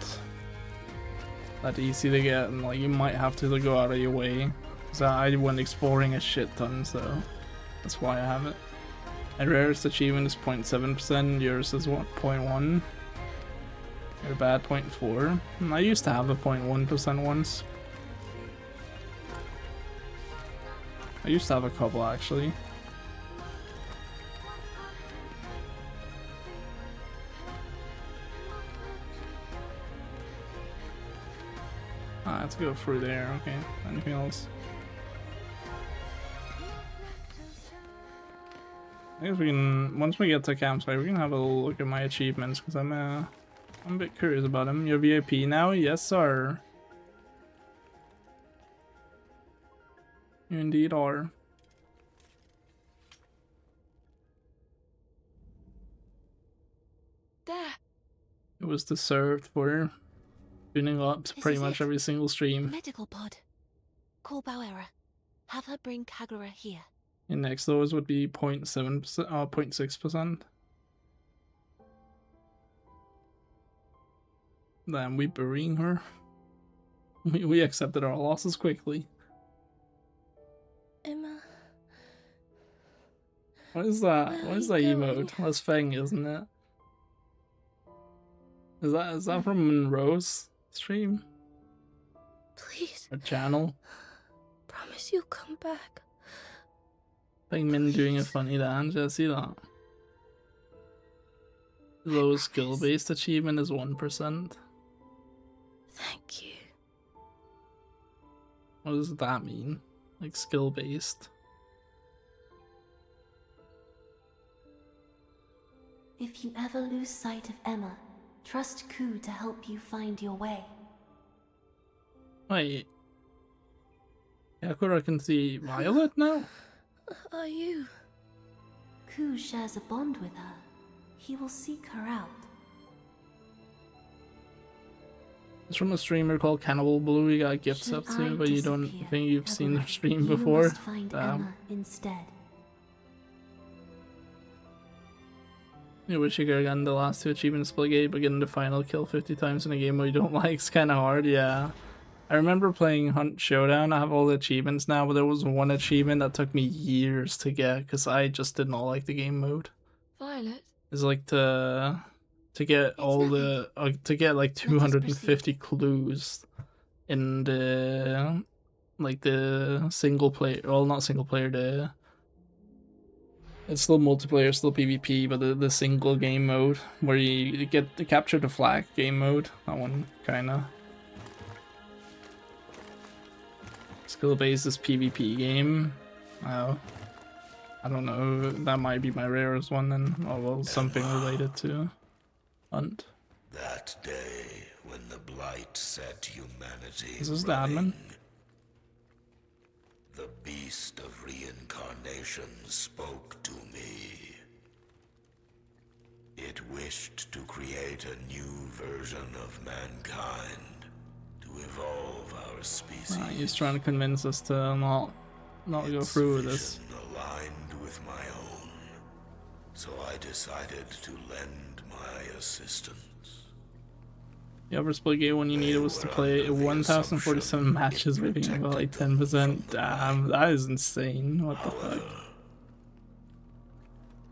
Speaker 1: easy to get, and like you might have to go out of your way, because I went exploring a shit ton, so that's why I have it. And rarest achievement is 0.7%, yours is what, 0.1? You're bad 0.4. I used to have a 0.1% once. I used to have a couple actually. Let's go through there. Okay. Anything else? I guess we can, once we get to campsite, we can have a look at my achievements because I'm a bit curious about them. You're VIP now? Yes, sir. You indeed are.
Speaker 3: There.
Speaker 1: It was deserved for tuning up
Speaker 2: This
Speaker 1: pretty
Speaker 2: is
Speaker 1: much
Speaker 2: it.
Speaker 1: every single stream.
Speaker 2: Medical pod. Call Bauera. Have her bring Kagura here.
Speaker 1: And next those would be 0.7%, 0.6%. Then we burying her. We accepted our losses quickly.
Speaker 2: Emma.
Speaker 1: What is that?
Speaker 2: Where
Speaker 1: What
Speaker 2: are
Speaker 1: is
Speaker 2: you
Speaker 1: that
Speaker 2: going?
Speaker 1: emote? That's Feng, isn't it? Is that from Monroe's stream?
Speaker 2: Please.
Speaker 1: Or channel?
Speaker 2: Promise you'll come back.
Speaker 1: Feng Min doing a funny dance. I see that. Low skill based achievement is 1%.
Speaker 2: Thank you.
Speaker 1: What does that mean? Like skill based?
Speaker 8: If you ever lose sight of Emma, trust Ku to help you find your way.
Speaker 1: Wait. Yakura can see Violet now?
Speaker 2: Are you?
Speaker 8: Ku shares a bond with her. He will seek her out.
Speaker 1: It's from a streamer called Cannibal Blue. We got gifts
Speaker 8: Should
Speaker 1: up to,
Speaker 8: I
Speaker 1: but you don't
Speaker 8: disappear,
Speaker 1: think you've seen her
Speaker 8: Kagura,
Speaker 1: stream
Speaker 8: you
Speaker 1: before.
Speaker 8: must find Emma instead.
Speaker 1: I wish you could have gotten the last 2 achievements split gate, but getting the final kill 50 times in a game where you don't like is kind of hard, yeah. I remember playing Hunt Showdown. I have all the achievements now, but there was one achievement that took me years to get because I just did not like the game mode.
Speaker 3: Violet.
Speaker 1: It's like to get all the to get like 250 clues in the like the single player, well, not single player, it's still multiplayer, still PvP, but the single game mode where you get to capture the flag game mode, that one kinda. Skill-based is PvP game. Oh. I don't know, that might be my rarest one then. Oh well, something related to Hunt.
Speaker 9: That day when the Blight set humanity
Speaker 1: Is this the
Speaker 9: running,
Speaker 1: admin?
Speaker 9: the beast of reincarnation spoke to me. It wished to create a new version of mankind, to evolve our species.
Speaker 1: He's trying to convince us to not go through with this.
Speaker 9: Vision aligned with my own, so I decided to lend my assistance.
Speaker 1: The upper split gate when you need it was to play 1047 matches rating about like 10%. Damn, that is insane. What the fuck?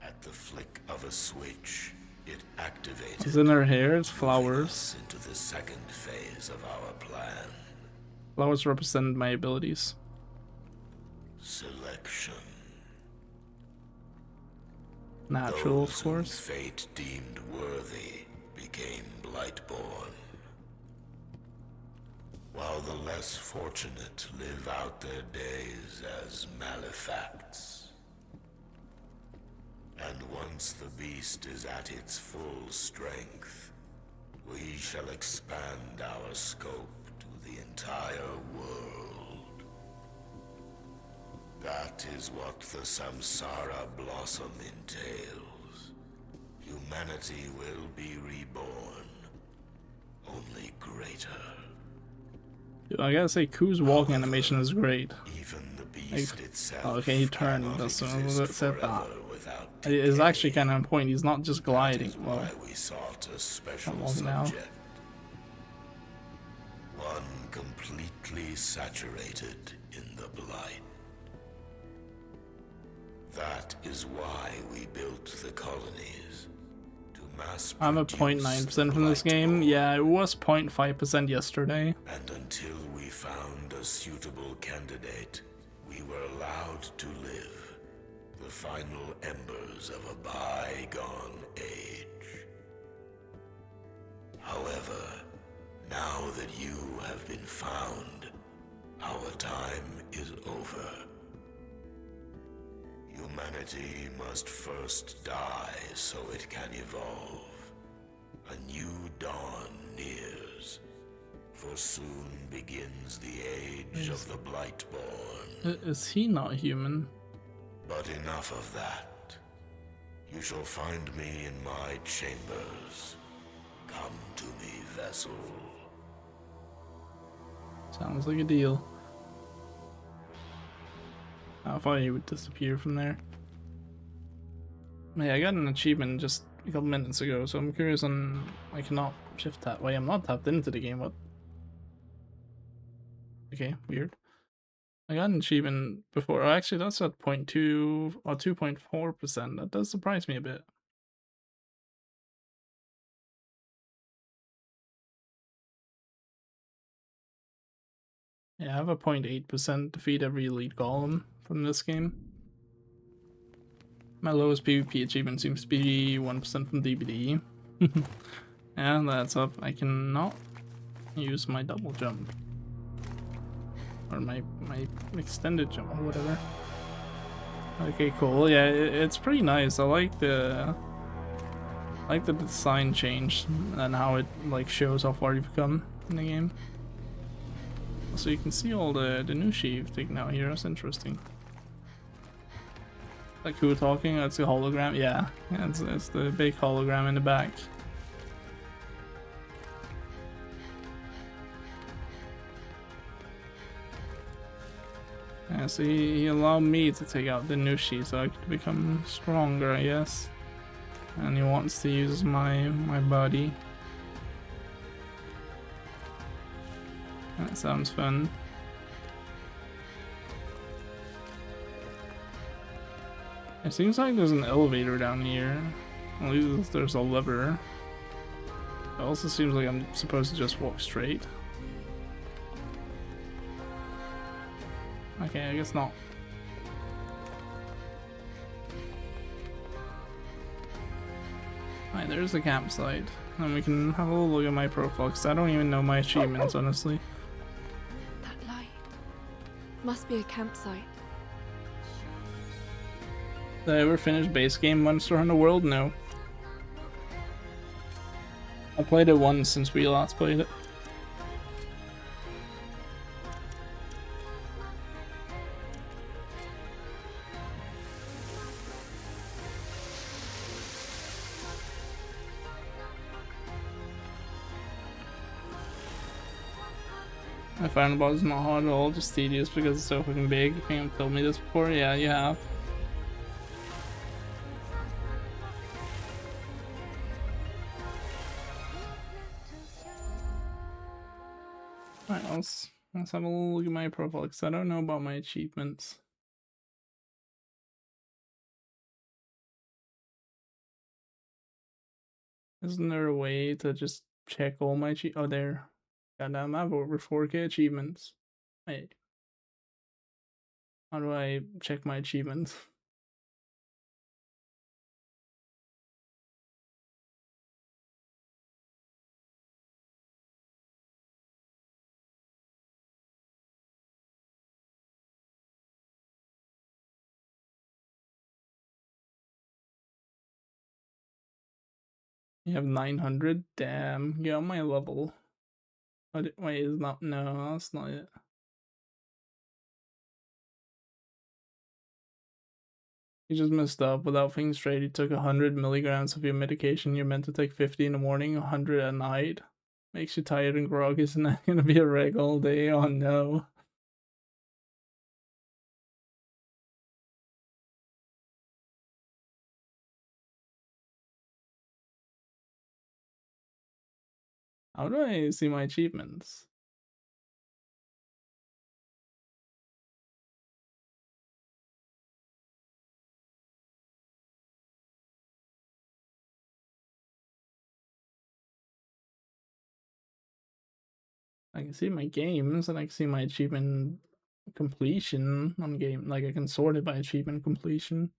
Speaker 9: At the flick of a switch, it activated.
Speaker 1: What's in her hair? It's
Speaker 9: moving
Speaker 1: flowers.
Speaker 9: us into the second phase of our plan.
Speaker 1: Flowers represent my abilities.
Speaker 9: Selection.
Speaker 1: Natural,
Speaker 9: Those
Speaker 1: of course.
Speaker 9: whom fate deemed worthy became Blightborn, while the less fortunate live out their days as malefacts. And once the beast is at its full strength, we shall expand our scope to the entire world. That is what the Samsara Blossom entails. Humanity will be reborn, only greater.
Speaker 1: Dude, I gotta say, Ku's walking animation is great.
Speaker 9: Even the beast itself.
Speaker 1: Oh, okay, he turned.
Speaker 9: cannot
Speaker 1: That's
Speaker 9: exist
Speaker 1: said that.
Speaker 9: forever without
Speaker 1: It's
Speaker 9: decay.
Speaker 1: actually kind of on point. He's not just gliding.
Speaker 9: That is
Speaker 1: Well,
Speaker 9: why we sought a special
Speaker 1: I'm walking now.
Speaker 9: subject. One completely saturated in the Blight. That is why we built the colonies. To mass
Speaker 1: I'm at 0.9% from this game. Yeah, it was 0.5% yesterday.
Speaker 9: And until we found a suitable candidate, we were allowed to live. The final embers of a bygone age. However, now that you have been found, our time is over. Humanity must first die so it can evolve. A new dawn nears, for soon begins the age of the Blightborn.
Speaker 1: Is he not human?
Speaker 9: But enough of that. You shall find me in my chambers. Come to me, vessel.
Speaker 1: Sounds like a deal. I thought he would disappear from there. Hey, I got an achievement just a couple minutes ago, so I'm curious on... I cannot shift that way. I'm not tapped into the game. What? Okay, weird. I got an achievement before. Oh, actually, that's at 0.2 or 2.4%. That does surprise me a bit. Yeah, I have a 0.8% defeat every elite golem from this game. My lowest PvP achievement seems to be 1% from DBD. Yeah, that's up. I cannot use my double jump. Or my extended jump or whatever. Okay, cool. Yeah, it's pretty nice. I like the design change and how it like shows how far you've come in the game. So you can see all the new shit you've taken out here. That's interesting. Like who talking? That's a hologram. Yeah, it's the big hologram in the back. Yeah, so he allowed me to take out the Nushi so I could become stronger, I guess. And he wants to use my body. That sounds fun. It seems like there's an elevator down here. At least there's a lever. It also seems like I'm supposed to just walk straight. Okay, I guess not. Alright, there's the campsite. And we can have a little look at my profile, because I don't even know my achievements, honestly.
Speaker 3: That light. Must be a campsite.
Speaker 1: Did I ever finish base game Monster Hunter World? No. I played it once since we last played it. I found the boss is not hard at all, just tedious because it's so fucking big. You think I've told me this before? Yeah, you have. Alright, let's have a look at my profile because I don't know about my achievements. Isn't there a way to just check all my oh, there. Goddamn, I have over 4K achievements. Wait. How do I check my achievements? You have 900? Damn, get on my level. Wait, is not, no, that's not it. You just messed up. Without thinking straight, you took 100 milligrams of your medication. You're meant to take 50 in the morning, 100 at night. Makes you tired and groggy. Isn't that gonna be a reg all day? Oh no. How do I see my achievements? I can see my games and I can see my achievement completion on game. Like I can sort it by achievement completion.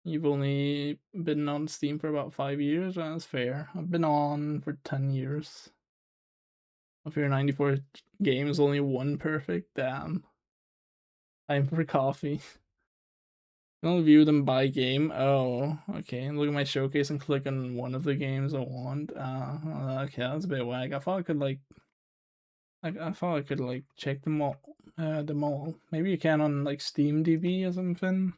Speaker 1: You've only been on Steam for about 5 years? That's fair. I've been on for 10 years. Of your 94 games, only one perfect? Damn. Time for coffee. I'll view them by game. Oh, okay. Look at my showcase and click on one of the games I want. Okay, that's a bit wag. I thought I could I thought I could check them all. Maybe you can on like Steam DB or something.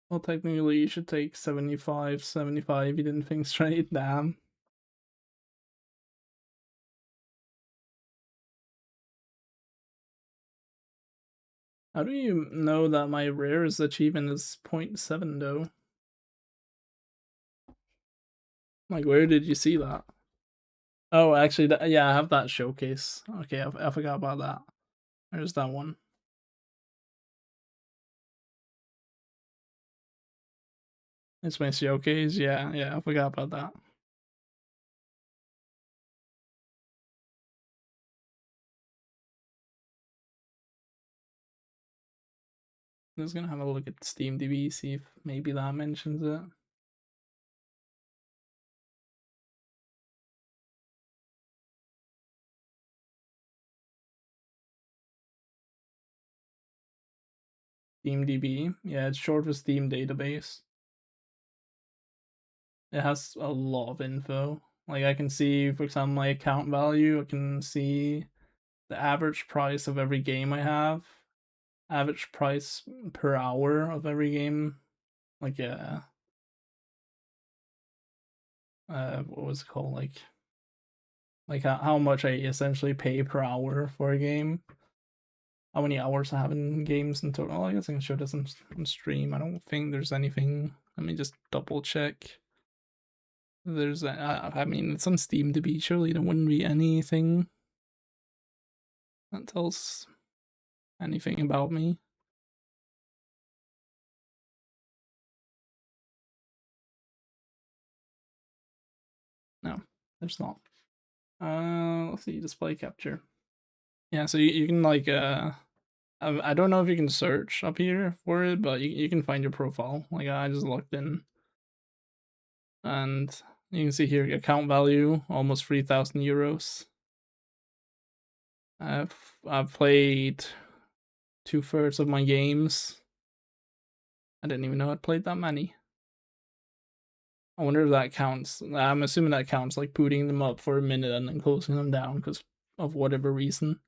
Speaker 1: Well, technically you should take 75. You didn't think straight. Damn. How do you know that my rarest achievement is 0.7 though? Like, where did you see that? Oh, actually, yeah, I have that showcase. Okay, I forgot about that. There's that one. It's my showcase. Yeah, I forgot about that. I'm just gonna have a look at Steam DB, see if maybe that mentions it. SteamDB. Yeah, it's short for Steam database. It has a lot of info. Like I can see, for example, my account value. I can see the average price of every game I have, average price per hour of every game. Like what was it called? Like how much I essentially pay per hour for a game. How many hours I have in games in total. I guess I can show this on stream. I don't think there's anything. Let me just double check. There's I mean, it's on Steam to be. Surely there wouldn't be anything that tells anything about me. No. There's not. Let's see, display capture. Yeah, so you can like I don't know if you can search up here for it, but you can find your profile. Like I just logged in, and you can see here account value almost 3,000 euros. I've played 2/3 of my games. I didn't even know I'd played that many. I wonder if that counts. I'm assuming that counts, like booting them up for a minute and then closing them down because of whatever reason.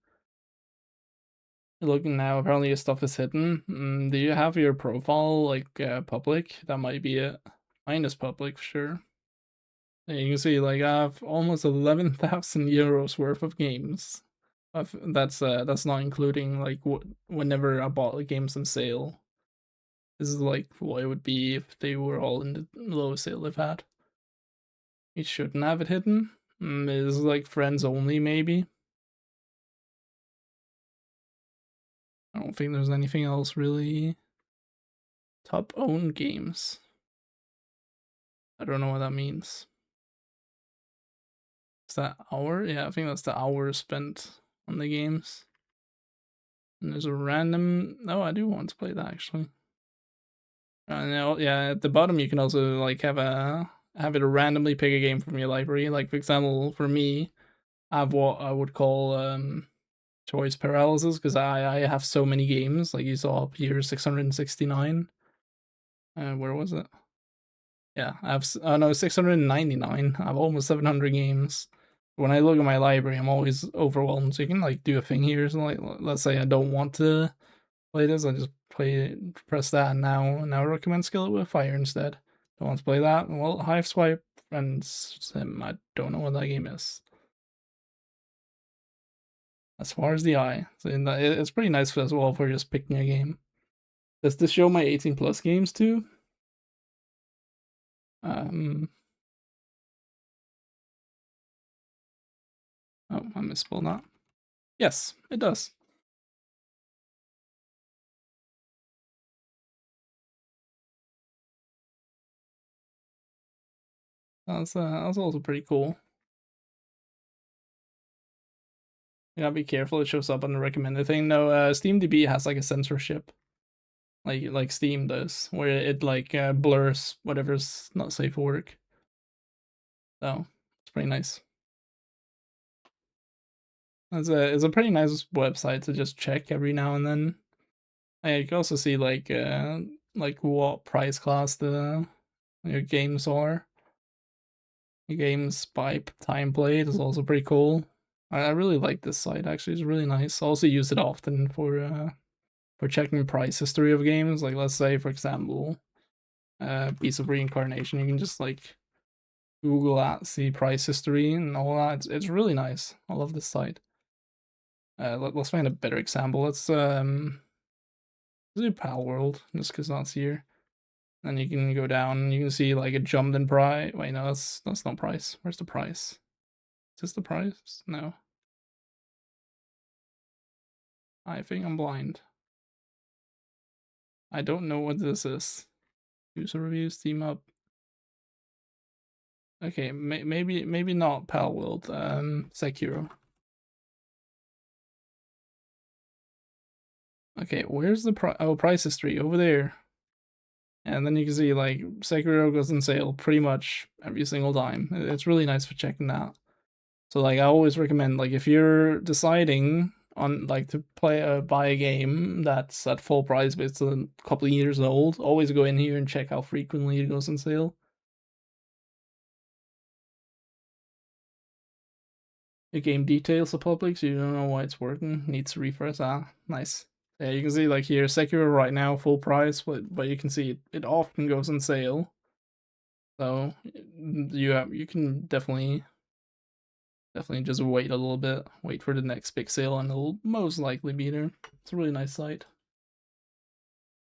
Speaker 1: You're looking now, apparently your stuff is hidden. Do you have your profile like public? That might be it. Mine is public for sure. Yeah, you can see like I have almost 11,000 euros worth of games. That's not including like whenever I bought the games on sale. This is like what it would be if they were all in the lowest sale they've had. You shouldn't have it hidden. It's like friends only, maybe. I don't think there's anything else really. Top owned games. I don't know what that means. Is that hour? Yeah, I think that's the hours spent on the games. And there's a random. No, I do want to play that actually. Yeah, at the bottom you can also like have it randomly pick a game from your library. Like for example, for me, I have what I would call choice paralysis because I have so many games. Like you saw up here, 669. Where was it? Yeah, I have 699. I have almost 700 games. When I look at my library, I'm always overwhelmed. So you can like do a thing here. So like, let's say I don't want to play this, I just press that, and now recommend Skillet with Fire instead. Don't want to play that. Well, Hive Swipe and Sim. I don't know what that game is. As far as the eye, so it's pretty nice as well for just picking a game. Does this show my 18+ games too? Oh, I misspelled that. Yes, it does. That's also pretty cool. You gotta be careful, it shows up on the recommended thing. No, SteamDB has like a censorship. Like Steam does, where it like blurs whatever's not safe for work. So it's pretty nice. It's a pretty nice website to just check every now and then. You can also see like what price class your games are. The games by time played is also pretty cool. I really like this site actually. It's really nice. I also use it often for checking price history of games. Like let's say for example, Beast of Reincarnation. You can just like Google that, see price history and all that. It's really nice. I love this site. Let's find a better example. Let's do Pal World, just because that's here. And you can go down and you can see like a jump in price. Wait, no, that's not price. Where's the price? Is this the price? No. I think I'm blind. I don't know what this is. User reviews, team up. Okay, maybe not Pal World. Sekiro. Okay, where's the price history? Over there. And then you can see like Sekiro goes on sale pretty much every single time. It's really nice for checking that. So like I always recommend, like if you're deciding on like to buy a game that's at full price but it's a couple of years old, always go in here and check how frequently it goes on sale. Your game details are public, so you don't know why it's working. Needs to refresh. Nice. Yeah, you can see like here, Sekiro right now full price, but you can see it often goes on sale. So you can definitely just wait a little bit, wait for the next big sale, and it'll most likely be there. It's a really nice site.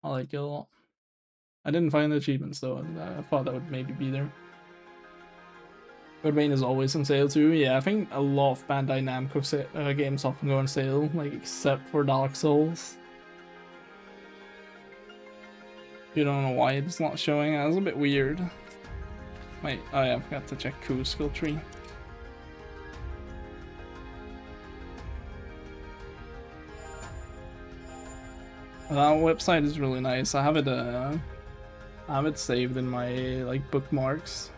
Speaker 1: I like it a lot. I didn't find the achievements though. I thought that would maybe be there. Code Vein is always on sale too. Yeah, I think a lot of Bandai Namco games often go on sale, like except for Dark Souls. You don't know why it's not showing. That's a bit weird. Wait, oh yeah, I forgot to check Ku's skill tree. That website is really nice. I have it saved in my like bookmarks.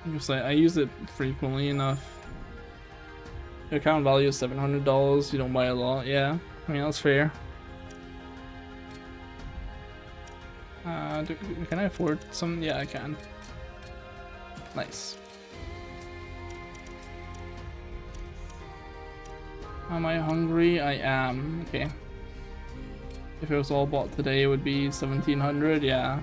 Speaker 1: Because I use it frequently enough. Your account value is $700. You don't buy a lot. Yeah, I mean that's fair. Can I afford some? Yeah, I can. Nice. Am I hungry? I am. Okay. If it was all bought today, it would be 1700. Yeah.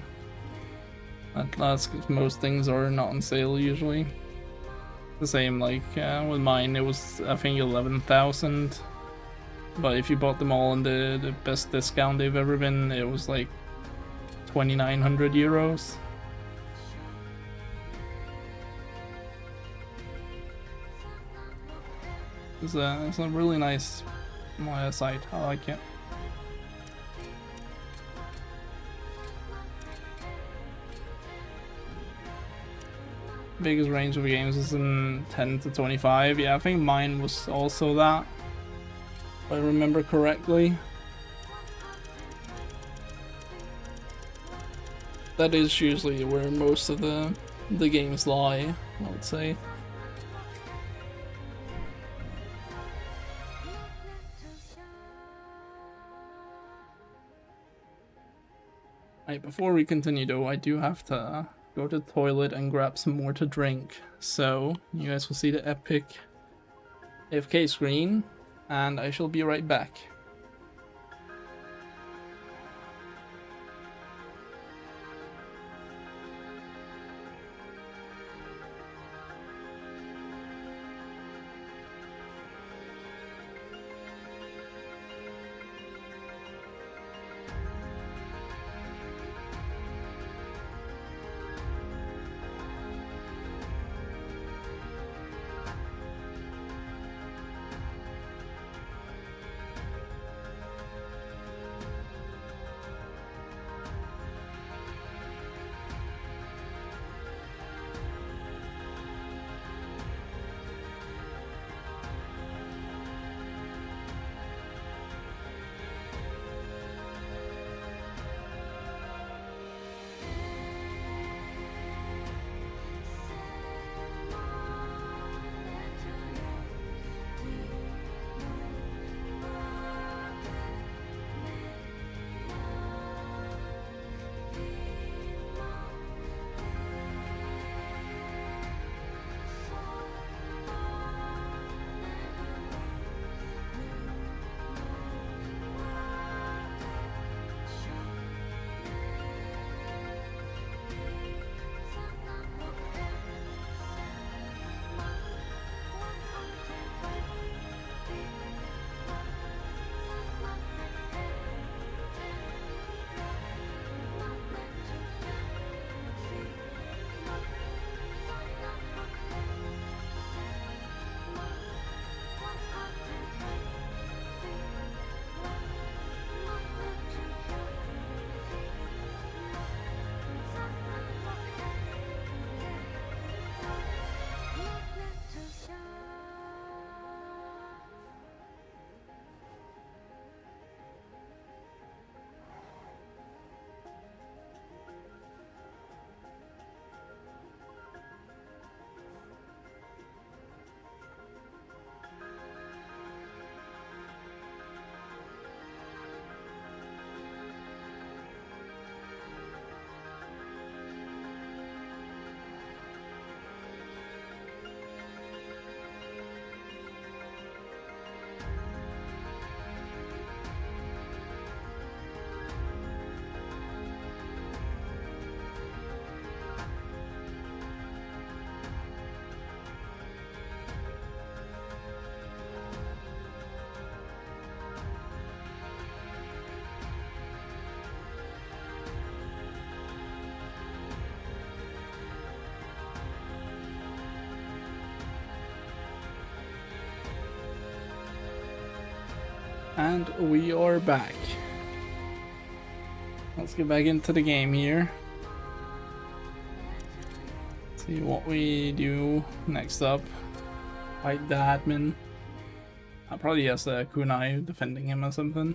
Speaker 1: That's because most things are not on sale usually. The same like with mine, it was I think 11,000. But if you bought them all on the best discount they've ever been, it was like 2,900 euros. It's a really nice site. I like it. Biggest range of games is in 10 to 25. Yeah, I think mine was also that, if I remember correctly. That is usually where most of the games lie, I would say. Right, before we continue though, I do have to go to the toilet and grab some more to drink. So, you guys will see the epic AFK screen, and I shall be right back. And we are back. Let's get back into the game here. See what we do next up. Fight the admin. Probably has a kunai defending him or something.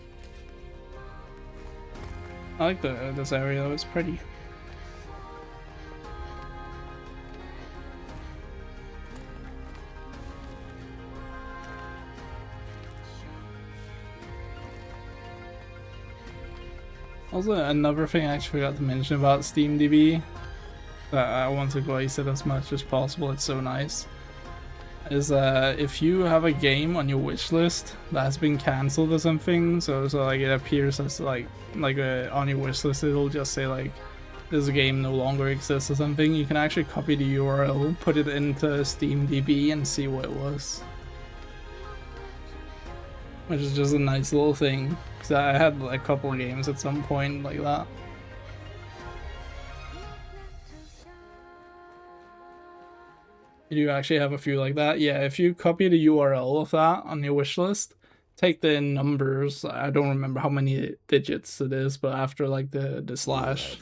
Speaker 1: I like this area though, it's pretty. Also, another thing I actually forgot to mention about SteamDB that I want to waste it as much as possible, it's so nice, is if you have a game on your wish list that has been cancelled or something, so like it appears as like on your wish list, it'll just say like this game no longer exists or something, you can actually copy the URL, put it into SteamDB and see what it was. Which is just a nice little thing, because I had like, a couple of games at some point like that. You do actually have a few like that. Yeah, if you copy the URL of that on your wish list, take the numbers, I don't remember how many digits it is, but after like the slash,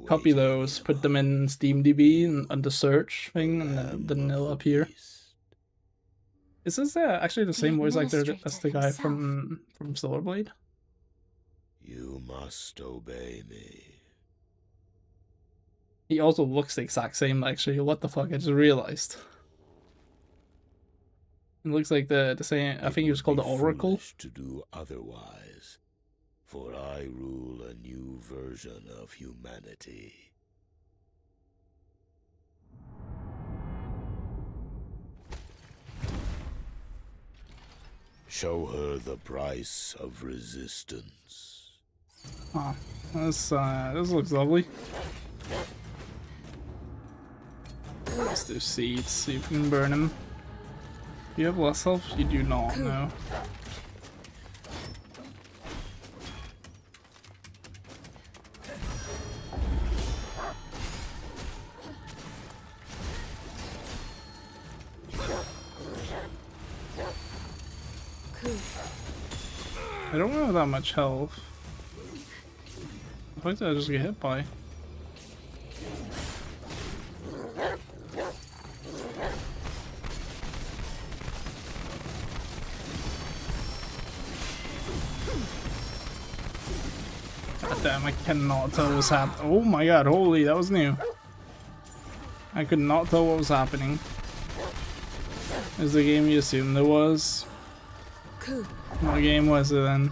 Speaker 1: copy those, put them in SteamDB and under search thing, and then they'll appear. Is this actually the same voice actor as the guy from Solar Blade?
Speaker 9: You must obey me.
Speaker 1: He also looks the exact same, actually. What the fuck? I just realized. It looks like the same. I think he was called the Oracle.
Speaker 9: To do otherwise, for I rule a new version of humanity. Show her the price of resistance.
Speaker 1: Oh, this looks lovely. Let's do seeds, see if we can burn him. Do you have less health? You do not, no. I don't have that much health. What did I just get hit by? God damn, I cannot tell what's happening. Oh my god, holy, that was new. I could not tell what was happening. Is the game you assumed there was? What game was it then?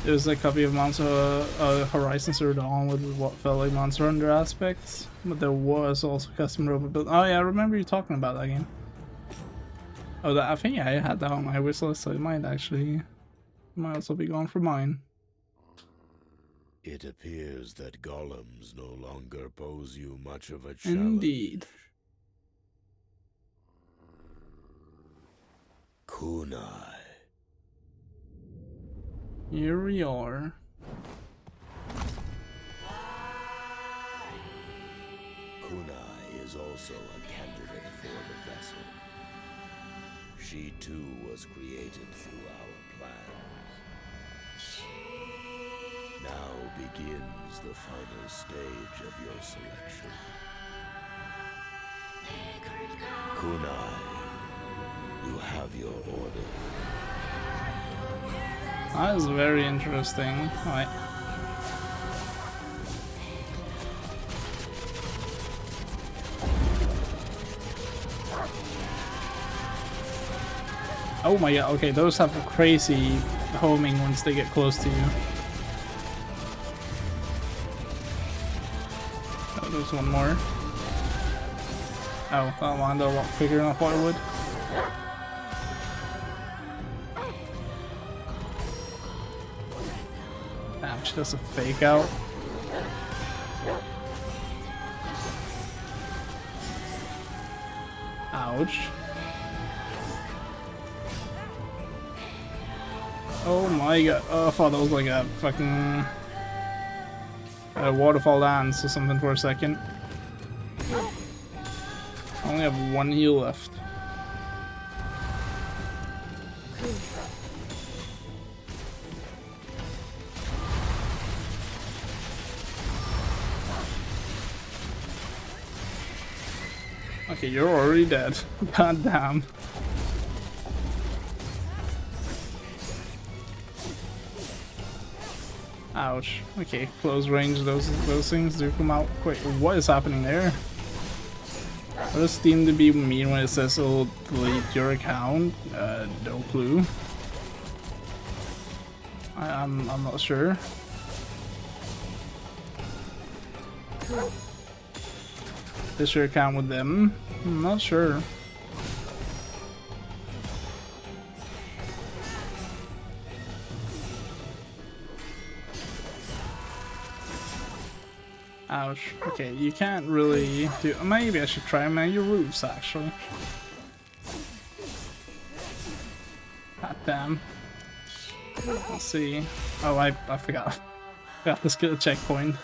Speaker 1: It was a copy of Monster Horizon Zero Dawn with what felt like Monster Hunter aspects, but there was also custom robot build. Oh yeah, I remember you talking about that game. Oh, I think I had that on my wish list, so it might also be gone for mine.
Speaker 9: It appears that golems no longer pose you much of a challenge.
Speaker 1: Indeed.
Speaker 9: Kunai.
Speaker 1: Here we are.
Speaker 9: Kunai is also a candidate for the vessel. She too was created through our plans. Now begins the final stage of your selection. Kunai, you have your order.
Speaker 1: That is very interesting. Alright. Oh my god, okay, those have crazy homing once they get close to you. Oh, there's one more. Oh, that landed a lot quicker than I thought it would. Damn, she does a fake out. Ouch. Oh my god. Oh, I thought that was like a fucking waterfall dance or something for a second. I only have one heal left. Okay, you're already dead. God damn. Ouch. Okay, close range, those things do come out quick. What is happening there? What does Steam to be mean when it says it'll delete your account? No clue. I'm not sure. Is your account with them? I'm not sure. Ouch. Okay, you can't really do. Maybe I should try your roofs actually. God damn. Let's see. Oh, I forgot. Got this good checkpoint.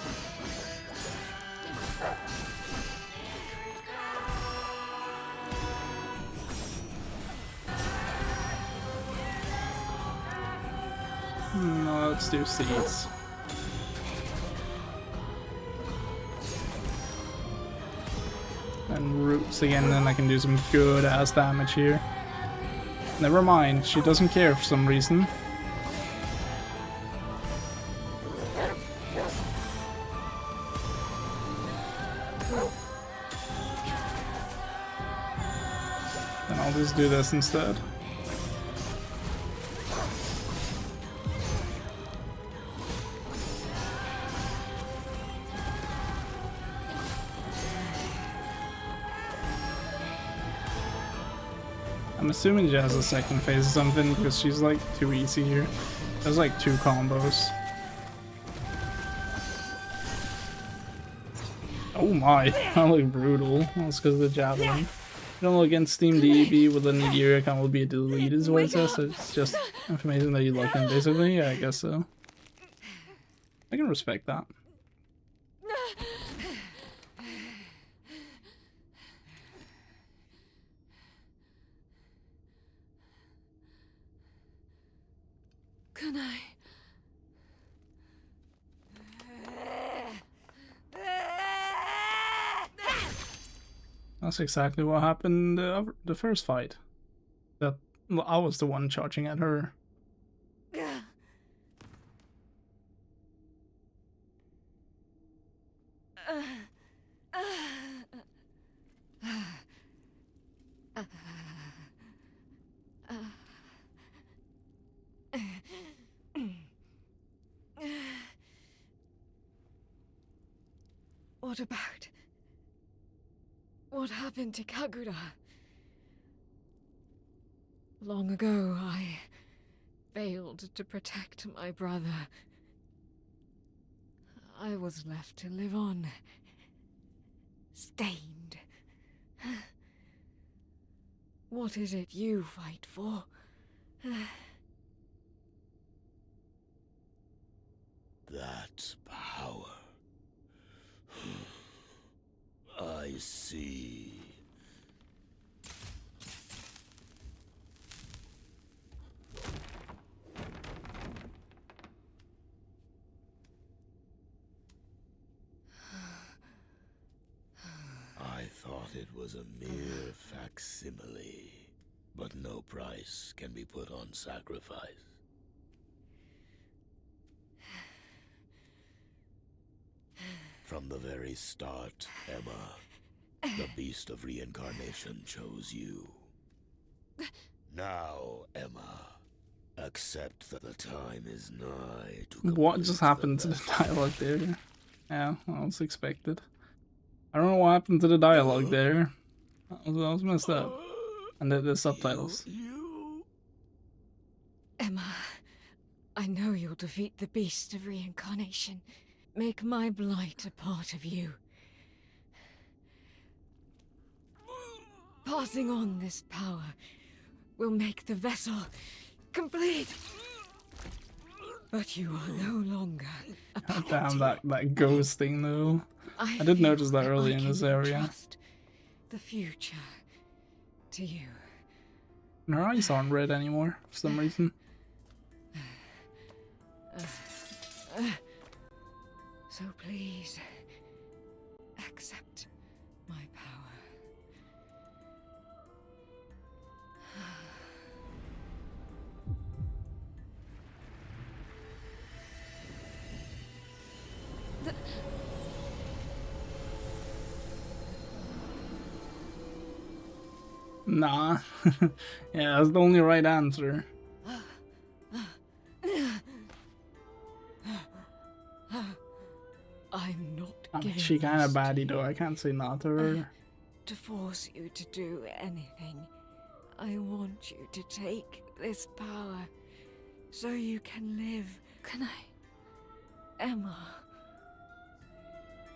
Speaker 1: No, let's do seeds. And roots again, then I can do some good ass damage here. Never mind, she doesn't care for some reason. Then I'll just do this instead. I'm assuming she has a second phase or something because she's like too easy here. There's like 2 combos. Oh my, that looked brutal. That's because of the javelin. You don't look against Steam DB with an year account will be deleted is what it says. So it's just information that you look in basically. Yeah, I guess so. I can respect that.
Speaker 3: Kunai.
Speaker 1: That's exactly what happened the first fight. That I was the one charging at her.
Speaker 3: What about... What happened to Kagura? Long ago, I failed to protect my brother. I was left to live on, stained. What is it you fight for?
Speaker 9: That's power. I see. I thought it was a mere facsimile, but no price can be put on sacrifice. From the very start, Emma, the beast of reincarnation chose you. Now, Emma, accept that the time is nigh to
Speaker 1: What just happened to the dialogue there? Yeah, that was expected. I don't know what happened to the dialogue there. That was messed up. And the subtitles.
Speaker 3: Emma, I know you'll defeat the beast of reincarnation. Make my blight a part of you. Passing on this power will make the vessel complete. But you are no longer a part.
Speaker 1: Damn, that ghosting though. I did notice that early in this area.
Speaker 3: Trust the future to you.
Speaker 1: And her eyes aren't red anymore for some reason.
Speaker 3: So please, accept my power.
Speaker 1: Nah. Yeah, that's the only right answer.
Speaker 10: I'm not
Speaker 1: I mean,
Speaker 10: giving
Speaker 1: she kinda
Speaker 10: this to
Speaker 1: baddie
Speaker 10: you
Speaker 1: though, I can't say nah to her.
Speaker 10: to force you to do anything. I want you to take this power so you can live. Can I? Emma,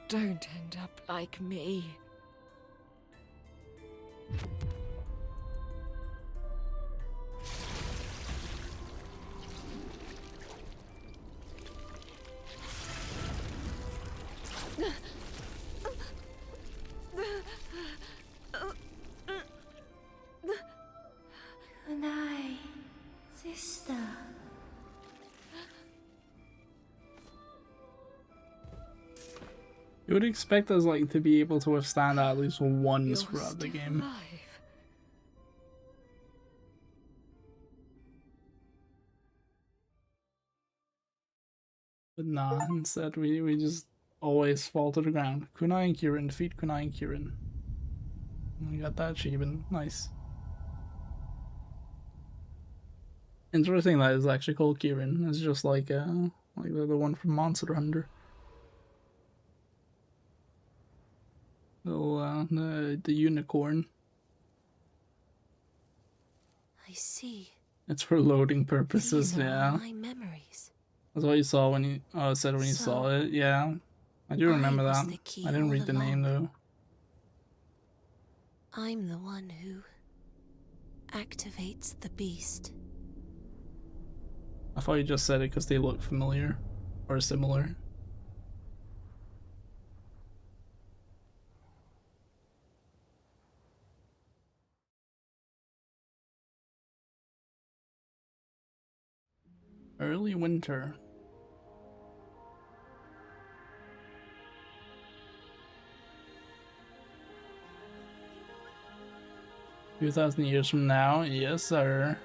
Speaker 10: don't end up like me.
Speaker 2: Kunai, sister.
Speaker 1: You would expect us like to be able to withstand that at least once
Speaker 10: You're
Speaker 1: throughout the
Speaker 10: still
Speaker 1: game.
Speaker 10: alive.
Speaker 1: But nah, instead we just always fall to the ground. Kunai and Kieran, defeat Kunai and Kieran. We got that achievement, nice. Interesting that it's actually called Kieran. It's just like the one from Monster Hunter. Little the unicorn.
Speaker 8: I see.
Speaker 1: It's for loading purposes,
Speaker 8: These are
Speaker 1: yeah.
Speaker 8: all my memories.
Speaker 1: That's what you saw when you said when you saw it, yeah. I do remember that.
Speaker 8: the key
Speaker 1: I didn't
Speaker 8: all
Speaker 1: read the name though.
Speaker 8: I'm the one who activates the beast.
Speaker 1: I thought you just said it because they look familiar or similar. Early winter. Two 2,000 years from now, yes sir.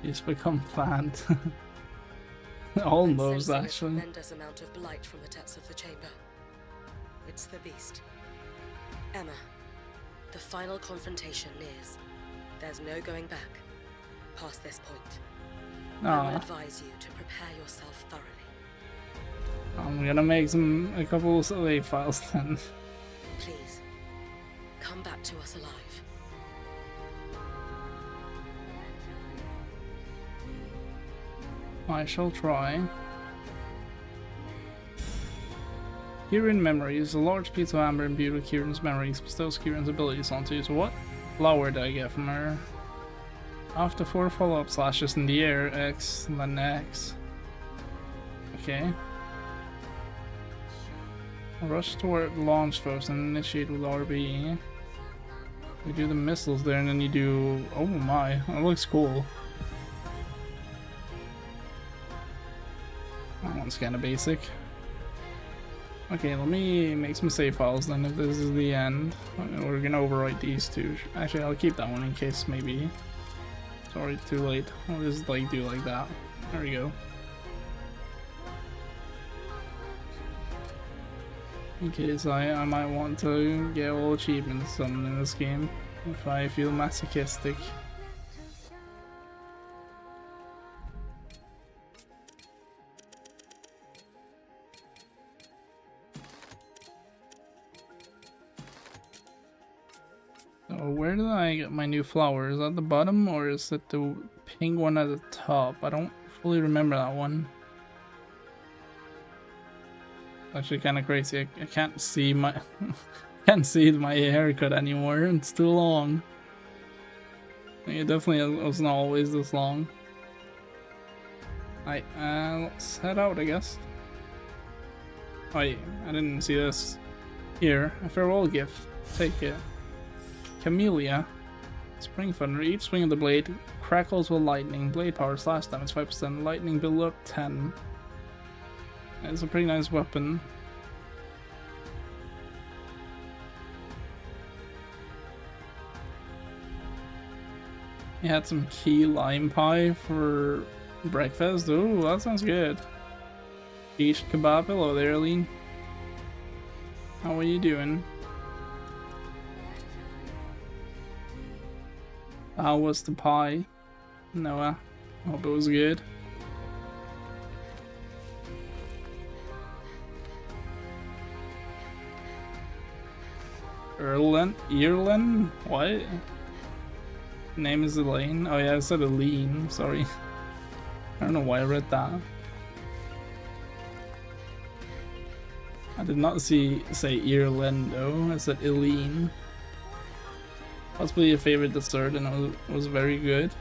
Speaker 1: He's become plant. Almost,
Speaker 6: I'm sensing
Speaker 1: actually.
Speaker 6: a tremendous amount of blight from the depths of the chamber. It's the beast. Emma, the final confrontation nears. There's no going back past this point. I would advise you to prepare yourself thoroughly.
Speaker 1: I'm gonna make a couple of save files then.
Speaker 6: Please, come back to us alive.
Speaker 1: I shall try. Kieran Memories. A large piece of amber imbued with Kieran's memories bestows Kieran's abilities onto you. So what flower do I get from her? After 4 follow-up slashes in the air, X, and then X. Okay. Rush toward launch first and initiate with RB. You do the missiles there and then you do... Oh my, that looks cool. That one's kinda basic. Okay, let me make some save files then if this is the end. We're gonna overwrite these two. Actually, I'll keep that one in case maybe it's already too late. I'll just like do like that. There we go. In case I might want to get all achievements done in this game if I feel masochistic. So where did I get my new flower? Is that at the bottom or is it the pink one at the top? I don't fully remember that one. Actually kind of crazy. I can't see my can't see my haircut anymore. It's too long. It definitely was not always this long. Alright, let's head out I guess. Oh wait, I didn't see this. Here, a farewell gift. Take it. Camellia. Spring Thunder. Each swing of the blade crackles with lightning. Blade power slash damage 5%. Lightning build up 10. It's a pretty nice weapon. You had some key lime pie for breakfast. Ooh, that sounds good. Shish kebab. Hello there, Lean. How are you doing? How was the pie, Noah? Hope it was good. Erlen? What? Name is Elaine? Oh yeah, I said Eileen, sorry. I don't know why I read that. I did not say Irlen though, I said Eileen. Possibly your favorite dessert, and it was very good.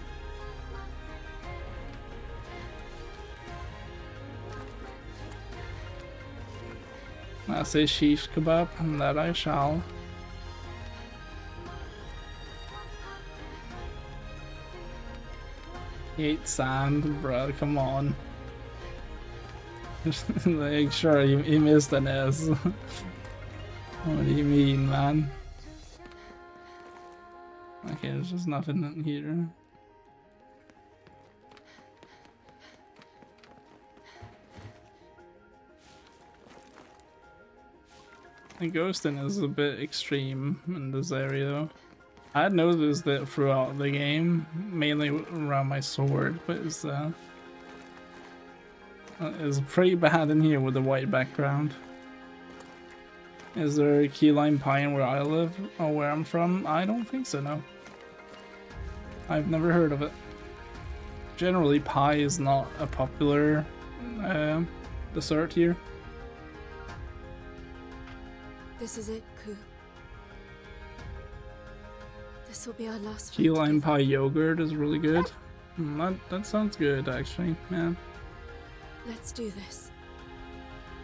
Speaker 1: I say shish kebab, and that I shall. He ate sand, bro, come on. Like, sure, he missed an S. What do you mean, man? Okay, there's just nothing in here. The ghosting is a bit extreme in this area though. I had noticed it throughout the game, mainly around my sword, but it's pretty bad in here with the white background. Is there a key lime pie in where I live or where I'm from? I don't think so, no. I've never heard of it. Generally, pie is not a popular dessert here.
Speaker 3: This is it, Ku. This will be our last
Speaker 1: Key lime pie yogurt is really good. That sounds good, actually. Yeah.
Speaker 3: Let's do this.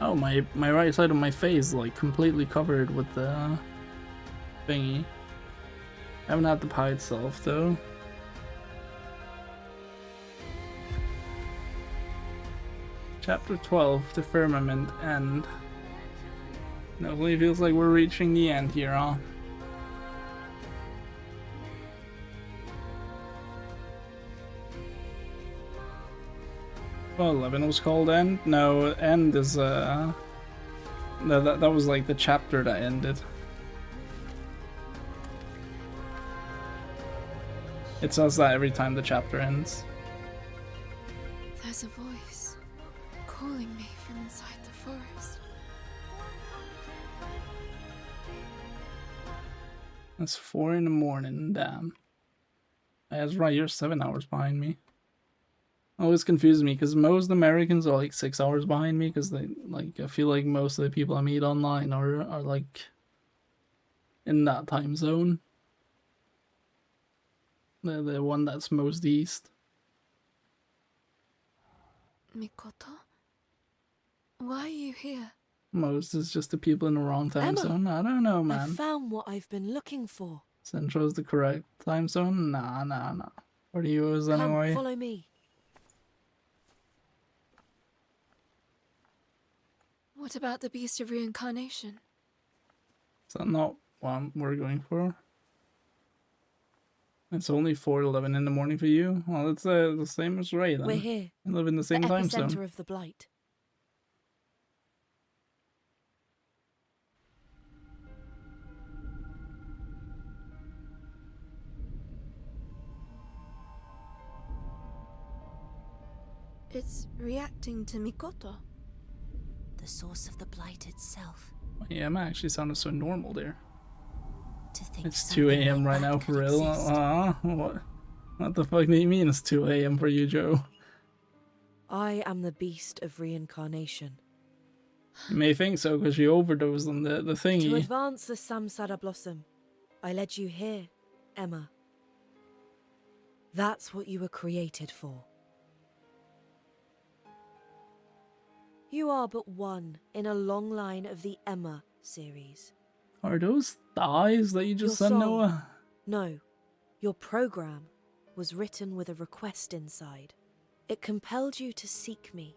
Speaker 1: Oh, my right side of my face like completely covered with the thingy. I haven't had the pie itself though. Chapter 12, the firmament end. Definitely feels like we're reaching the end here, huh? Well, 11 was called End? No, End is, no, that was like the chapter that ended. It says that every time the chapter ends.
Speaker 3: There's a voice calling me from inside the forest.
Speaker 1: It's 4 in the morning, damn. That's right, you're 7 hours behind me. Always confuses me because most Americans are like 6 hours behind me because they like I feel like most of the people I meet online are like in that time zone. The one that's most east.
Speaker 3: Mikoto? Why are you here?
Speaker 1: Most is just the people in the wrong time
Speaker 6: Emma,
Speaker 1: zone. I don't know,
Speaker 6: I
Speaker 1: man.
Speaker 6: found what I've been looking for.
Speaker 1: Central's the correct time zone? Nah. What are you is anyway?
Speaker 6: Come, follow me.
Speaker 3: What about the beast of reincarnation?
Speaker 1: Is that not what we're going for? It's only 4:11 in the morning for you? Well, it's the same as Ray then.
Speaker 6: We're here.
Speaker 1: We live in the same
Speaker 6: The
Speaker 1: time
Speaker 6: epicenter
Speaker 1: zone.
Speaker 6: of the blight.
Speaker 2: It's reacting to Mikoto.
Speaker 8: The source of the blight itself.
Speaker 1: Yeah, man, actually sounded so normal there.
Speaker 8: To think
Speaker 1: It's 2 a.m. right now for real. What the fuck do you mean it's 2 a.m. for you, Joe?
Speaker 6: I am the beast of reincarnation.
Speaker 1: You may think so because you overdosed on the
Speaker 6: To
Speaker 1: thingy.
Speaker 6: advance the Samsara blossom, I led you here, Emma. That's what you were created for. You are but one in a long line of the Emma series.
Speaker 1: Are those thighs that you just
Speaker 6: Your
Speaker 1: sent,
Speaker 6: soul.
Speaker 1: Noah?
Speaker 6: No, your program was written with a request inside. It compelled you to seek me,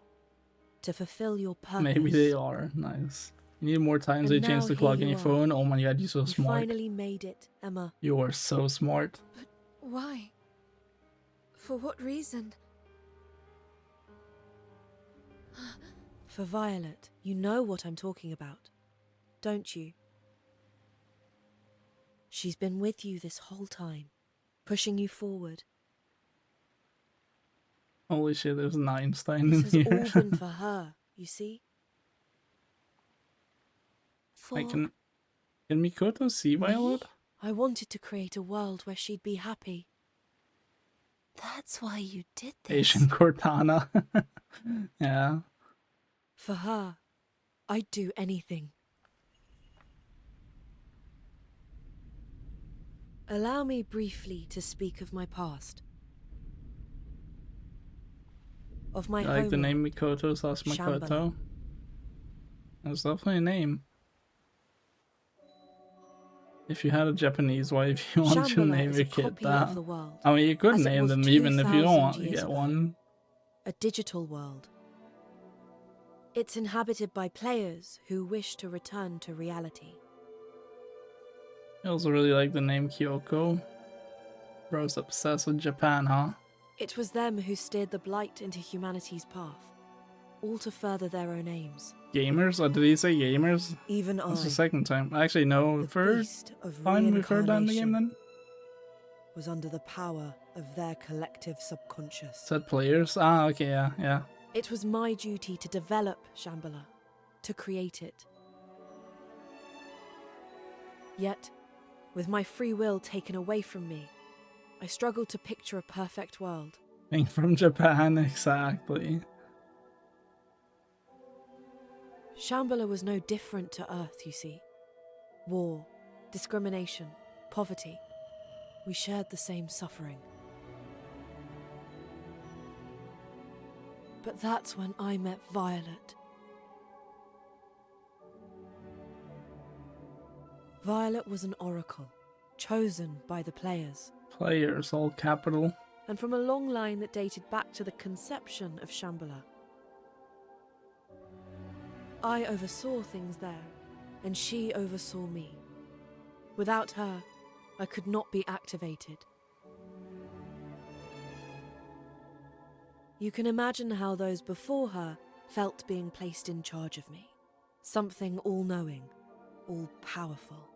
Speaker 6: to fulfill your purpose.
Speaker 1: Maybe they are. Nice. You need more time so you
Speaker 6: And
Speaker 1: change
Speaker 6: now
Speaker 1: the clock
Speaker 6: here
Speaker 1: on your
Speaker 6: you are.
Speaker 1: phone. Oh my god, you're so
Speaker 6: You
Speaker 1: smart.
Speaker 6: finally made it, Emma.
Speaker 1: You are so smart.
Speaker 3: Why? For what reason?
Speaker 5: For Violet. You know what I'm talking about, don't you? She's been with you this whole time, pushing you forward.
Speaker 1: Holy shit, there's an Einstein
Speaker 5: This
Speaker 1: in
Speaker 5: has
Speaker 1: here.
Speaker 5: all been for her, you see?
Speaker 1: I can Mikoto see Violet?
Speaker 5: I wanted to create a world where she'd be happy.
Speaker 8: That's why you did this.
Speaker 1: Asian Cortana. Yeah.
Speaker 5: For her, I'd do anything. Allow me briefly to speak of my past. Of my
Speaker 1: I like the name
Speaker 5: homeworld,
Speaker 1: Mikoto slash
Speaker 5: Shambhala.
Speaker 1: Makoto. That's definitely a name. If you had a Japanese wife, you want to
Speaker 5: Shambhala
Speaker 1: name
Speaker 5: is
Speaker 1: your
Speaker 5: a
Speaker 1: kid
Speaker 5: copy
Speaker 1: that.
Speaker 5: of the world,
Speaker 1: I mean, you could
Speaker 5: as it
Speaker 1: name
Speaker 5: was
Speaker 1: them even if you don't
Speaker 5: 2,000
Speaker 1: want to
Speaker 5: years
Speaker 1: get
Speaker 5: ago.
Speaker 1: one.
Speaker 5: A digital world. It's inhabited by players who wish to return to reality.
Speaker 1: I also really like the name Kyoko. Bro's obsessed with Japan, huh?
Speaker 5: It was them who steered the Blight into humanity's path, all to further their own aims.
Speaker 1: Gamers? Or did he say gamers?
Speaker 5: Even
Speaker 1: That's the
Speaker 5: I,
Speaker 1: second time. Actually, no,
Speaker 5: the
Speaker 1: first
Speaker 5: beast of
Speaker 1: time we've heard that in the game
Speaker 5: reincarnation,
Speaker 1: then?
Speaker 5: was under the power of their collective subconscious.
Speaker 1: Said players? Ah, okay, yeah.
Speaker 5: It was my duty to develop Shambhala, to create it. Yet, with my free will taken away from me, I struggled to picture a perfect world.
Speaker 1: Being from Japan, exactly.
Speaker 5: Shambhala was no different to Earth, you see. War, discrimination, poverty. We shared the same suffering. But that's when I met Violet. Violet was an oracle, chosen by the players.
Speaker 1: Players, all capital.
Speaker 5: And from a long line that dated back to the conception of Shambhala. I oversaw things there, and she oversaw me. Without her, I could not be activated. You can imagine how those before her felt being placed in charge of me. Something all-knowing, all-powerful.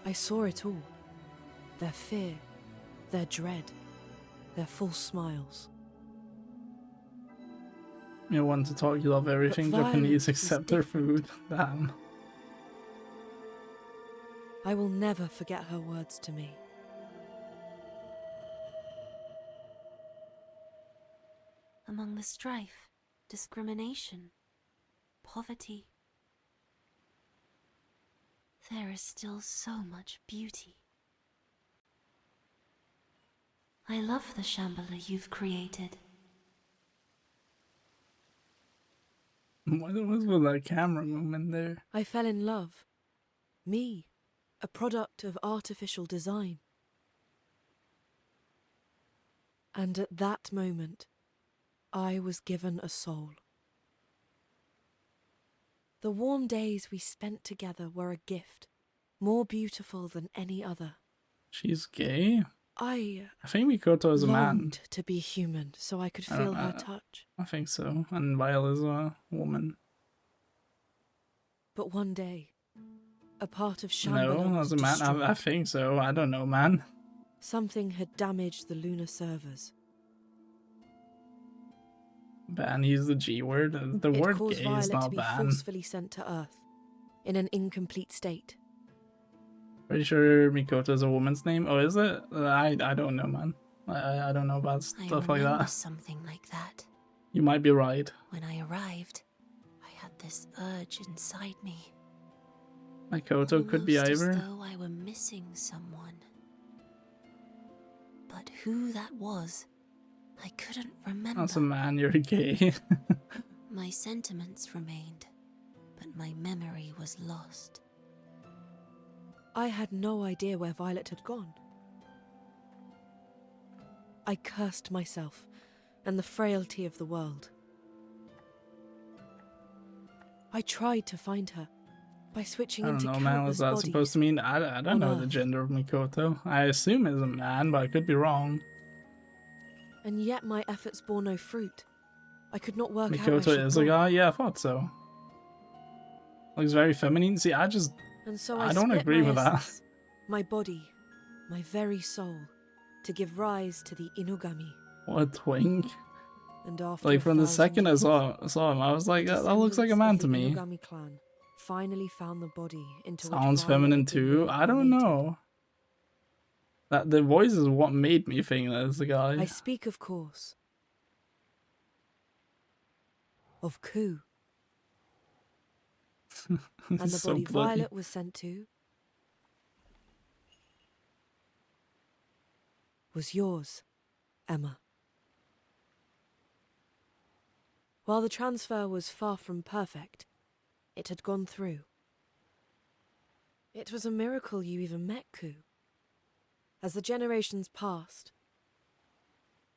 Speaker 5: I saw it all. Their fear, their dread, their false smiles.
Speaker 1: You want to talk, you love everything
Speaker 5: But
Speaker 1: Japanese
Speaker 5: Violet
Speaker 1: except
Speaker 5: is
Speaker 1: their food. Damn.
Speaker 5: I will never forget her words to me.
Speaker 8: Among the strife, discrimination, poverty, there is still so much beauty. I love the Shambhala you've created.
Speaker 1: What was with that camera movement there?
Speaker 5: I fell in love. Me, a product of artificial design. And at that moment, I was given a soul. The warm days we spent together were a gift, more beautiful than any other.
Speaker 1: She's gay?
Speaker 5: I
Speaker 1: think Mikoto is a man.
Speaker 5: longed to be human so I could feel her touch.
Speaker 1: I think so. And Violet is a woman.
Speaker 5: But one day, a part of Shambhala
Speaker 1: No,
Speaker 5: was
Speaker 1: as a man,
Speaker 5: destroyed.
Speaker 1: I think so. I don't know, man.
Speaker 5: Something had damaged the lunar servers.
Speaker 1: Ban, use the G word. The
Speaker 5: It
Speaker 1: word
Speaker 5: caused
Speaker 1: gay
Speaker 5: Violet
Speaker 1: is
Speaker 5: to
Speaker 1: not
Speaker 5: be
Speaker 1: banned.
Speaker 5: forcefully sent to Earth, in an incomplete state.
Speaker 1: Pretty sure Mikoto is a woman's name. Oh, is it? I don't know, man. I don't know about stuff like that.
Speaker 8: Something like that.
Speaker 1: You might be right.
Speaker 8: When I arrived, I had this urge inside me.
Speaker 1: Mikoto could be
Speaker 8: Almost as
Speaker 1: either.
Speaker 8: though I were missing someone. But who that was, I couldn't remember.
Speaker 1: As a man, you're gay.
Speaker 8: My sentiments remained, but my memory was lost.
Speaker 5: I had no idea where Violet had gone. I cursed myself and the frailty of the world. I tried to find her, By switching
Speaker 1: I don't
Speaker 5: into
Speaker 1: know, man.
Speaker 5: countless
Speaker 1: Was that
Speaker 5: bodies.
Speaker 1: supposed to mean? I don't
Speaker 5: on
Speaker 1: know the
Speaker 5: Earth.
Speaker 1: gender of Mikoto. I assume it's a man, but I could be wrong.
Speaker 5: And yet my efforts bore no fruit. I could not work out where
Speaker 1: Mikoto
Speaker 5: she'd
Speaker 1: is a
Speaker 5: gone.
Speaker 1: guy? Yeah, I thought so. Looks very feminine. See,
Speaker 5: And so I
Speaker 1: don't
Speaker 5: split
Speaker 1: agree
Speaker 5: my
Speaker 1: with that.
Speaker 5: essence, my body, my very soul, to give rise to the Inugami.
Speaker 1: What a twink.
Speaker 5: And after
Speaker 1: Like, from the
Speaker 5: 1,000
Speaker 1: second I
Speaker 5: years,
Speaker 1: saw him, I was like,
Speaker 5: the
Speaker 1: that looks like a
Speaker 5: descendants
Speaker 1: man
Speaker 5: of
Speaker 1: to
Speaker 5: the
Speaker 1: me.
Speaker 5: Inugami clan finally found the body into which
Speaker 1: Sounds
Speaker 5: Violet
Speaker 1: feminine
Speaker 5: had been
Speaker 1: too. I don't
Speaker 5: reincarnated.
Speaker 1: know. That the voice is what made me think that it's a guy.
Speaker 5: I speak, of course, of Ku. And the
Speaker 1: So
Speaker 5: body
Speaker 1: bloody.
Speaker 5: Violet was sent to was yours, Emma. While the transfer was far from perfect, it had gone through. It was a miracle you even met Ku. As the generations passed,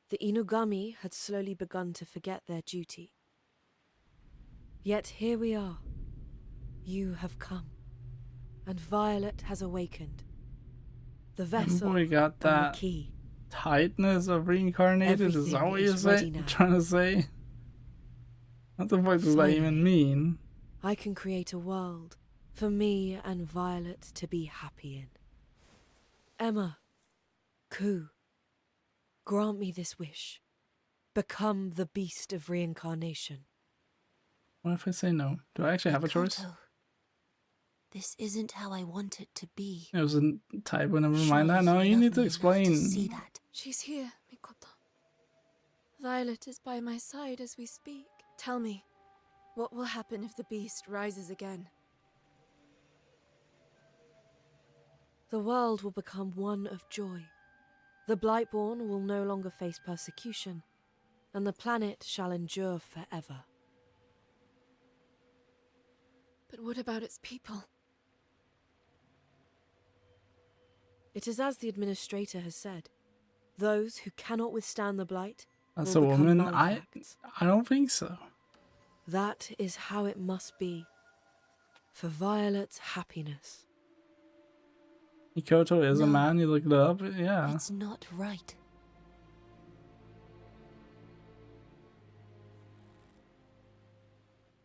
Speaker 5: the Inugami had slowly begun to forget their duty. Yet here we are. You have come, and Violet has awakened. The vessel
Speaker 1: Boy got
Speaker 5: and the
Speaker 1: that
Speaker 5: key.
Speaker 1: tightness of reincarnated. Is that
Speaker 5: Everything
Speaker 1: what you're
Speaker 5: is ready
Speaker 1: saying?
Speaker 5: now.
Speaker 1: Trying to say? What the fuck does that even
Speaker 5: Finally.
Speaker 1: mean?
Speaker 5: I can create a world for me and Violet to be happy in. Emma, Ku, grant me this wish. Become the beast of reincarnation.
Speaker 1: What if I say no? Do I actually have a choice?
Speaker 8: Mikoto, this isn't how I want it to be.
Speaker 1: It was a typo, never mind
Speaker 8: Surely
Speaker 1: that. No, you
Speaker 8: love
Speaker 1: need to
Speaker 8: me enough
Speaker 1: explain.
Speaker 8: To see that.
Speaker 3: She's here, Mikoto. Violet is by my side as we speak. Tell me, what will happen if the beast rises again?
Speaker 5: The world will become one of joy. The Blightborn will no longer face persecution, and the planet shall endure forever.
Speaker 3: But what about its people?
Speaker 5: It is as the administrator has said. Those who cannot withstand the blight
Speaker 1: That's
Speaker 5: will
Speaker 1: a
Speaker 5: become
Speaker 1: woman.
Speaker 5: malefacts.
Speaker 1: I don't think so.
Speaker 5: That is how it must be. For Violet's happiness.
Speaker 1: Mikoto is a
Speaker 8: No.
Speaker 1: man. You look it up. Yeah.
Speaker 8: It's not right.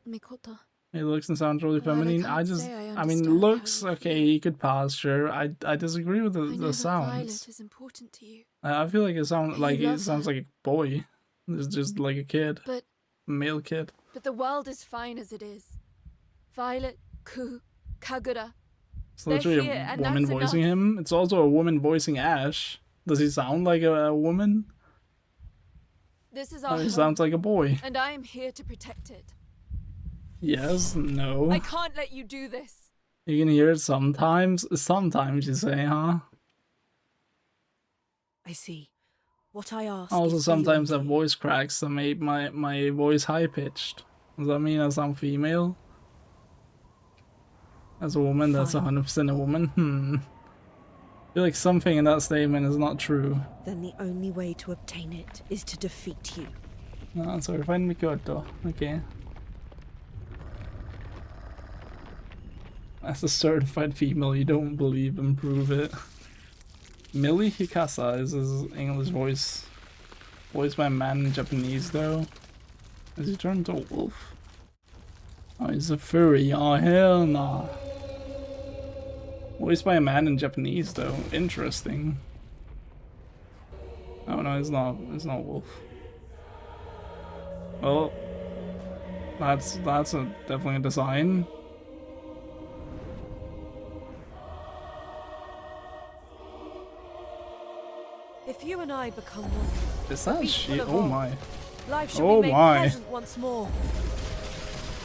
Speaker 3: Mikoto.
Speaker 1: He looks and sounds really
Speaker 3: While I
Speaker 1: feminine.
Speaker 3: can't say I
Speaker 1: mean,
Speaker 3: understand how
Speaker 1: looks
Speaker 3: you
Speaker 1: okay.
Speaker 3: feel,
Speaker 1: You could pass, sure. I disagree with
Speaker 3: I know
Speaker 1: the
Speaker 3: that Violet
Speaker 1: sounds.
Speaker 3: is important to you,
Speaker 1: I feel like it sounds
Speaker 3: You
Speaker 1: like
Speaker 3: love her.
Speaker 1: like a boy. It's just like a kid,
Speaker 3: but
Speaker 1: male kid.
Speaker 3: the world is fine as it is. Violet, Ku, Kagura.
Speaker 1: It's
Speaker 3: They're
Speaker 1: literally
Speaker 3: here,
Speaker 1: a
Speaker 3: and
Speaker 1: woman
Speaker 3: that's
Speaker 1: voicing
Speaker 3: enough.
Speaker 1: him. It's also a woman voicing Ash. Does he sound like a woman?
Speaker 3: This is
Speaker 1: Or
Speaker 3: our
Speaker 1: he
Speaker 3: home,
Speaker 1: sounds like a boy.
Speaker 3: and I am here to protect it.
Speaker 1: Yes, no.
Speaker 3: I can't let you do this.
Speaker 1: You can hear it sometimes. Sometimes you say, huh?
Speaker 5: I see. What I ask
Speaker 1: Also,
Speaker 5: is
Speaker 1: sometimes I
Speaker 5: beyond
Speaker 1: have
Speaker 5: you.
Speaker 1: voice cracks that make my voice high pitched. Does that mean I sound female? As a woman, that's
Speaker 5: Fine.
Speaker 1: 100% a woman. I feel like something in that statement is not true.
Speaker 5: Then the only way to obtain it is to defeat you.
Speaker 1: No, sorry, find Mikoto. Okay. As a certified female, you don't believe and prove it. Millie Hikasa is his English voice. Voiced by a man in Japanese, though. Has he turned to a wolf? Oh, he's a furry. Oh, hell nah. Voiced by a man in Japanese, though. Interesting. Oh no, it's not a wolf. Well, that's definitely a design.
Speaker 5: If you and I become one,
Speaker 1: Is that
Speaker 5: beast
Speaker 1: shit?
Speaker 5: will
Speaker 1: Oh
Speaker 5: evolve.
Speaker 1: my.
Speaker 5: life shall
Speaker 1: Oh
Speaker 5: be made
Speaker 1: my.
Speaker 5: pleasant once more.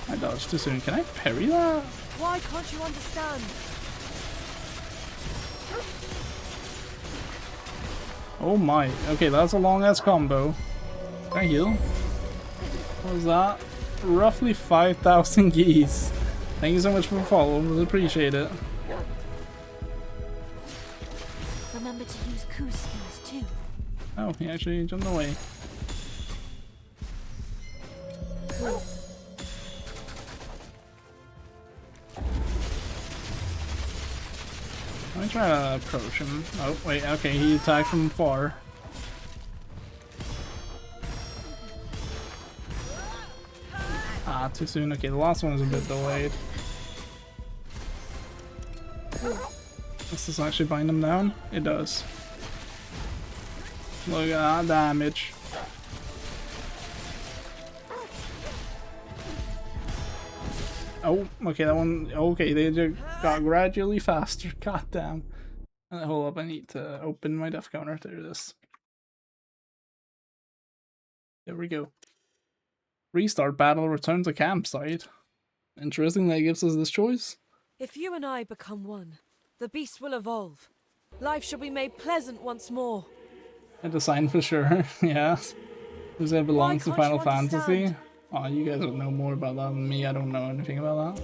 Speaker 1: I dodged too soon. Can I parry that?
Speaker 5: Why can't you understand?
Speaker 1: Oh my. Okay, that's a long ass combo. Can I heal? What was that? Roughly 5,000 geese. Thank you so much for the follow. Really appreciate it.
Speaker 8: Remember to use Ku's skills too.
Speaker 1: Oh, he actually jumped away. try to approach him. Oh, wait, okay, he attacked from far. Ah, too soon. Okay, the last one is a bit delayed. Does this actually bind him down? It does. Look at that damage. Oh, okay, that one. Okay, they just got gradually faster. God damn. Hold up, I need to open my death counter. There it is. There we go. Restart battle, return to campsite. Interesting that it gives us this choice.
Speaker 5: If you and I become one, the beast will evolve. Life shall be made pleasant once more.
Speaker 1: A design for sure, yeah. Does that belong to Final Fantasy? Oh, you guys would know more about that than me. I don't know anything about that.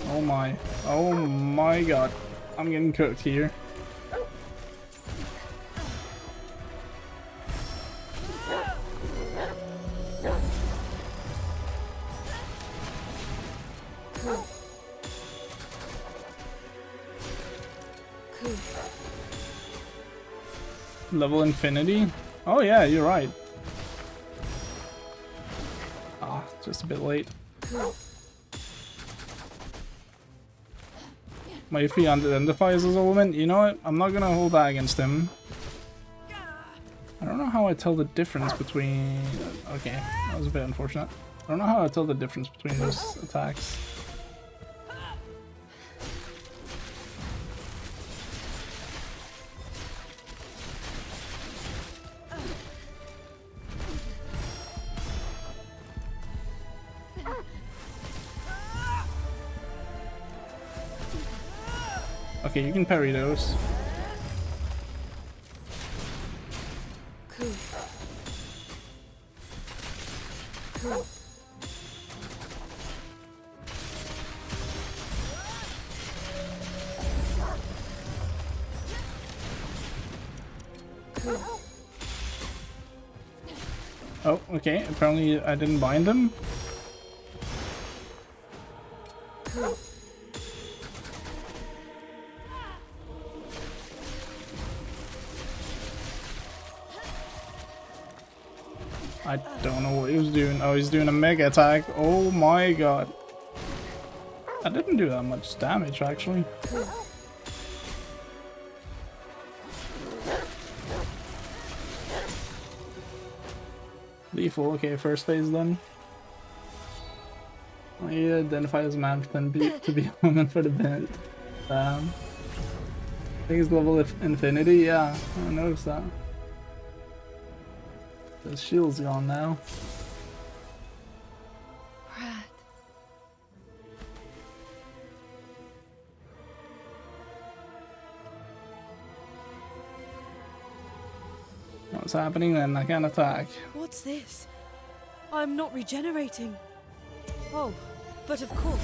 Speaker 1: Oh my. Oh my god. I'm getting cooked here. Level infinity? Oh yeah, you're right. Ah, just a bit late. My if he identifies as a woman, you know what? I'm not gonna hold that against him. I don't know how I tell the difference between... Okay, that was a bit unfortunate. I don't know how I tell the difference between those attacks. Okay, you can parry those. Oh, okay. Apparently I didn't bind them. I don't know what he was doing. Oh, he's doing a mega attack. Oh my god. I didn't do that much damage, actually. Lethal. Okay, first phase done. I identify as a man, pretend to be a woman for the bit. I think it's level infinity. Yeah, I noticed that. The shield's gone now.
Speaker 3: Brad.
Speaker 1: What's happening then? I can't attack.
Speaker 5: What's this? I'm not regenerating. Oh, but of course.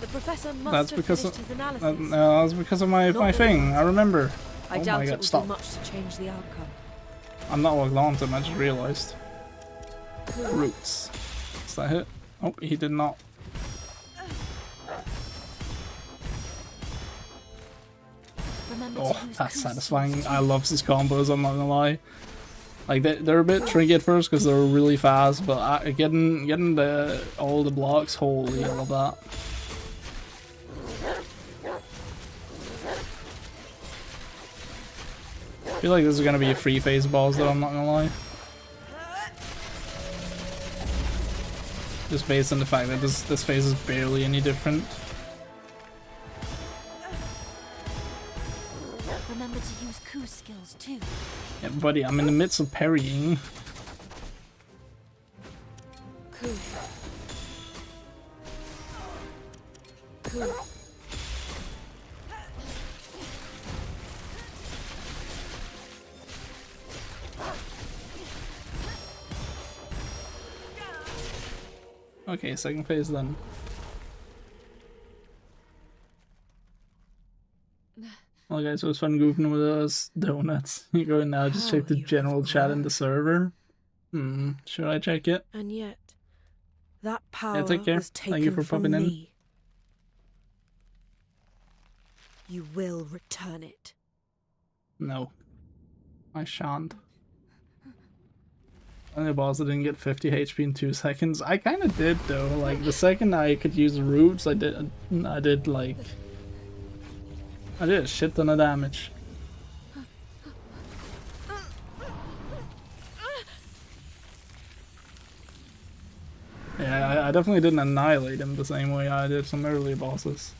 Speaker 5: The professor must have finished his analysis.
Speaker 1: No, that's because of my thing. I remember.
Speaker 5: I doubt it will do much to change the outcome.
Speaker 1: I'm not logged on to him, I just realized. Roots. Is that hit? Oh, he did not. Oh, that's satisfying. I love these combos, I'm not gonna lie. Like, they're a bit tricky at first because they're really fast, but getting all the blocks, holy, I love that. I feel like this is gonna be a free phase boss though, I'm not gonna lie. Just based on the fact that this phase is barely any different.
Speaker 8: Remember to use Ku's skills too.
Speaker 1: Yeah, buddy, I'm in the midst of parrying.
Speaker 5: Ku. Ku.
Speaker 1: Okay, second phase then. Well guys, it was fun goofing with us donuts. You go now, just check the general chat in the server. Should I check it?
Speaker 5: And yet, That power
Speaker 1: Yeah, take care.
Speaker 5: was
Speaker 1: Thank you
Speaker 5: taken
Speaker 1: for
Speaker 5: from
Speaker 1: popping in.
Speaker 5: me. You will return it.
Speaker 1: No. I shan't. And the boss didn't get 50 HP in 2 seconds. I kind of did though. Like the second I could use roots, I did a shit ton of damage. Yeah, I definitely didn't annihilate him the same way I did some earlier bosses.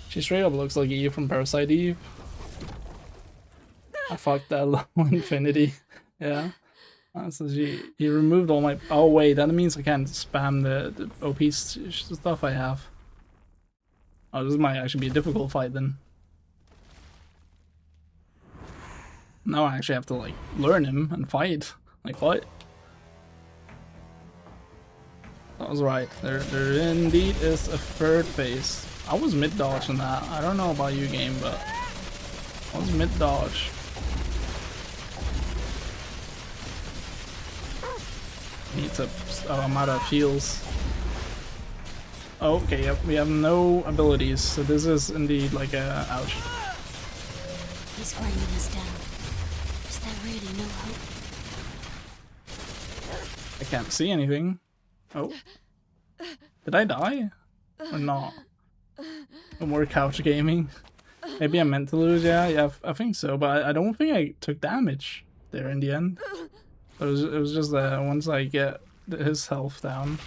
Speaker 1: She straight up looks like Eve from Parasite Eve. I fucked that low infinity. Yeah. So he removed all my. Oh wait, that means I can't spam the OP stuff I have. Oh, this might actually be a difficult fight then. Now I actually have to like learn him and fight. Like what? That was right. There indeed is a third phase. I was mid dodge in that. I don't know about you, game, but I was mid dodge. Need to. Oh, I'm out of heals. Oh, okay, yep, we have no abilities, so this is indeed like a ouch.
Speaker 8: He's weighing us down. Is there really no hope?
Speaker 1: I can't see anything. Oh. Did I die? Or not? No more couch gaming. Maybe I meant to lose, yeah, I think so, but I don't think I took damage there in the end. It was just once I get his health down.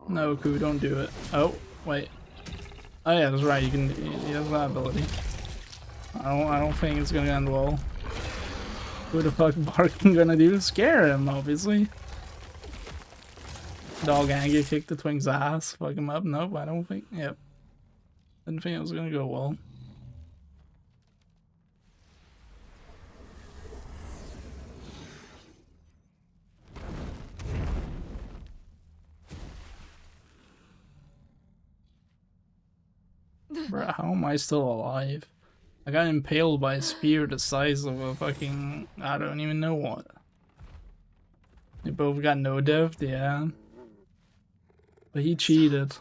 Speaker 1: No, Ku, don't do it. Oh, wait. Oh yeah, that's right. You can. He has that ability. I don't think it's gonna end well. Who the fuck barking gonna do? Scare him, obviously. Dog Angie kicked the Twink's ass. Fuck him up. Nope, I don't think. Yep. Didn't think it was gonna go well. Bruh, how am I still alive? I got impaled by a spear the size of a fucking... I don't even know what. They both got no depth, yeah. But he cheated.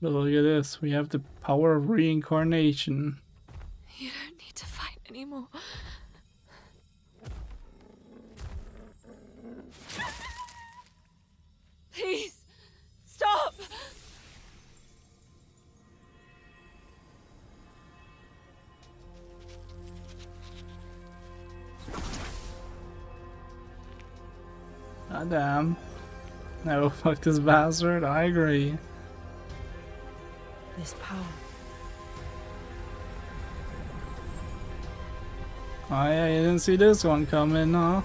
Speaker 1: But look at this, we have the power of reincarnation.
Speaker 3: You don't need to fight anymore. Please, stop!
Speaker 1: God damn. No, fuck this bastard, I agree.
Speaker 5: This power.
Speaker 1: Oh yeah, you didn't see this one coming, huh?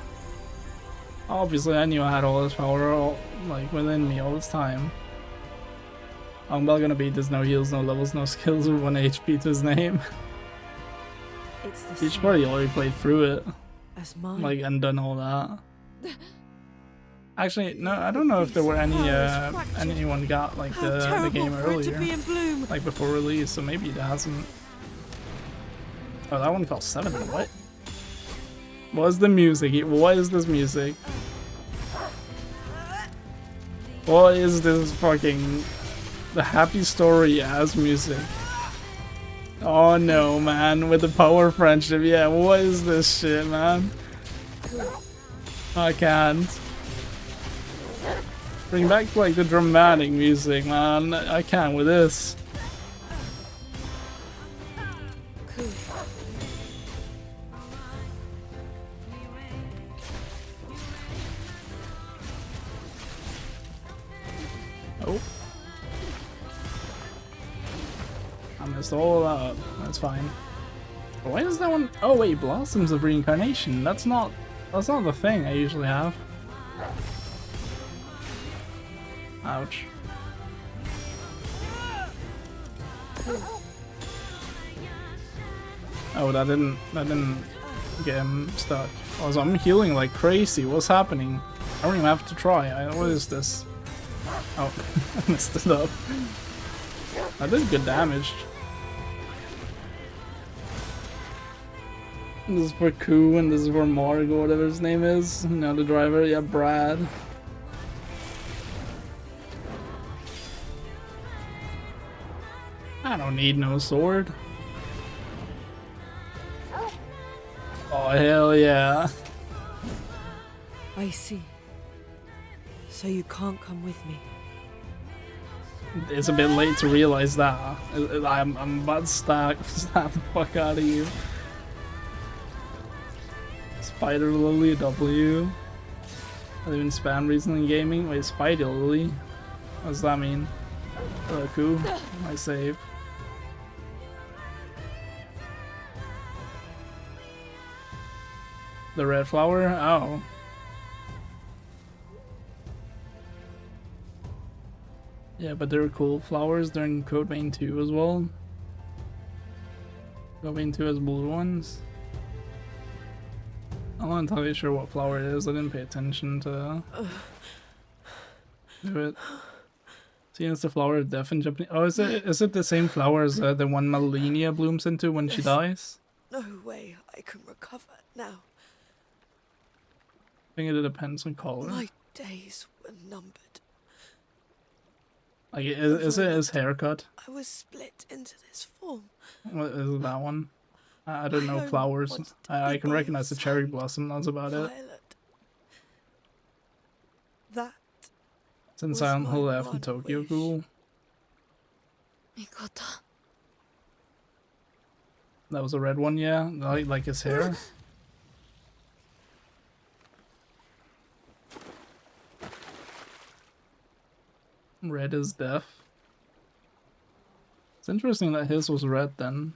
Speaker 1: Obviously I knew I had all this power like within me all this time. I'm not gonna beat this, no heals, no levels, no skills with 1 HP to his name.
Speaker 5: It's the
Speaker 1: Each
Speaker 5: same
Speaker 1: party already played through it.
Speaker 5: as mine.
Speaker 1: Like and done all that. Actually, no, I don't know if there were any anyone got like the game earlier, like before release, so maybe it hasn't. Oh, that one fell 7. What? What is the music? What is this music? What is this fucking the happy story ass music? Oh no, man, with the power friendship. Yeah, what is this shit, man? I can't. Bring back like the dramatic music, man. I can't with this. Oh. I messed all that up. That's fine. But why is that one? Oh wait, Blossoms of Reincarnation. That's not the thing I usually have. Ouch. Oh, that didn't Okay, I'm stuck. Also, I'm healing like crazy. What's happening? I don't even have to try. What is this? Oh, I messed it up. I did good damage. This is for Koo and this is for Margo, whatever his name is. Now the driver, yeah, Brad. I don't need no sword. Oh, hell yeah.
Speaker 5: I see. So you can't come with me.
Speaker 1: It's a bit late to realize that. I'm about to stab the fuck out of you. Spider Lily W. I've been spam recently in gaming. Wait, Spider Lily? What does that mean? Cool. I save. The red flower? Oh. Yeah, but there are cool flowers. They're in Code Vein 2 as well. Code Vein 2 has blue ones. I'm not entirely sure what flower it is. I didn't pay attention to it. See, it's the flower of death in Japanese. Oh, is it the same flower as the one Malenia blooms into when she dies?
Speaker 5: No way I can recover now.
Speaker 1: I think it depends on color.
Speaker 5: My days were numbered.
Speaker 1: Like, is it his haircut?
Speaker 5: I was split into this form.
Speaker 1: What is it, that one? I don't know flowers. I can recognize the cherry blossom, that's about it.
Speaker 5: That
Speaker 1: Since Silent Hill left in Tokyo Ghoul.
Speaker 3: Mikota.
Speaker 1: That was a red one, yeah? Like his hair? Red is death. It's interesting that his was red then.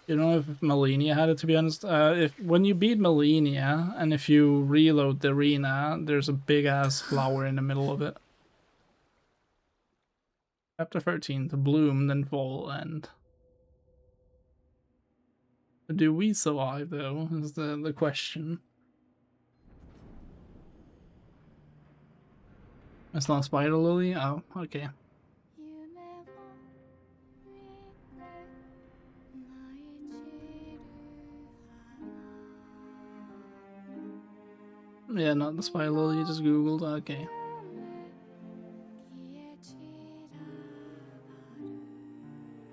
Speaker 1: You know, if Malenia had it, to be honest. When you beat Malenia, and if you reload the arena, there's a big ass flower in the middle of it. Chapter 13, to bloom, then fall, end. Do we survive though, is the question. It's not Spider Lily? Oh, okay. Yeah, not the Spider Lily, you just googled, okay.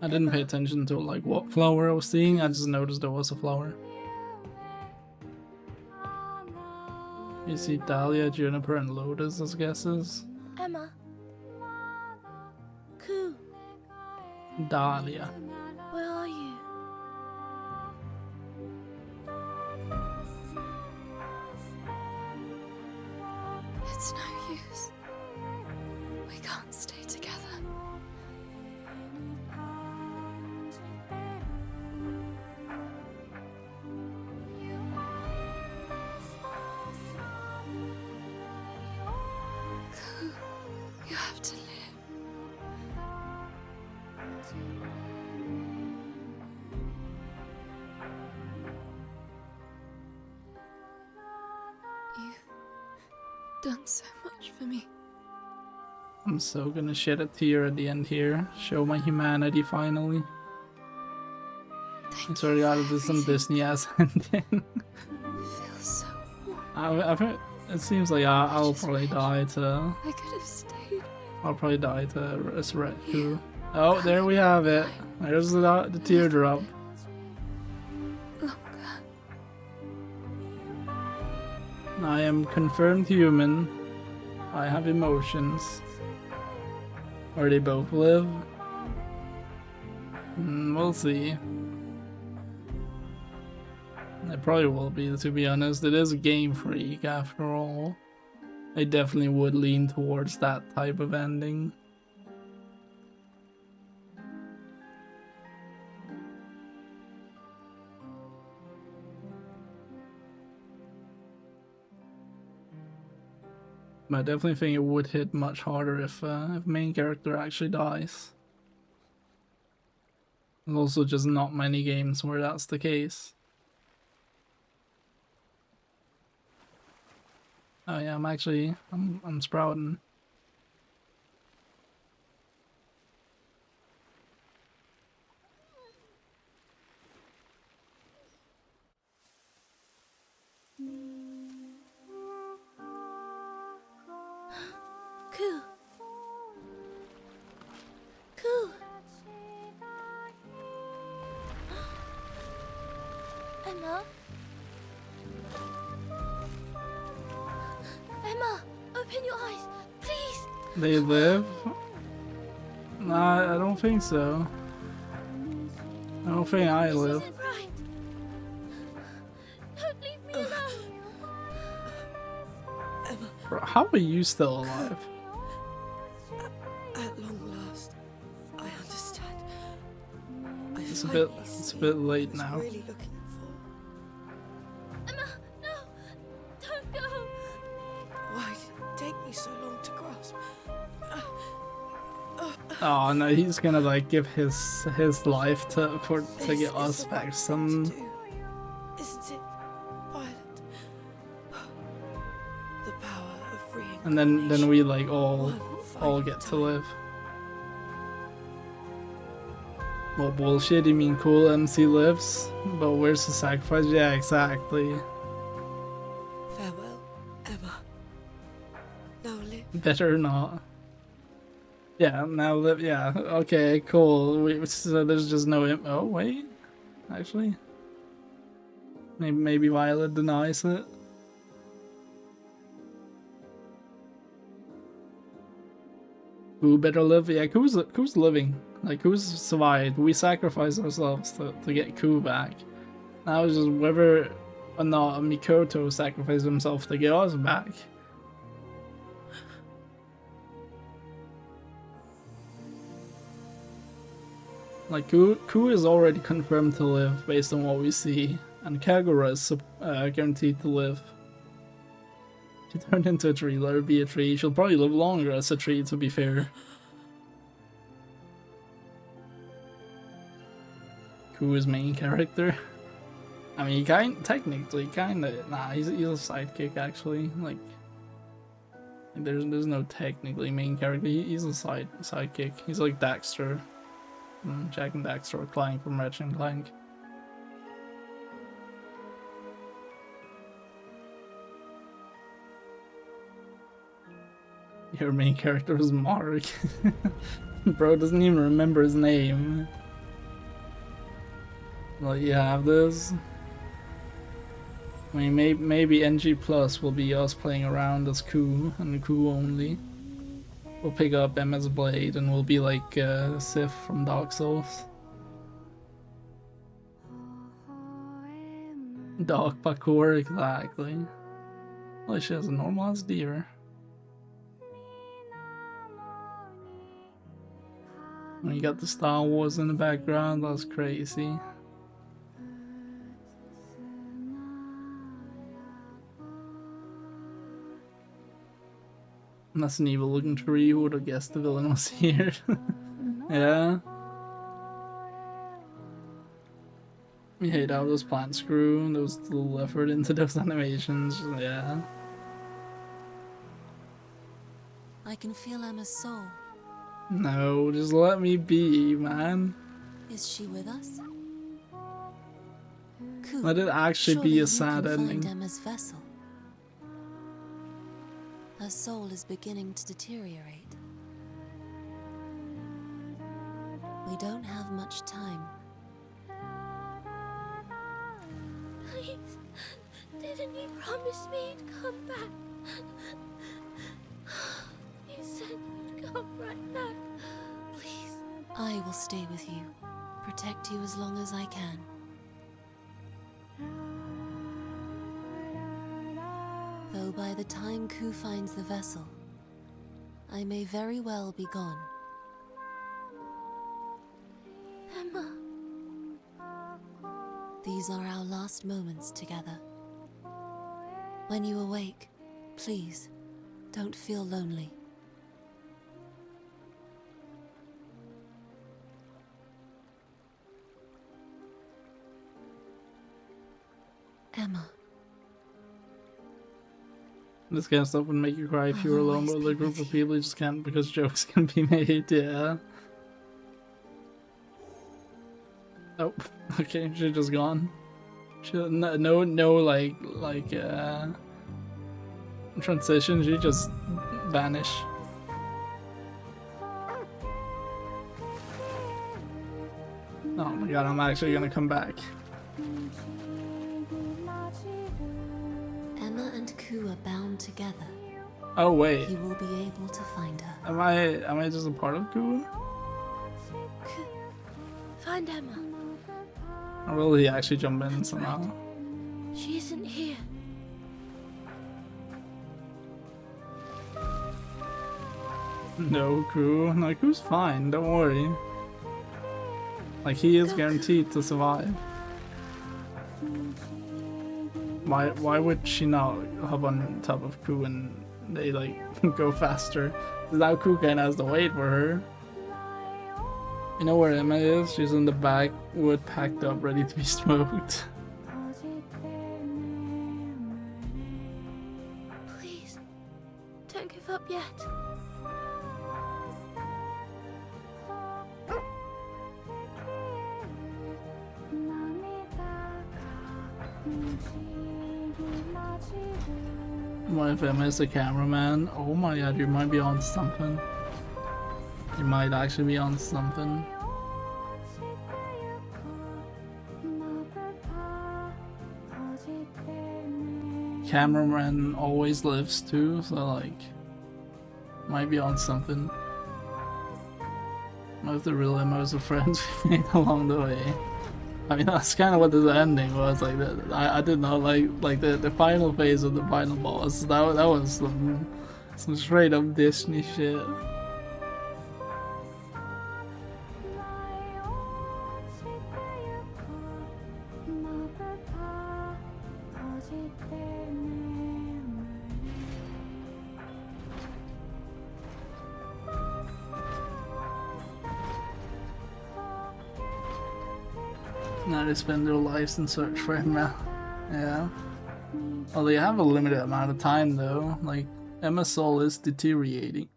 Speaker 1: I didn't pay attention to like what flower I was seeing, I just noticed there was a flower. You see Dahlia, Juniper, and Lotus as guesses.
Speaker 2: Emma. Koo.
Speaker 1: Dahlia.
Speaker 2: Where are you?
Speaker 3: It's no use. We can't stay together. You have to live. You've done so much for me.
Speaker 1: I'm so gonna shed a tear at the end here. Show my humanity finally. I swear to God, this is some Disney ass ending.
Speaker 3: Feels so warm.
Speaker 1: I've heard, it seems like I'll probably die to.
Speaker 3: I could have stayed.
Speaker 1: I'll probably die to resurrect Koo. Oh, there we have it. There's the teardrop. I am confirmed human. I have emotions. Or they both live. We'll see. It probably will be, to be honest. It is a Game Freak after all. I definitely would lean towards that type of ending. But I definitely think it would hit much harder if main character actually dies. There's also just not many games where that's the case. Oh yeah, I'm sprouting.
Speaker 2: Coo. Coo. Emma? Emma, open your eyes, please.
Speaker 1: They live? Nah, I don't think so. I don't think I
Speaker 2: This
Speaker 1: live.
Speaker 2: isn't right. Don't leave me alone.
Speaker 5: Emma,
Speaker 1: Bro, how are you still alive?
Speaker 5: at long last, I understand. I
Speaker 1: It's
Speaker 5: finally
Speaker 1: a
Speaker 5: see
Speaker 1: bit
Speaker 5: what I
Speaker 1: late
Speaker 5: was
Speaker 1: now.
Speaker 5: really looking for.
Speaker 2: Emma, no, don't go.
Speaker 5: Why did it take me so long to grasp?
Speaker 1: Oh no, he's gonna like give his life to
Speaker 5: This
Speaker 1: get
Speaker 5: is
Speaker 1: us
Speaker 5: the
Speaker 1: back
Speaker 5: right thing
Speaker 1: some.
Speaker 5: to do, isn't it, Violet? The power of reincarnation.
Speaker 1: And then we like all
Speaker 5: One
Speaker 1: get to
Speaker 5: final
Speaker 1: live. Well, bullshit, you mean cool MC lives? But where's the sacrifice? Yeah, exactly.
Speaker 5: time. Farewell, Emma. Now live.
Speaker 1: Better not. Yeah, now live. Yeah, okay, cool. So there's just no. Oh, wait. Actually. Maybe Violet denies it. Who better live? Yeah, who's living? Like, who's survived? We sacrificed ourselves to get Ku back. Now it's just whether or not Mikoto sacrificed himself to get us back. Like, Ku is already confirmed to live based on what we see, and Kagura is guaranteed to live. She turned into a tree, let her be a tree. She'll probably live longer as a tree, to be fair. Ku is main character. I mean, technically, kinda. Nah, he's a sidekick, actually. Like there's no technically main character. He's a sidekick. He's like Daxter. Jack and Daxter, or Clank from Ratchet and Clank. Your main character is Mark. Bro doesn't even remember his name. Like, you have this. I mean, maybe NG Plus will be us playing around as Ku and Ku only. We'll pick up Emma's Blade and we'll be like Sif from Dark Souls. Dog parkour, exactly. Well, she has a normal ass deer. When you got the Star Wars in the background, that's crazy. And that's an evil looking tree. Who would have guessed the villain was here? Yeah. You hate how those plants grew, and there was little effort into those animations. Yeah.
Speaker 8: I can feel Emma's soul.
Speaker 1: No, just let me be, man.
Speaker 8: Is she with us? Ku,
Speaker 1: Let it actually
Speaker 8: surely
Speaker 1: be a
Speaker 8: you
Speaker 1: sad
Speaker 8: can
Speaker 1: ending.
Speaker 8: find Emma's vessel. Her soul is beginning to deteriorate. We don't have much time.
Speaker 2: Please, didn't you promise me you'd come back? You said you'd come right back. Please.
Speaker 8: I will stay with you, protect you as long as I can. Though by the time Ku finds the vessel, I may very well be gone.
Speaker 2: Emma.
Speaker 8: These are our last moments together. When you awake, please, don't feel lonely. Emma.
Speaker 1: This kind of stuff would make you cry if you were alone, but with a group of people you just can't because jokes can be made, yeah. Oh, okay, she's just gone. She, no, like, transition, she just vanished. Oh my god, I'm actually gonna come back.
Speaker 8: Emma and Ku are bound together.
Speaker 1: Oh wait.
Speaker 8: You will be able to find her.
Speaker 1: Am I just a part of Ku?
Speaker 2: Find Emma.
Speaker 1: Or will he actually jump in somehow?
Speaker 2: She isn't here.
Speaker 1: No, Ku. No, Ku's fine, don't worry. Like, he is guaranteed to survive. Why would she not hop on top of Ku and they, like, go faster? Because now Ku kinda has to wait for her. You know where Emma is? She's in the back, wood packed up, ready to be smoked.
Speaker 2: Please, don't give up yet.
Speaker 1: What if Emma is the cameraman? Oh my god, you might be on something. You might actually be on something. Cameraman always lives too, so like, might be on something. What if the real Emmas are friends we made along the way? I mean, that's kind of what this ending was. Like, I did not like the final phase of the final boss. That was some straight up Disney shit. Now they spend their lives in search for him now. Yeah. Well, they have a limited amount of time though. Like, Emma's soul is deteriorating.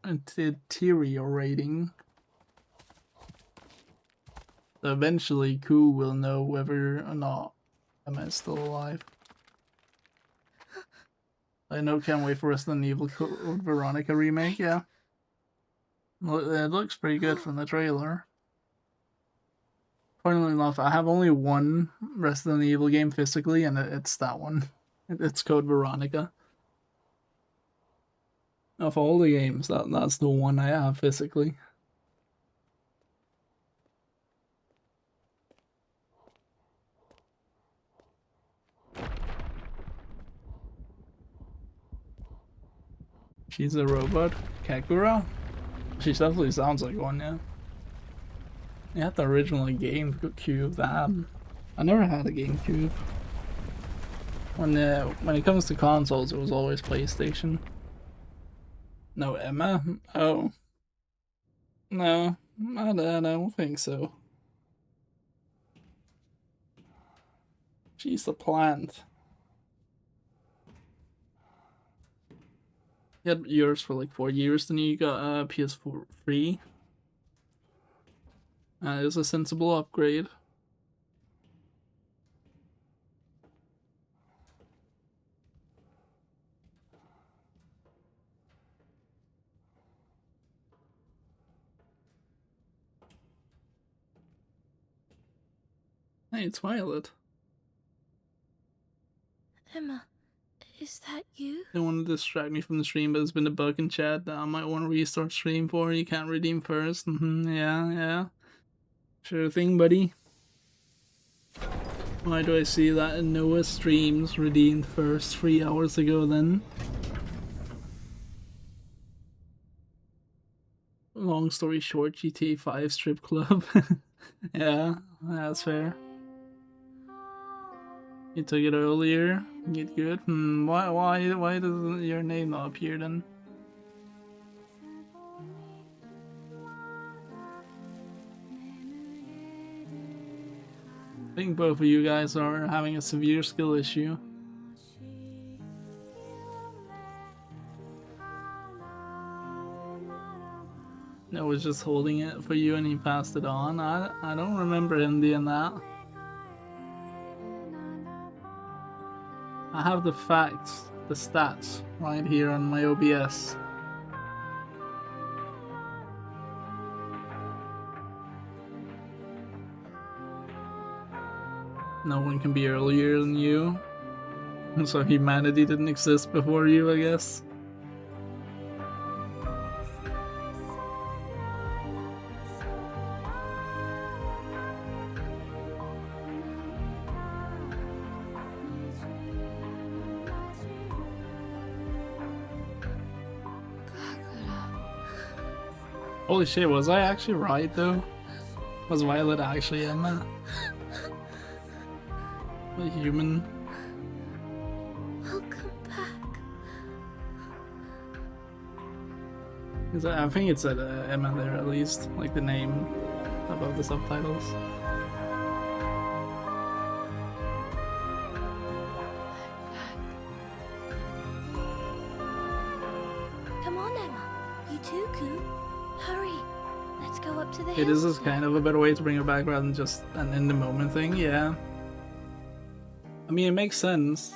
Speaker 1: So eventually, Ku will know whether or not Emma is still alive. I know, can't wait for Resident Evil Code Veronica remake. Yeah. It looks pretty good from the trailer. Funnily enough, I have only one Resident Evil game physically, and it's that one. It's Code Veronica. Of all the games, that's the one I have physically. She's a robot? Kakura? She definitely sounds like one, yeah. You had the original GameCube, that. I never had a GameCube. When it comes to consoles, it was always PlayStation. No, Emma? Oh. No, I don't think so. She's the plant. You had yours for like 4 years, then you got a PS4 free. It's a sensible upgrade. Hey, it's Violet.
Speaker 2: Emma, is that you?
Speaker 1: They want to distract me from the stream, but there's been a bug in chat that I might want to restart stream for. You can't redeem first. Yeah. Sure thing, buddy. Why do I see that in Noah's streams redeemed first 3 hours ago then? Long story short, GTA 5 strip club. Yeah, that's fair. You took it earlier. Get good. Why doesn't your name not appear then? I think both of you guys are having a severe skill issue. I was just holding it for you and he passed it on. I don't remember him doing that. I have the facts, the stats, right here on my OBS. No one can be earlier than you. So humanity didn't exist before you, I guess. Holy shit, was I actually right though? Was Violet actually Emma? A human?
Speaker 2: Welcome back.
Speaker 1: I think it said Emma there at least, like the name above the subtitles.
Speaker 2: Come on, Emma. You too, Koo. Hurry. Let's go up to the
Speaker 1: It
Speaker 2: hills.
Speaker 1: is kind of a better way to bring her back rather than just an in the moment thing, yeah. I mean, it makes sense.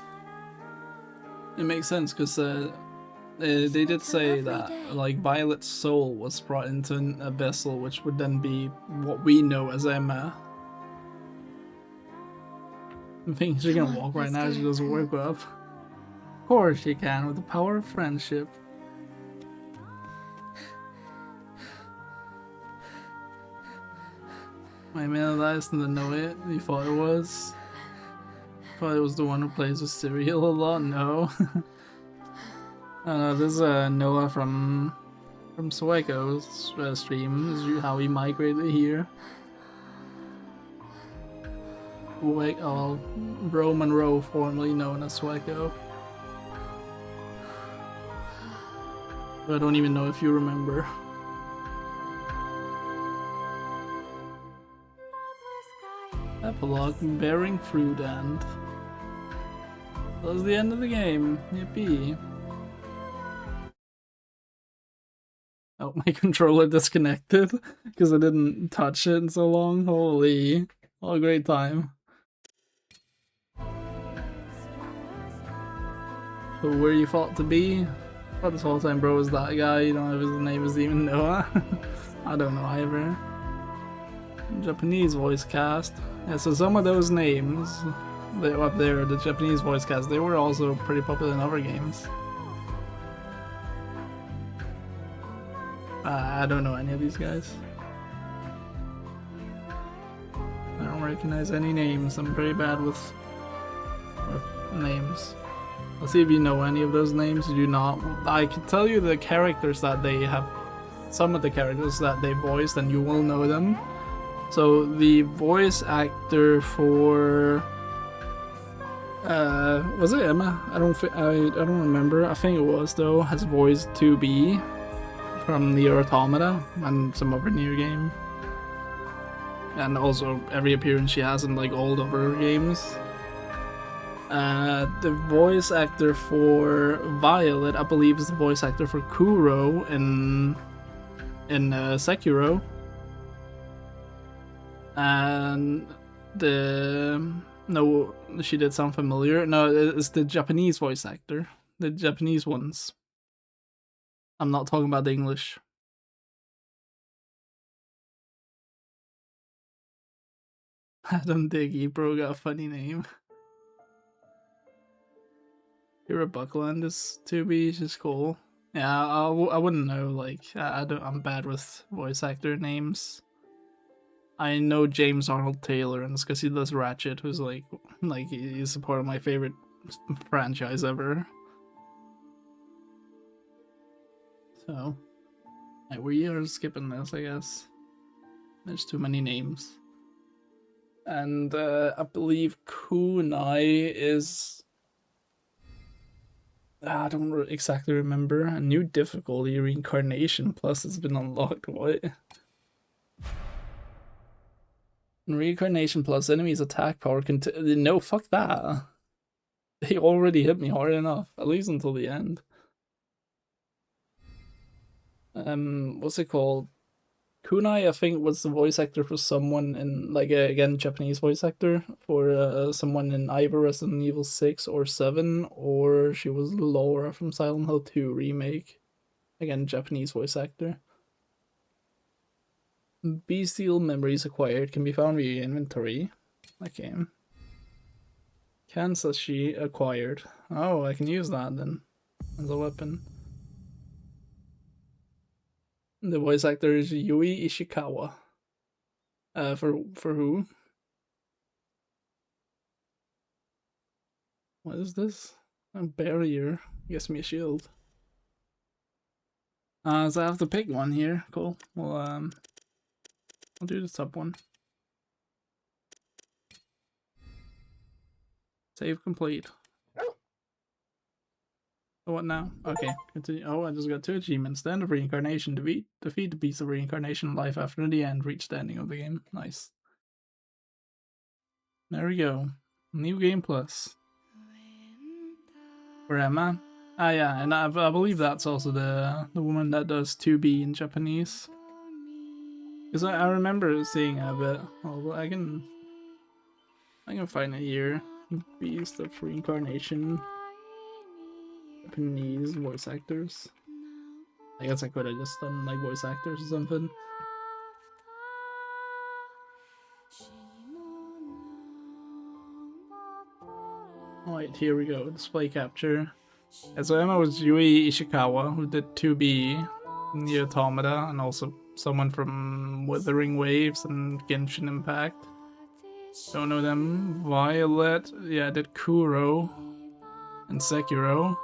Speaker 1: It makes sense because they did say that like Violet's soul was brought into a vessel, which would then be what we know as Emma. I think she can walk right now. She doesn't wake up. Of course she can, with the power of friendship. My man last didn't know it. He thought it was. Thought it was the one who plays with cereal a lot. No. This is Noah from Sueco's stream. This is how he migrated here. Bro Monroe, formerly known as Sueco. But I don't even know if you remember. Epilogue, bearing fruit, and that was the end of the game. Yippee. Oh, my controller disconnected because I didn't touch it in so long. Holy, what a great time. Who were you thought to be? I thought this whole time bro was that guy. You don't know if his name is even Noah. I don't know either. Japanese voice cast. Yeah, so some of those names that were up there, the Japanese voice cast, they were also pretty popular in other games. I don't know any of these guys. I don't recognize any names. I'm very bad with names. Let's see if you know any of those names. You do not. I can tell you the characters that they have, some of the characters that they voiced, and you will know them. So the voice actor for was it Emma? I don't remember. I think it was though. Has voiced 2B from the Automata and some other new game, and also every appearance she has in like old other games. The voice actor for Violet, I believe, is the voice actor for Kuro in Sekiro. And no, she did sound familiar. No, it's the Japanese voice actor. The Japanese ones. I'm not talking about the English. Adam Diggy, bro, got a funny name. You're a Buckland is 2B, she's cool. Yeah, I wouldn't know, like, I'm bad with voice actor names. I know James Arnold Taylor, and it's because he does Ratchet, who's like he's a part of my favorite franchise ever. So, we are skipping this, I guess. There's too many names. And I believe Kunai is... I don't exactly remember. A new difficulty, Reincarnation Plus, has been unlocked. What? Reincarnation Plus, enemies attack power no, fuck that. They already hit me hard enough, at least until the end. What's it called? Kunai, I think, was the voice actor for someone in, like, again, Japanese voice actor for someone in either Resident Evil 6 or 7, or she was Laura from Silent Hill 2 remake. Again, Japanese voice actor. Bestial memories acquired can be found via inventory. Okay. Kansashi acquired. Oh, I can use that then as a weapon. The voice actor is Yui Ishikawa. For who? What is this? A barrier. Gives me a shield. So I have to pick one here. Cool. Well, I'll do the top one. Save complete. So what now? Okay, continue. Oh, I just got 2 achievements. The end of Reincarnation. Defeat the beast of Reincarnation. Life after the end. Reach the ending of the game. Nice. There we go. New game plus. Where am I? Ah, yeah, and I believe that's also the woman that does 2B in Japanese. Because I remember seeing her, but well, I can find it here. Beast of Reincarnation. Japanese voice actors. I guess I could have just done like voice actors or something. Alright, here we go. Display capture. So Emma was Yui Ishikawa, who did 2B in the Automata, and also someone from Wuthering Waves and Genshin Impact. Don't know them. Violet, yeah, did Kuro and Sekiro.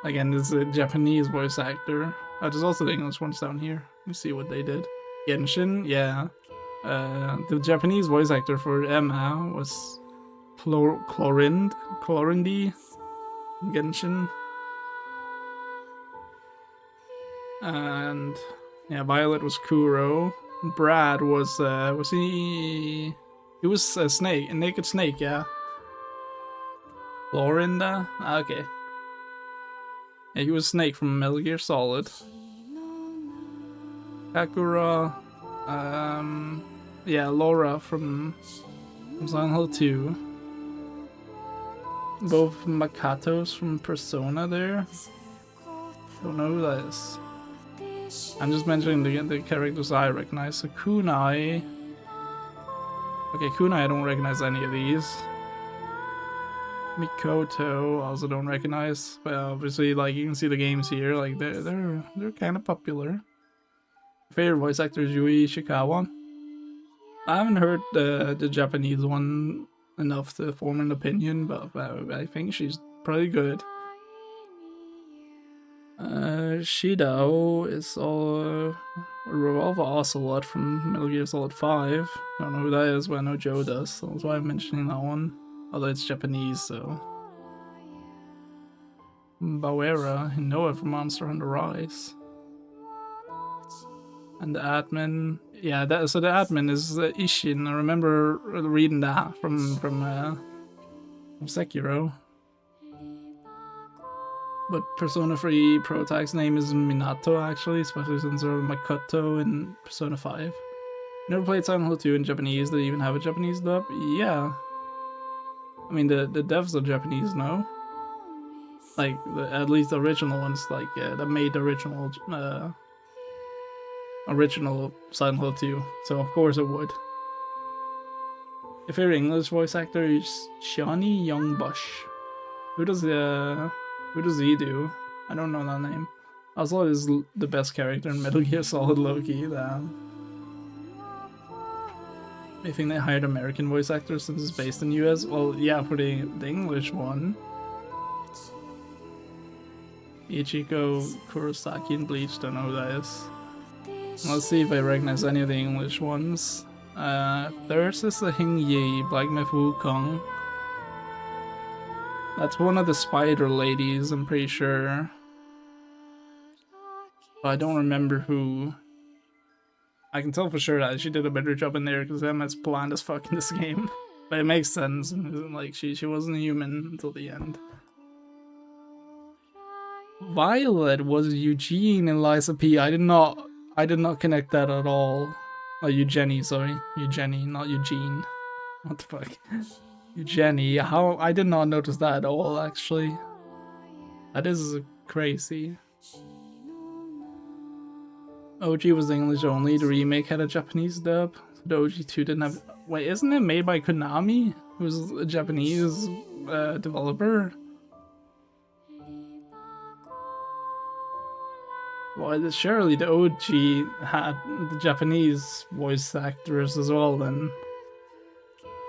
Speaker 1: Again, this is a Japanese voice actor. There's also the English ones down here. Let me see what they did. Genshin, yeah. The Japanese voice actor for Emma was Clorindi Genshin. And yeah, Violet was Kuro. Brad was he? He was a snake, a naked snake, yeah. Florinda? Okay. Yeah, he was Snake from Metal Gear Solid. Kakura, yeah, Laura from Silent Hill 2. Both Makatos from Persona there. Don't know who that is. I'm just mentioning the characters I recognize. So Kunai. Okay, Kunai, I don't recognize any of these. Mikoto, also don't recognize. But obviously, like, you can see the games here. Like, they're kind of popular. Favorite voice actor is Yui Ishikawa. I haven't heard the Japanese one enough to form an opinion, but I think she's pretty good. Shidao is Revolver Ocelot from Metal Gear Solid 5. Don't know who that is, but I know Joe does, so that's why I'm mentioning that one. Although it's Japanese, so. Bawera, Noah from Monster Hunter Rise. And the admin, yeah, so the admin is Ishin. I remember reading that from Sekiro. But Persona 3 Protag's name is Minato, actually, especially since there was Makoto in Persona 5. Never played Silent Hill 2 in Japanese. Did it even have a Japanese dub? Yeah. I mean, the devs are Japanese, no? Like, at least the original ones, like, that made the original Silent Hill 2. So, of course it would. Your favorite English voice actor is Shawnee Youngbush. Who does he do? I don't know that name. Also, is the best character in Metal Gear Solid Loki. I think they hired American voice actors since it's based in US. Well, yeah, for the English one. Ichiko Kurosaki in Bleach, don't know who that is. Let's see if I recognize any of the English ones. Thirst is a Hing Yi, Black Myth Wukong. That's one of the spider ladies, I'm pretty sure. But I don't remember who. I can tell for sure that she did a better job in there because Emma's bland as fuck in this game. But it makes sense, like she wasn't human until the end. Violet was Eugene and Liza P. I I did not connect that at all. Oh, Eugenie, sorry. Eugenie, not Eugene. What the fuck? Eugenie, how? I did not notice that at all, actually. That is crazy. OG was English only, the remake had a Japanese dub. The OG2 didn't have... Wait, isn't it made by Konami? Who's a Japanese developer? Well, surely the OG had the Japanese voice actors as well then.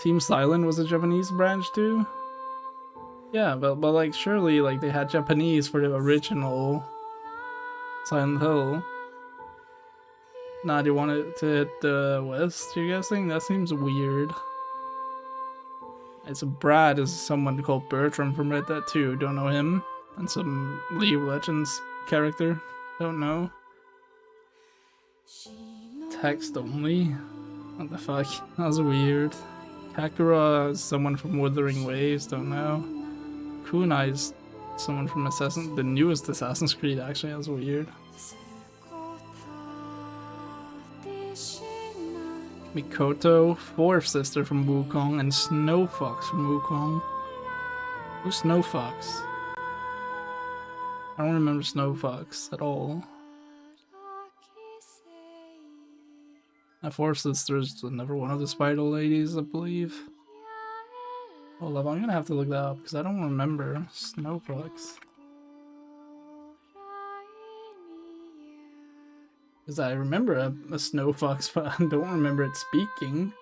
Speaker 1: Team Silent was a Japanese branch too? Yeah, but like surely like they had Japanese for the original Silent Hill. Now they wanted to hit the West, you're guessing? That seems weird. It's Brad is someone called Bertram from Red Dead 2, don't know him. And some League of Legends character, don't know. Text only? What the fuck? That was weird. Kakura is someone from Wuthering Waves, don't know. Kunai is someone from the newest Assassin's Creed, actually, that was weird. Mikoto, fourth sister from Wukong, and Snow Fox from Wukong. Who's Snow Fox? I don't remember Snow Fox at all. My fourth sister is another one of the Spider Ladies, I believe. Hold up, I'm gonna have to look that up because I don't remember Snow Fox. Because I remember a Snow Fox, but I don't remember it speaking.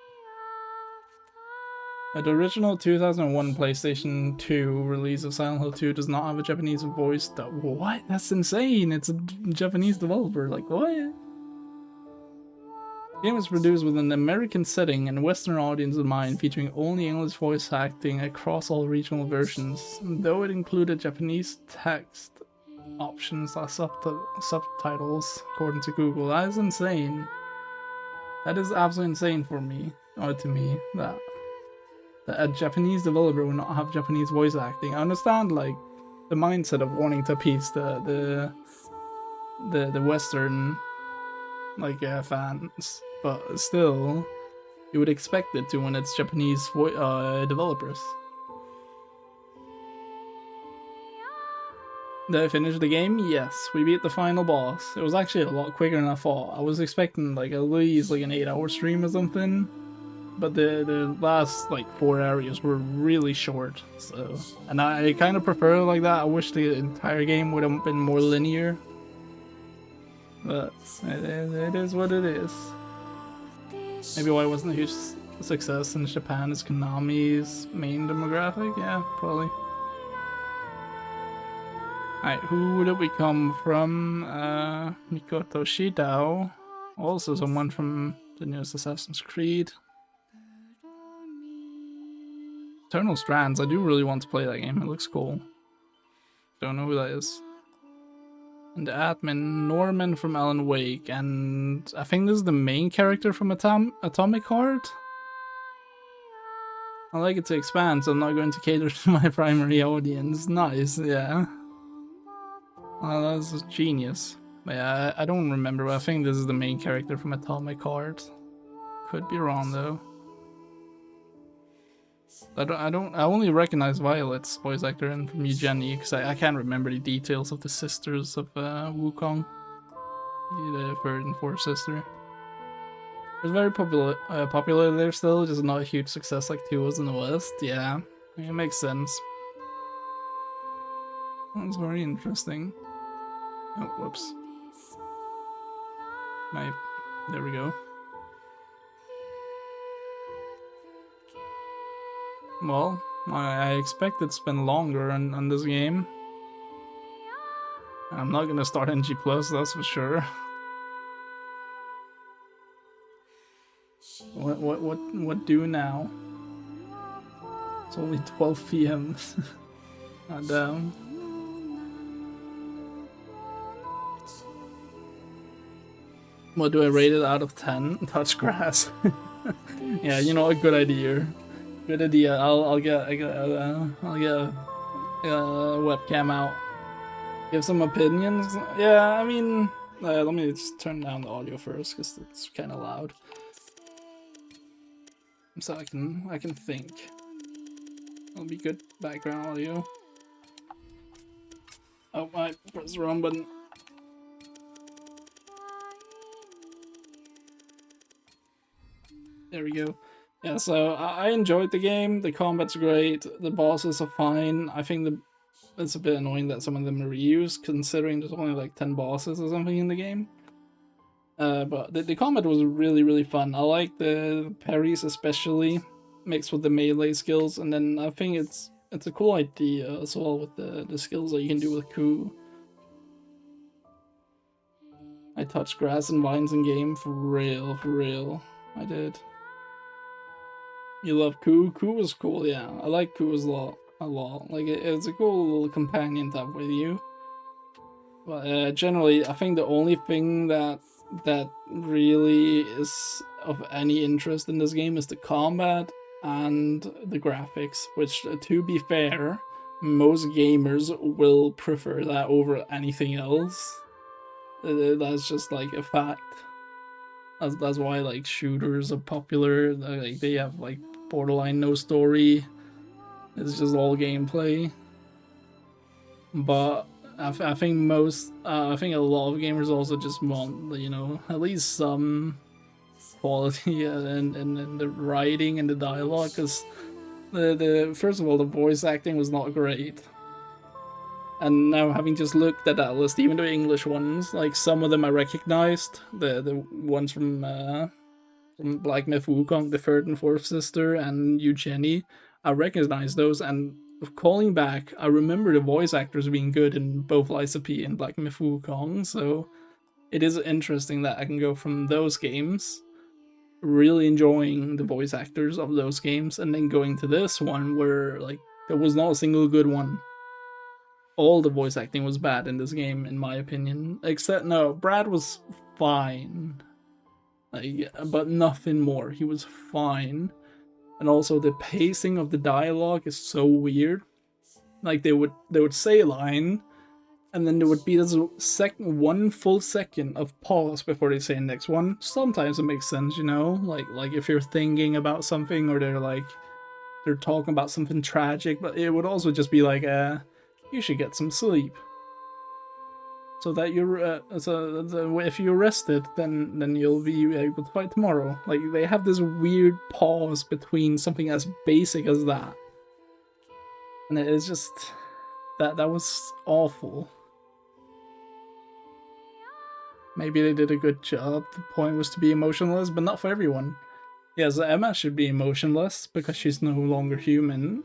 Speaker 1: The original 2001 PlayStation 2 release of Silent Hill 2 does not have a Japanese voice dub. What? That's insane! It's a Japanese developer, like what? The game was produced with an American setting and Western audience in mind, featuring only English voice acting across all regional versions, though it included Japanese text options as subtitles, according to Google. That is insane. That is absolutely insane for me, or to me, that a Japanese developer would not have Japanese voice acting. I understand, like, the mindset of wanting to appease the Western, like, fans, but still, you would expect it to when it's Japanese developers. Did I finish the game? Yes, we beat the final boss. It was actually a lot quicker than I thought. I was expecting like at least like an 8-hour stream or something, but the last like 4 areas were really short. So, and I kind of prefer it like that. I wish the entire game would have been more linear, but it is what it is. Maybe why it wasn't a huge success in Japan is Konami's main demographic. Yeah, probably. Alright, who did we come from? Mikoto Shidao. Also someone from the newest Assassin's Creed. Eternal Strands, I do really want to play that game, it looks cool. Don't know who that is. And the admin, Norman from Alan Wake, and I think this is the main character from Atomic Heart? I like it to expand, so I'm not going to cater to my primary audience. Nice, yeah. Oh, that's genius. But yeah, I don't remember, but I think this is the main character from Atomic Heart. Could be wrong though. I only recognize Violet's voice actor and from Eugenie because I can't remember the details of the sisters of Wukong. The third and fourth sister. It's very popular there still, just not a huge success like 2 was in the West. Yeah, it makes sense. That's very interesting. Oh, whoops. There we go. Well, I expect it to spend longer on this game. I'm not gonna start NG+, that's for sure. What do now? It's only 12 PM. God damn. What do I rate it out of 10? Touch grass. Yeah, you know, a good idea. Good idea. I'll get a webcam out. Give some opinions. Yeah, I mean, Let me just turn down the audio first, because it's kind of loud. So I can think. It'll be good background audio. Oh, I pressed the wrong button. There we go. Yeah, so I enjoyed the game. The combat's great. The bosses are fine. I think it's a bit annoying that some of them are reused, considering there's only like 10 bosses or something in the game. But the combat was really, really fun. I like the parries especially, mixed with the melee skills, and then I think it's a cool idea as well with the skills that you can do with Ku. I touched grass and vines in game for real. I did. You love Ku? Ku was cool, yeah. I like Ku a lot. Like, it's a cool little companion to have with you. But generally, I think the only thing that really is of any interest in this game is the combat and the graphics, which, to be fair, most gamers will prefer that over anything else. That's just like a fact. That's why like shooters are popular. Like they have like borderline no story. It's just all gameplay. But I think I think a lot of gamers also just want, you know, at least some quality in the writing and the dialogue, because the first of all, the voice acting was not great. And now, having just looked at that list, even the English ones, like some of them I recognized, the ones from Black Myth Wukong, the third and fourth sister, and Eugenie, I recognized those, and calling back, I remember the voice actors being good in both Lies of P and Black Myth Wukong, so it is interesting that I can go from those games, really enjoying the voice actors of those games, and then going to this one where, like, there was not a single good one. All the voice acting was bad in this game, in my opinion. Except, no, Brad was fine. Like, but nothing more. He was fine. And also, the pacing of the dialogue is so weird. Like, they would say a line, and then there would be this one full second of pause before they say the next one. Sometimes it makes sense, you know? Like if you're thinking about something, or they're talking about something tragic, but it would also just be like, you should get some sleep, so that you're if you're rested, then you'll be able to fight tomorrow. Like, they have this weird pause between something as basic as that, and it is just that was awful. Maybe they did a good job. The point was to be emotionless, but not for everyone. Yes, Emma should be emotionless because she's no longer human.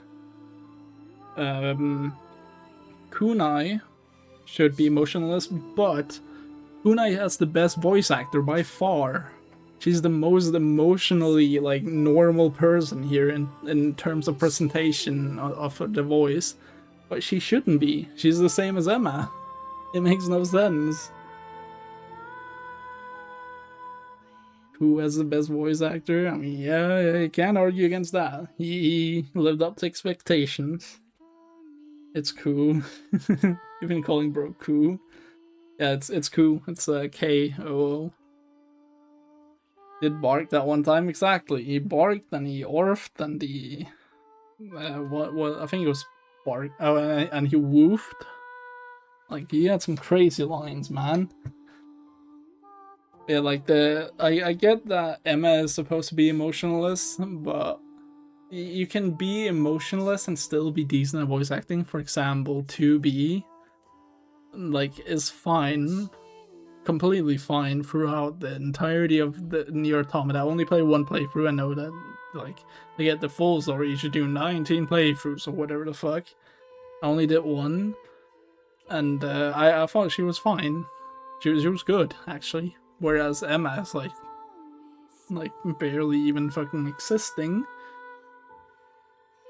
Speaker 1: Kunai should be emotionless, but Kunai has the best voice actor by far. She's the most emotionally, like, normal person here in terms of presentation of the voice. But she shouldn't be. She's the same as Emma. It makes no sense. Who has the best voice actor? I mean, yeah, you can't argue against that. He lived up to expectations. It's cool. You've been calling bro Ku. Yeah, it's cool. It's K-O-O. Did bark that one time? Exactly. He barked and he orfed and he... what I think it was bark. Oh, and he woofed. Like, he had some crazy lines, man. Yeah, like I get that Emma is supposed to be emotionless, but you can be emotionless and still be decent at voice acting. For example, 2B, like, is fine, completely fine throughout the entirety of the Nier Automata. I only played one playthrough. I know that, like, to get the full story, you should do 19 playthroughs or whatever the fuck. I only did one, and I thought she was fine. She was good, actually. Whereas Emma is like barely even fucking existing.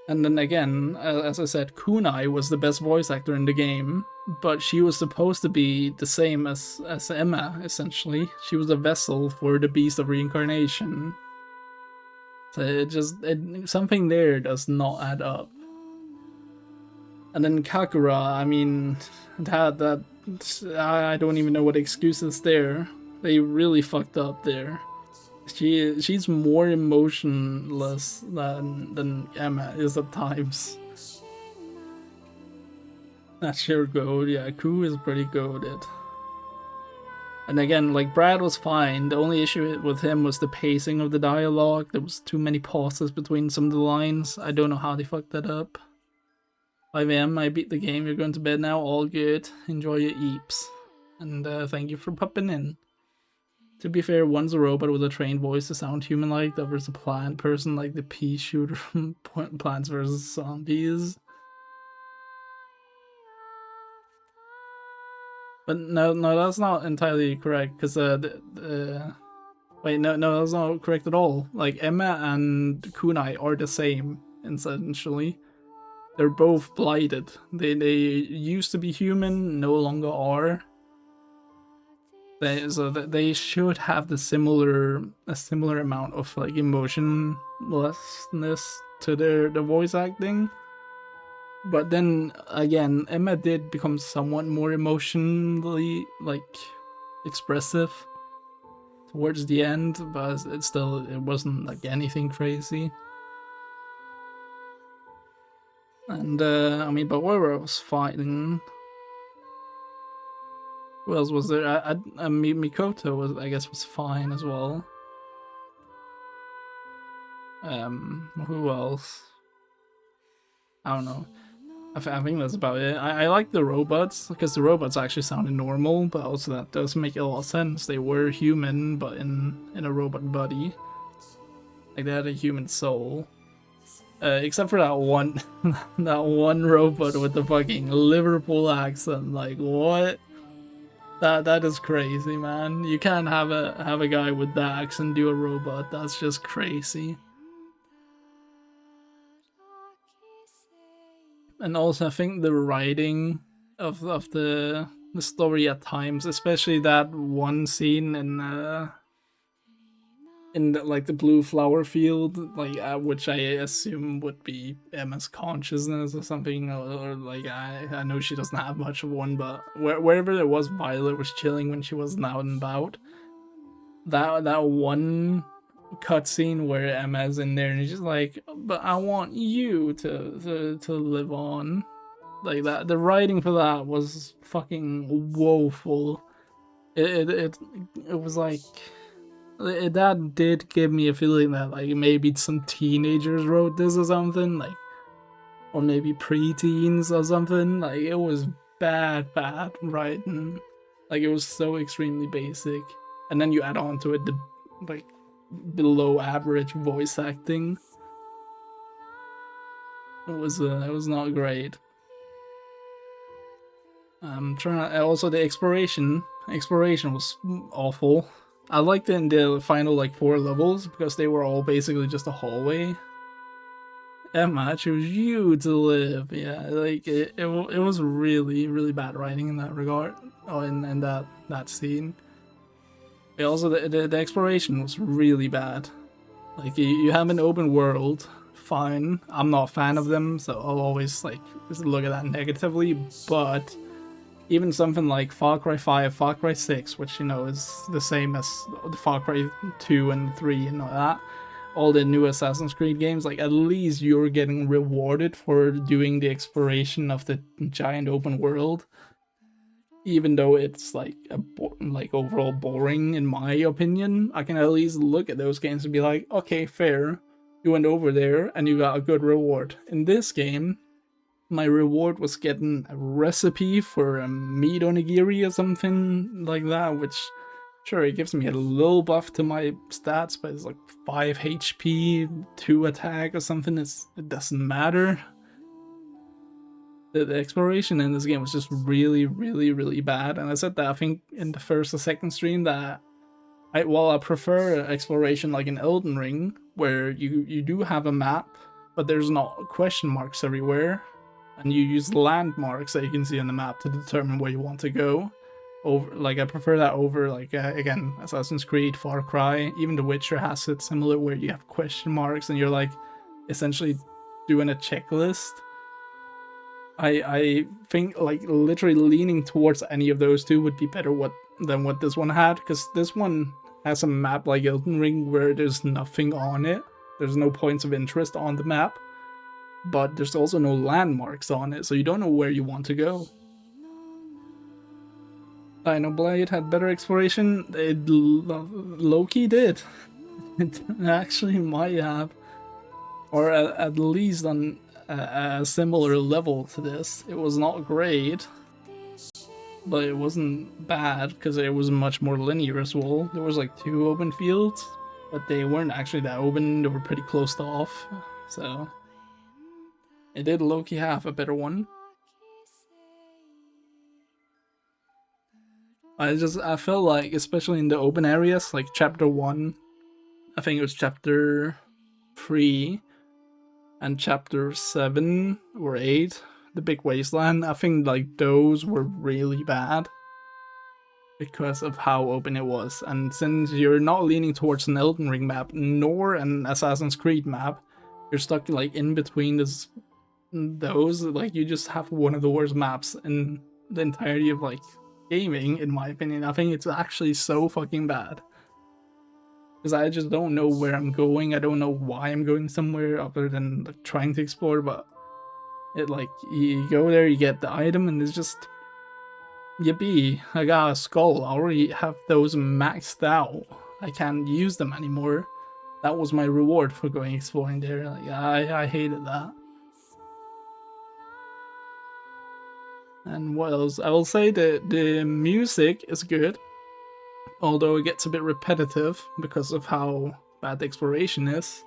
Speaker 1: And then again, as I said, Kunai was the best voice actor in the game, but she was supposed to be the same as Emma, essentially. She was a vessel for the Beast of Reincarnation. So something there does not add up. And then Kakura, I mean, that I don't even know what excuse is there. They really fucked up there. She's more emotionless than Emma is at times. That's sheer gold. Yeah, Ku is pretty goaded. And again, like, Brad was fine. The only issue with him was the pacing of the dialogue. There was too many pauses between some of the lines. I don't know how they fucked that up. 5 AM, I beat the game. You're going to bed now. All good. Enjoy your eeps. And thank you for popping in. To be fair, one's a robot with a trained voice to sound human-like. The other's a plant person like the pea shooter from Plants vs. Zombies. But no, that's not entirely correct, because wait, no, that's not correct at all. Like, Emma and Kunai are the same, essentially. They're both blighted. They used to be human, no longer are. They should have a similar amount of, like, emotionlessness to their voice acting. But then again, Emma did become somewhat more emotionally, like, expressive towards the end, but it wasn't like anything crazy. And I mean, but whoever was fighting, who else was there? Mikoto was fine as well. Who else? I don't know. I think that's about it. I like the robots, because the robots actually sounded normal, but also that does make a lot of sense. They were human, but in a robot body. Like, they had a human soul. Except for that one that one robot with the fucking Liverpool accent. Like, what? That is crazy, man. You can't have a guy with that accent do a robot. That's just crazy. And also, I think the writing of the story at times, especially that one scene in the blue flower field, like, which I assume would be Emma's consciousness or something, or like, I know she doesn't have much of one, but wherever there was, Violet was chilling when she wasn't out and about. That one cutscene where Emma's in there and she's like, but I want you to live on. Like, that, the writing for that was fucking woeful. It was like, that did give me a feeling that, like, maybe some teenagers wrote this or something, like, or maybe pre-teens or something. Like, it was bad writing. Like, it was so extremely basic, and then you add on to it the, like, below average voice acting. It was not great. I'm trying to, also the exploration was awful. I liked it in the final, like, 4 levels, because they were all basically just a hallway. Emma, I choose you to live. Yeah, like, it was really bad writing in that regard. Oh, in that scene. But also the exploration was really bad. Like, you have an open world, fine. I'm not a fan of them, so I'll always, like, just look at that negatively, but even something like Far Cry 5, Far Cry 6, which, you know, is the same as the Far Cry 2 and 3 and all that, all the new Assassin's Creed games, like, at least you're getting rewarded for doing the exploration of the giant open world. Even though it's, like, overall boring, in my opinion, I can at least look at those games and be like, okay, fair. You went over there and you got a good reward. In this game, my reward was getting a recipe for a meat onigiri or something like that, which, sure, it gives me a little buff to my stats, but it's like 5 HP, 2 attack or something. It doesn't matter. The exploration in this game was just really bad, and I said that, I think, in the first or second stream, that while I prefer exploration like in Elden Ring, where you do have a map, but there's not question marks everywhere, and you use landmarks that you can see on the map to determine where you want to go. I prefer that over, like, again, Assassin's Creed, Far Cry, even The Witcher has it similar, where you have question marks and you're, like, essentially doing a checklist. I think like literally leaning towards any of those two would be better than what this one had, because this one has a map like Elden Ring where there's nothing on it. There's no points of interest on the map, but there's also no landmarks on it, so you don't know where you want to go. Dino Blade had better exploration. It low-key did. It actually might have, or at least on a similar level to this. It was not great, but it wasn't bad because it was much more linear as well. There was like 2 open fields, but they weren't actually that open. They were pretty closed off, so it did low-key have a better one. I felt like, especially in the open areas, like chapter 1, I think it was chapter 3 and chapter 7 or 8, the big wasteland, I think like those were really bad because of how open it was. And since you're not leaning towards an Elden Ring map nor an Assassin's Creed map, you're stuck like in between those, like you just have one of the worst maps in the entirety of like gaming, in my opinion. I think it's actually so fucking bad. Because I just don't know where I'm going. I don't know why I'm going somewhere other than like, trying to explore, but it like, you go there, you get the item, and it's just, yippee, I got a skull. I already have those maxed out. I can't use them anymore. That was my reward for going exploring there. Like, I hated that. And what else? I will say that the music is good, although it gets a bit repetitive because of how bad the exploration is.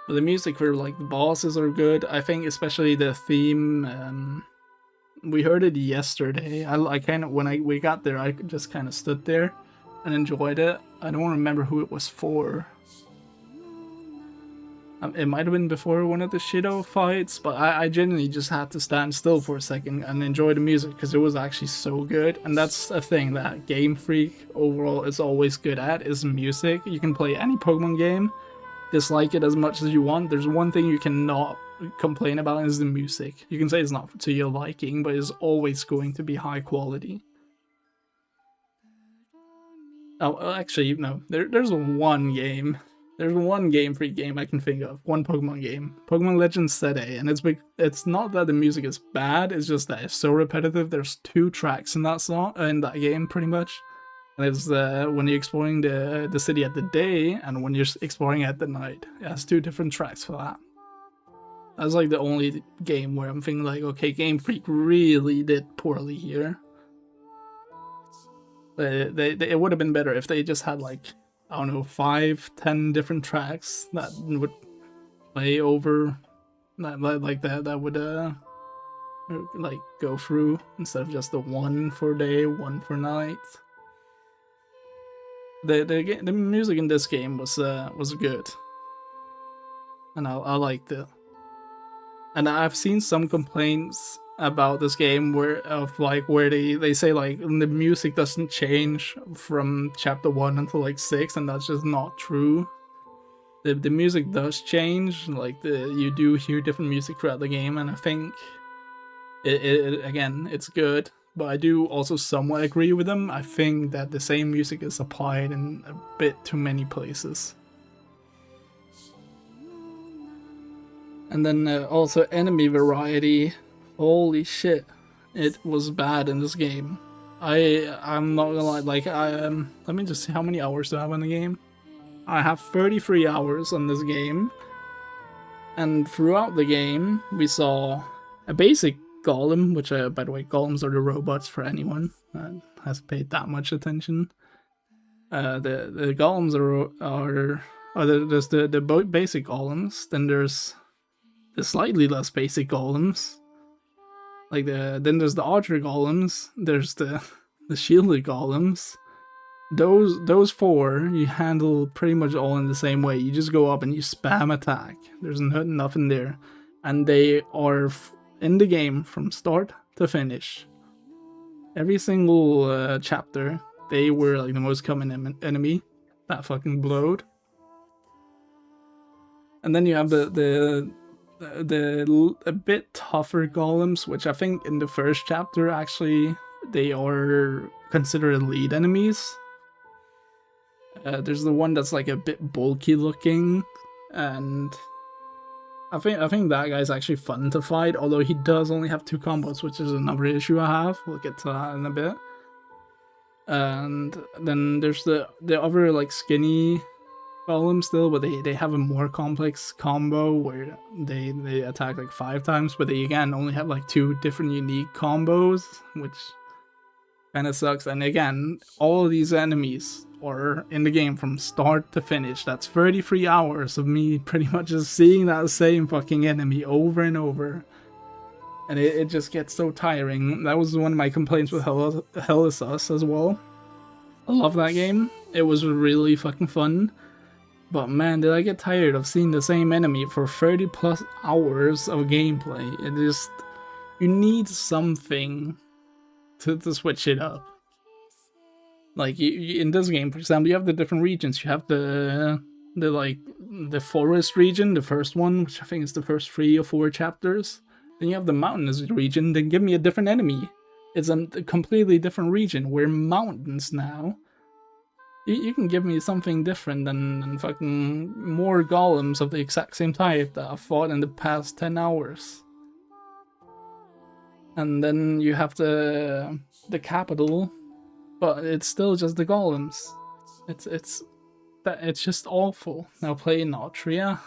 Speaker 1: But the music for like the bosses are good. I think especially the theme. We heard it yesterday. I kind of, when we got there, I just kind of stood there and enjoyed it. I don't remember who it was for. It might have been before one of the Shido fights, but I genuinely just had to stand still for a second and enjoy the music because it was actually so good. And that's a thing that Game Freak overall is always good at, is music. You can play any Pokemon game, dislike it as much as you want. There's one thing you cannot complain about, is the music. You can say it's not to your liking, but it's always going to be high quality. Oh, actually, no. There's one game. There's one Game Freak game I can think of. One Pokemon game. Pokemon Legends Set A. And it's not that the music is bad, it's just that it's so repetitive. There's 2 tracks in that song, in that game, pretty much. And it's when you're exploring the city at the day, and when you're exploring at the night. It has 2 different tracks for that. That's like the only game where I'm thinking like, okay, Game Freak really did poorly here. It would have been better if they just had like, I don't know, 5-10 different tracks that would play over, that would like go through, instead of just the one for day, one for night. The music in this game was good, and I liked it. And I've seen some complaints about this game where they say like the music doesn't change from chapter 1 until like 6, and that's just not true. The music does change, like you do hear different music throughout the game, and I think it again, it's good. But I do also somewhat agree with them. I think that the same music is applied in a bit too many places. And then also enemy variety. Holy shit, it was bad in this game. I'm not gonna lie, like let me just see how many hours do I have in the game. I have 33 hours on this game, and throughout the game we saw a basic golem, which by the way, golems are the robots for anyone that has paid that much attention. The golems there's the basic golems, then there's the slightly less basic golems. Like then there's the archer golems, there's the shielded golems. Those 4 you handle pretty much all in the same way. You just go up and you spam attack. There's nothing there, and they are in the game from start to finish. Every single chapter, they were like the most common enemy that fucking blowed. And then you have the a bit tougher golems, which I think in the first chapter actually they are considered lead enemies. There's the one that's like a bit bulky looking, and I think that guy's actually fun to fight, although he does only have 2 combos, which is another issue I have. We'll get to that in a bit. And then there's the other like skinny golems still, but they have a more complex combo where they attack like 5 times, but they again only have like 2 different unique combos, which kind of sucks. And again, all of these enemies are in the game from start to finish. That's 33 hours of me pretty much just seeing that same fucking enemy over and over. And it just gets so tiring. That was one of my complaints with Hell is Us as well. I love that game. It was really fucking fun. But man, did I get tired of seeing the same enemy for 30 plus hours of gameplay. It just... You need something to switch it up. Like in this game, for example, you have the different regions. You have the forest region, the first one, which I think is the first 3 or 4 chapters. Then you have the mountainous region. Then give me a different enemy. It's a completely different region. We're mountains now. You can give me something different than fucking more golems of the exact same type that I've fought in the past 10 hours. And then you have the capital, but it's still just the golems. It's just awful. Now play Nautria.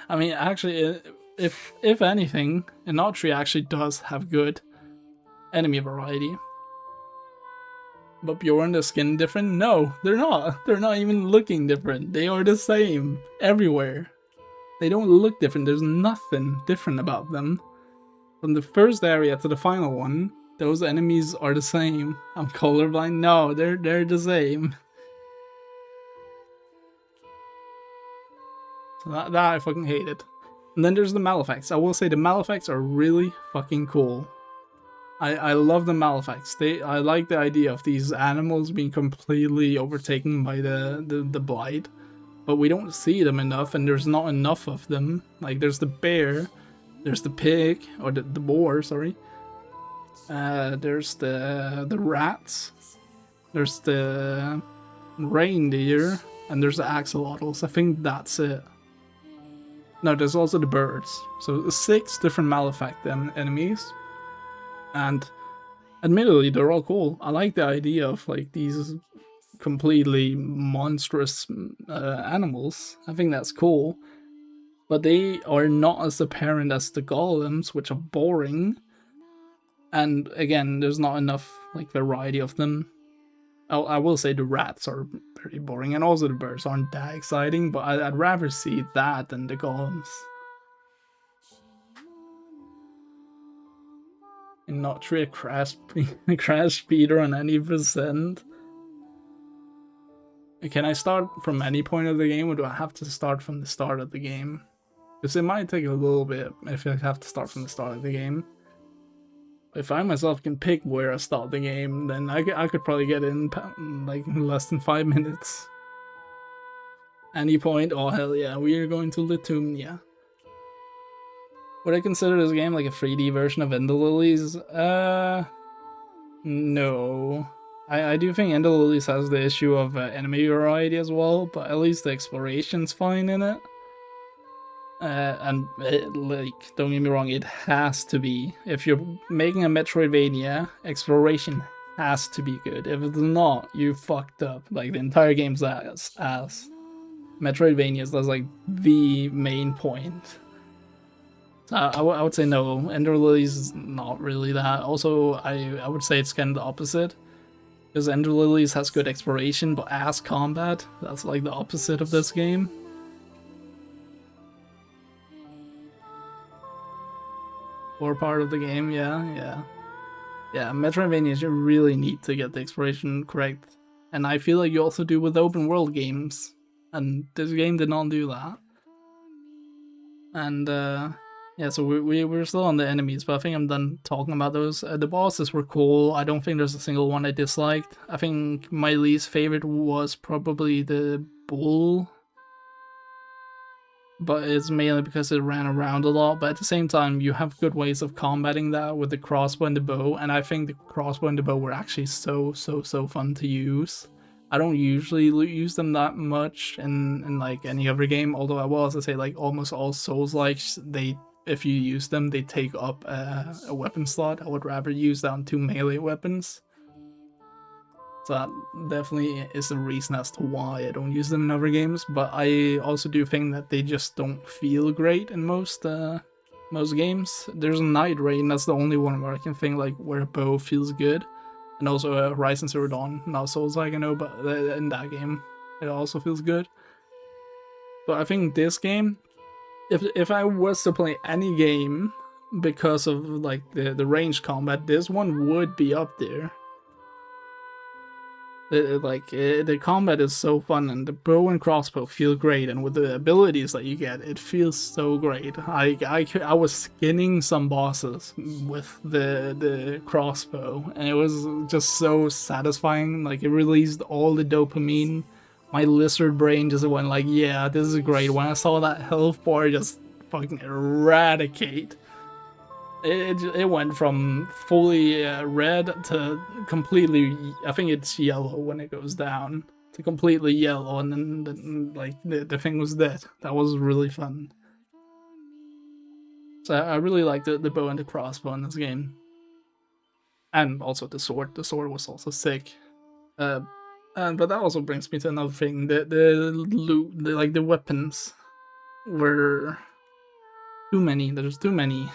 Speaker 1: I mean, actually, if anything, Nautria actually does have good enemy variety. But Bjorn, the skin different? No, they're not. They're not even looking different. They are the same everywhere. They don't look different. There's nothing different about them. From the first area to the final one, those enemies are the same. I'm colorblind? No, they're the same. So that I fucking hate it. And then there's the Malefacts. I will say the Malefacts are really fucking cool. I love the Malefacts. I like the idea of these animals being completely overtaken by the blight. But we don't see them enough, and there's not enough of them. Like, there's the bear, there's the pig, or the boar, sorry. There's the rats, there's the reindeer, and there's the axolotls. I think that's it. No, there's also the birds. So 6 different Malefact enemies. And admittedly, they're all cool. I like the idea of like these completely monstrous animals. I think that's cool. But they are not as apparent as the golems, which are boring. And again, there's not enough like variety of them. I will say the rats are very boring, and also the birds aren't that exciting, but I'd rather see that than the golems. And not try a crash speeder on any percent. Can I start from any point of the game, or do I have to start from the start of the game? Because it might take a little bit if I have to start from the start of the game. If I myself can pick where I start the game, then I could probably get in like less than 5 minutes. Any point? Oh hell yeah, we are going to Lithuania. Would I consider this game like a 3D version of Ender Lilies? No. I do think Ender Lilies has the issue of enemy variety as well, but at least the exploration's fine in it. And like, don't get me wrong, it has to be. If you're making a Metroidvania, exploration has to be good. If it's not, you fucked up. Like, the entire game's ass. Metroidvanias, that's like the main point. So I would say no. Ender Lilies is not really that. Also, I would say it's kind of the opposite. Because Ender Lilies has good exploration, but ass combat. That's like the opposite of this game. Or part of the game, yeah. Metroidvanias, you really need to get the exploration correct. And I feel like you also do with open world games. And this game did not do that. And yeah, so we're still on the enemies, but I think I'm done talking about those. The bosses were cool. I don't think there's a single one I disliked. I think my least favorite was probably the bull. but it's mainly because it ran around a lot. But at the same time, you have good ways of combating that with the crossbow and the bow, and I think the crossbow and the bow were actually so fun to use. I don't usually use them that much in like any other game, although I will also say like almost all Souls-likes, they, if you use them, they take up a weapon slot. I would rather use that on 2 melee weapons. So that definitely is the reason as to why I don't use them in other games, but I also do think that they just don't feel great in most games. There's a Night Rain, that's the only one where I can think like where a bow feels good. And also Horizon Zero Dawn, not Souls-like I know, but in that game it also feels good. But I think this game, if I was to play any game because of like the range combat, this one would be up there. The combat is so fun, and the bow and crossbow feel great, and with the abilities that you get, it feels so great. I was skinning some bosses with the crossbow, and it was just so satisfying. Like, it released all the dopamine. My lizard brain just went like, yeah, this is great. When I saw that health bar just fucking eradicate, it went from fully red to completely, I think it's yellow when it goes down, to completely yellow, and then like the thing was dead. That was really fun. So I really liked the bow and the crossbow in this game. And also the sword. The sword was also sick. But that also brings me to another thing. The loot, like the weapons were too many. There's too many.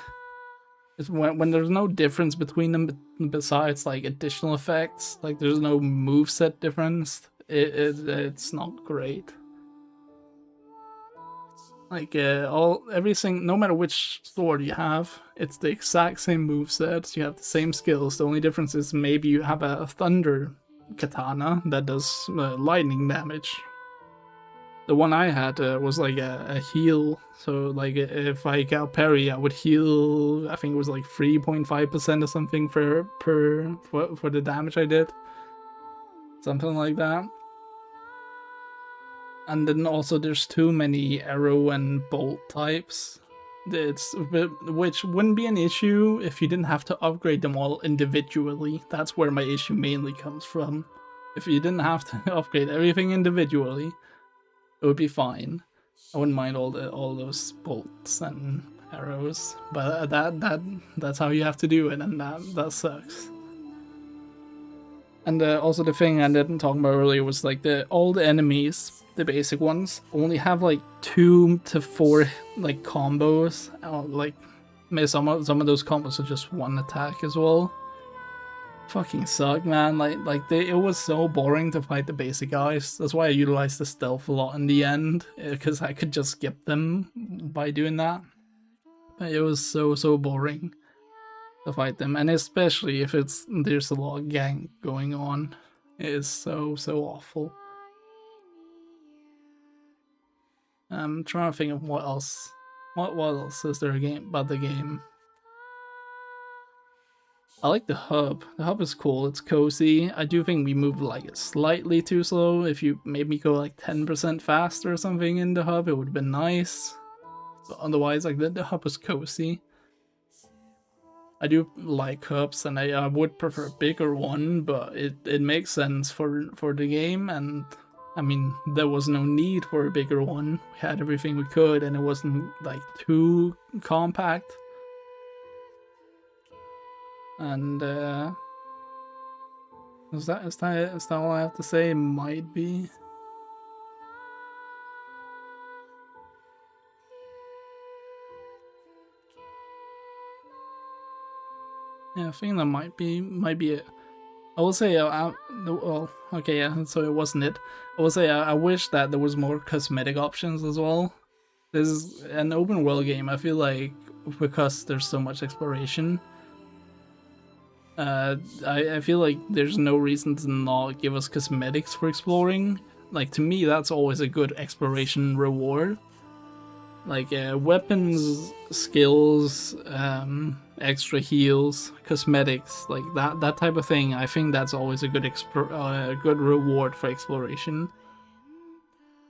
Speaker 1: It's when there's no difference between them besides like additional effects, like there's no moveset difference, it's not great. Like everything, no matter which sword you have, it's the exact same moveset, you have the same skills. The only difference is maybe you have a thunder katana that does lightning damage. The one I had was like a heal, so like if I got parry, I would heal, I think it was like 3.5% or something for the damage I did. Something like that. And then also there's too many arrow and bolt types. Which wouldn't be an issue if you didn't have to upgrade them all individually. That's where my issue mainly comes from. If you didn't have to upgrade everything individually, it would be fine. I wouldn't mind all those bolts and arrows, but that's how you have to do it, and that sucks. And also the thing I didn't talk about earlier was like all the enemies, the basic ones, only have like 2 to 4 like combos. Like some of those combos are just one attack as well. Fucking suck, man. It was so boring to fight the basic guys. That's why I utilized the stealth a lot in the end, because I could just skip them by doing that. But it was so boring to fight them, and especially if there's a lot of gang going on. It is so awful. I'm trying to think of what else. What else is there about the game? I like the hub. The hub is cool. It's cozy. I do think we moved like slightly too slow. If you made me go like 10% faster or something in the hub, it would have been nice. But otherwise, like the hub is cozy. I do like hubs, and I would prefer a bigger one, but it makes sense for the game. And I mean, there was no need for a bigger one. We had everything we could, and it wasn't like too compact. And is that all I have to say? Might be. Yeah, I think that might be it. I will say, well, okay, yeah, so it wasn't it. I will say I wish that there was more cosmetic options as well. This is an open world game. I feel like because there's so much exploration, I feel like there's no reason to not give us cosmetics for exploring. Like, to me, that's always a good exploration reward. Like weapons, skills, extra heals, cosmetics, like that type of thing. I think that's always a good good reward for exploration.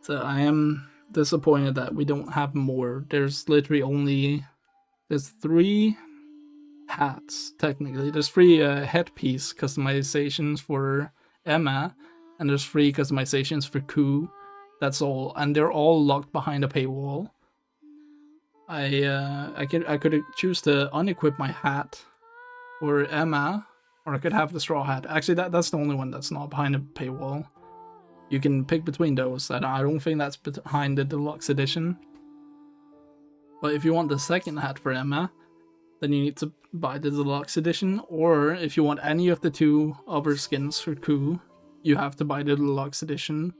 Speaker 1: So I am disappointed that we don't have more. There's literally there's 3 hats, technically. There's 3 headpiece customizations for Emma, and there's 3 customizations for Ku. That's all, and they're all locked behind a paywall. I could choose to unequip my hat for Emma, or I could have the straw hat. Actually, that's the only one that's not behind a paywall. You can pick between those. I don't think that's behind the deluxe edition. But if you want the second hat for Emma, then you need to buy the deluxe edition. Or if you want any of the 2 other skins for Ku, you have to buy the deluxe edition.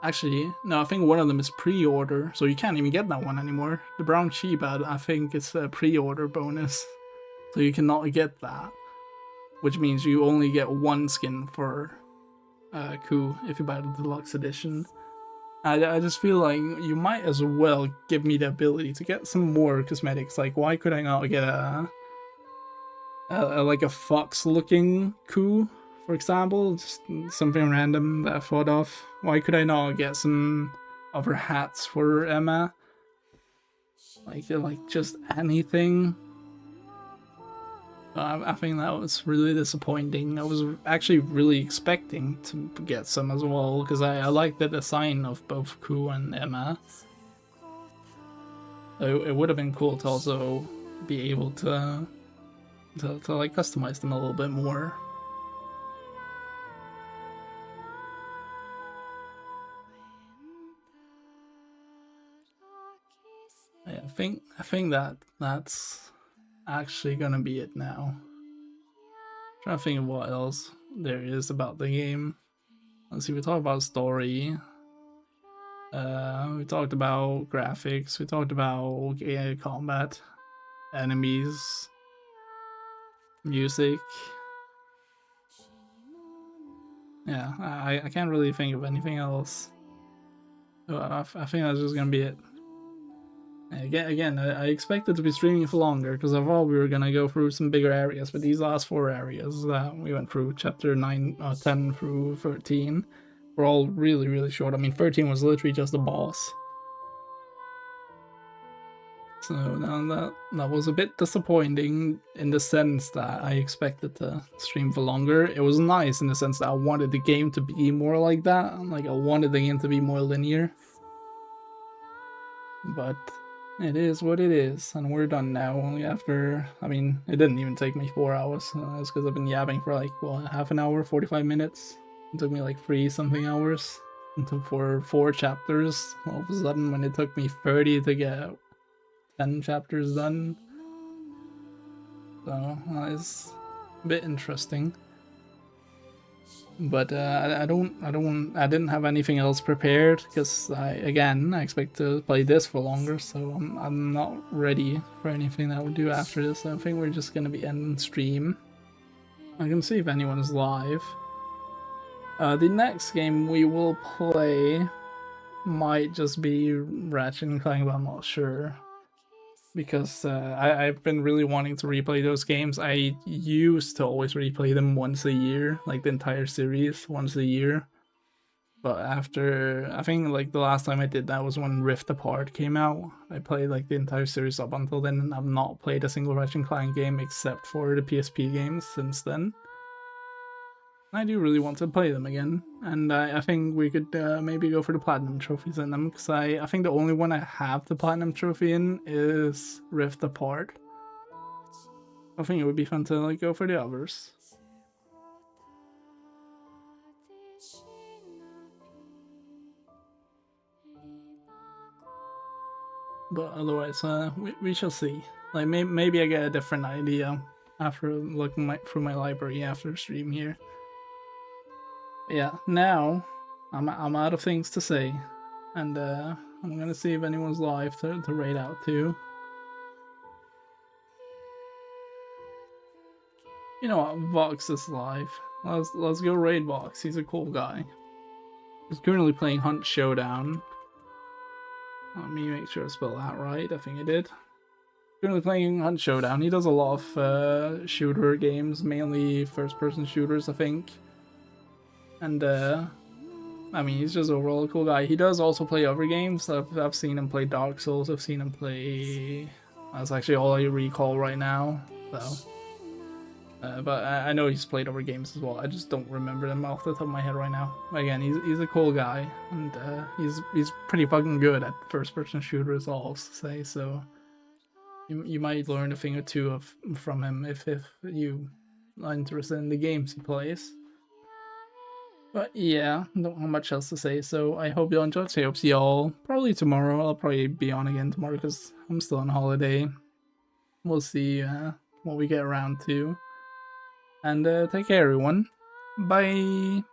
Speaker 1: Actually, no, I think one of them is pre-order, so you can't even get that one anymore. The brown Sheba, I think it's a pre-order bonus, so you cannot get that. Which means you only get 1 skin for Ku if you buy the deluxe edition. I just feel like you might as well give me the ability to get some more cosmetics. Like, why could I not get like a fox-looking Ku, for example? Just something random that I thought of. Why could I not get some other hats for Emma? Like just anything. I think that was really disappointing. I was actually really expecting to get some as well, because I like the design of both Ku and Emma. It would have been cool to also be able to like customize them a little bit more. Yeah, I think that's actually gonna be it now. I'm trying to think of what else there is about the game. Let's see, we talked about story. We talked about graphics. We talked about combat, enemies, music. Yeah, I can't really think of anything else. I think that's just gonna be it. Again, I expected to be streaming for longer because I thought we were gonna go through some bigger areas, but these last 4 areas that we went through, chapter 9, 10 through 13, were all really short. I mean, 13 was literally just the boss. So now that was a bit disappointing in the sense that I expected to stream for longer. It was nice in the sense that I wanted the game to be more like that. Like, I wanted the game to be more linear. But it is what it is, and we're done now. Only after, I mean, it didn't even take me 4 hours. That's because I've been yabbing for like, what, half an hour, 45 minutes. It took me like 3-something hours for 4 chapters. All of a sudden, when it took me 30 to get 10 chapters done. So it's a bit interesting. But I didn't have anything else prepared because I expect to play this for longer, so I'm not ready for anything that I would do after this. I think we're just gonna be ending stream. I can see if anyone is live. The next game we will play might just be Ratchet and Clank, but I'm not sure. Because I've been really wanting to replay those games. I used to always replay them once a year, like the entire series once a year. But after, I think like the last time I did that was when Rift Apart came out. I played like the entire series up until then, and I've not played a single Ratchet and Clank game except for the PSP games since then. I do really want to play them again, and I think we could maybe go for the Platinum trophies in them, because I think the only one I have the Platinum trophy in is Rift Apart. I think it would be fun to like go for the others. But otherwise, we shall see. Like maybe I get a different idea after looking through my library after stream here. Yeah, now I'm out of things to say, and I'm gonna see if anyone's live to raid out to. You know what, Vox is live. Let's go raid Vox. He's a cool guy. He's currently playing Hunt Showdown. Let me make sure I spell that right. I think I did. Currently playing Hunt Showdown. He does a lot of shooter games, mainly first-person shooters, I think. And I mean, he's just overall a cool guy. He does also play other games. I've seen him play Dark Souls. I've seen him play. That's actually all I recall right now. So, but I know he's played other games as well. I just don't remember them off the top of my head right now. Again, he's a cool guy, and he's pretty fucking good at first-person shooters. All to say. So, you might learn a thing or two from him if you are interested in the games he plays. But yeah, don't have much else to say, so I hope you all enjoyed. So I hope see y'all probably tomorrow. I'll probably be on again tomorrow because I'm still on holiday. We'll see what we get around to. And take care, everyone. Bye!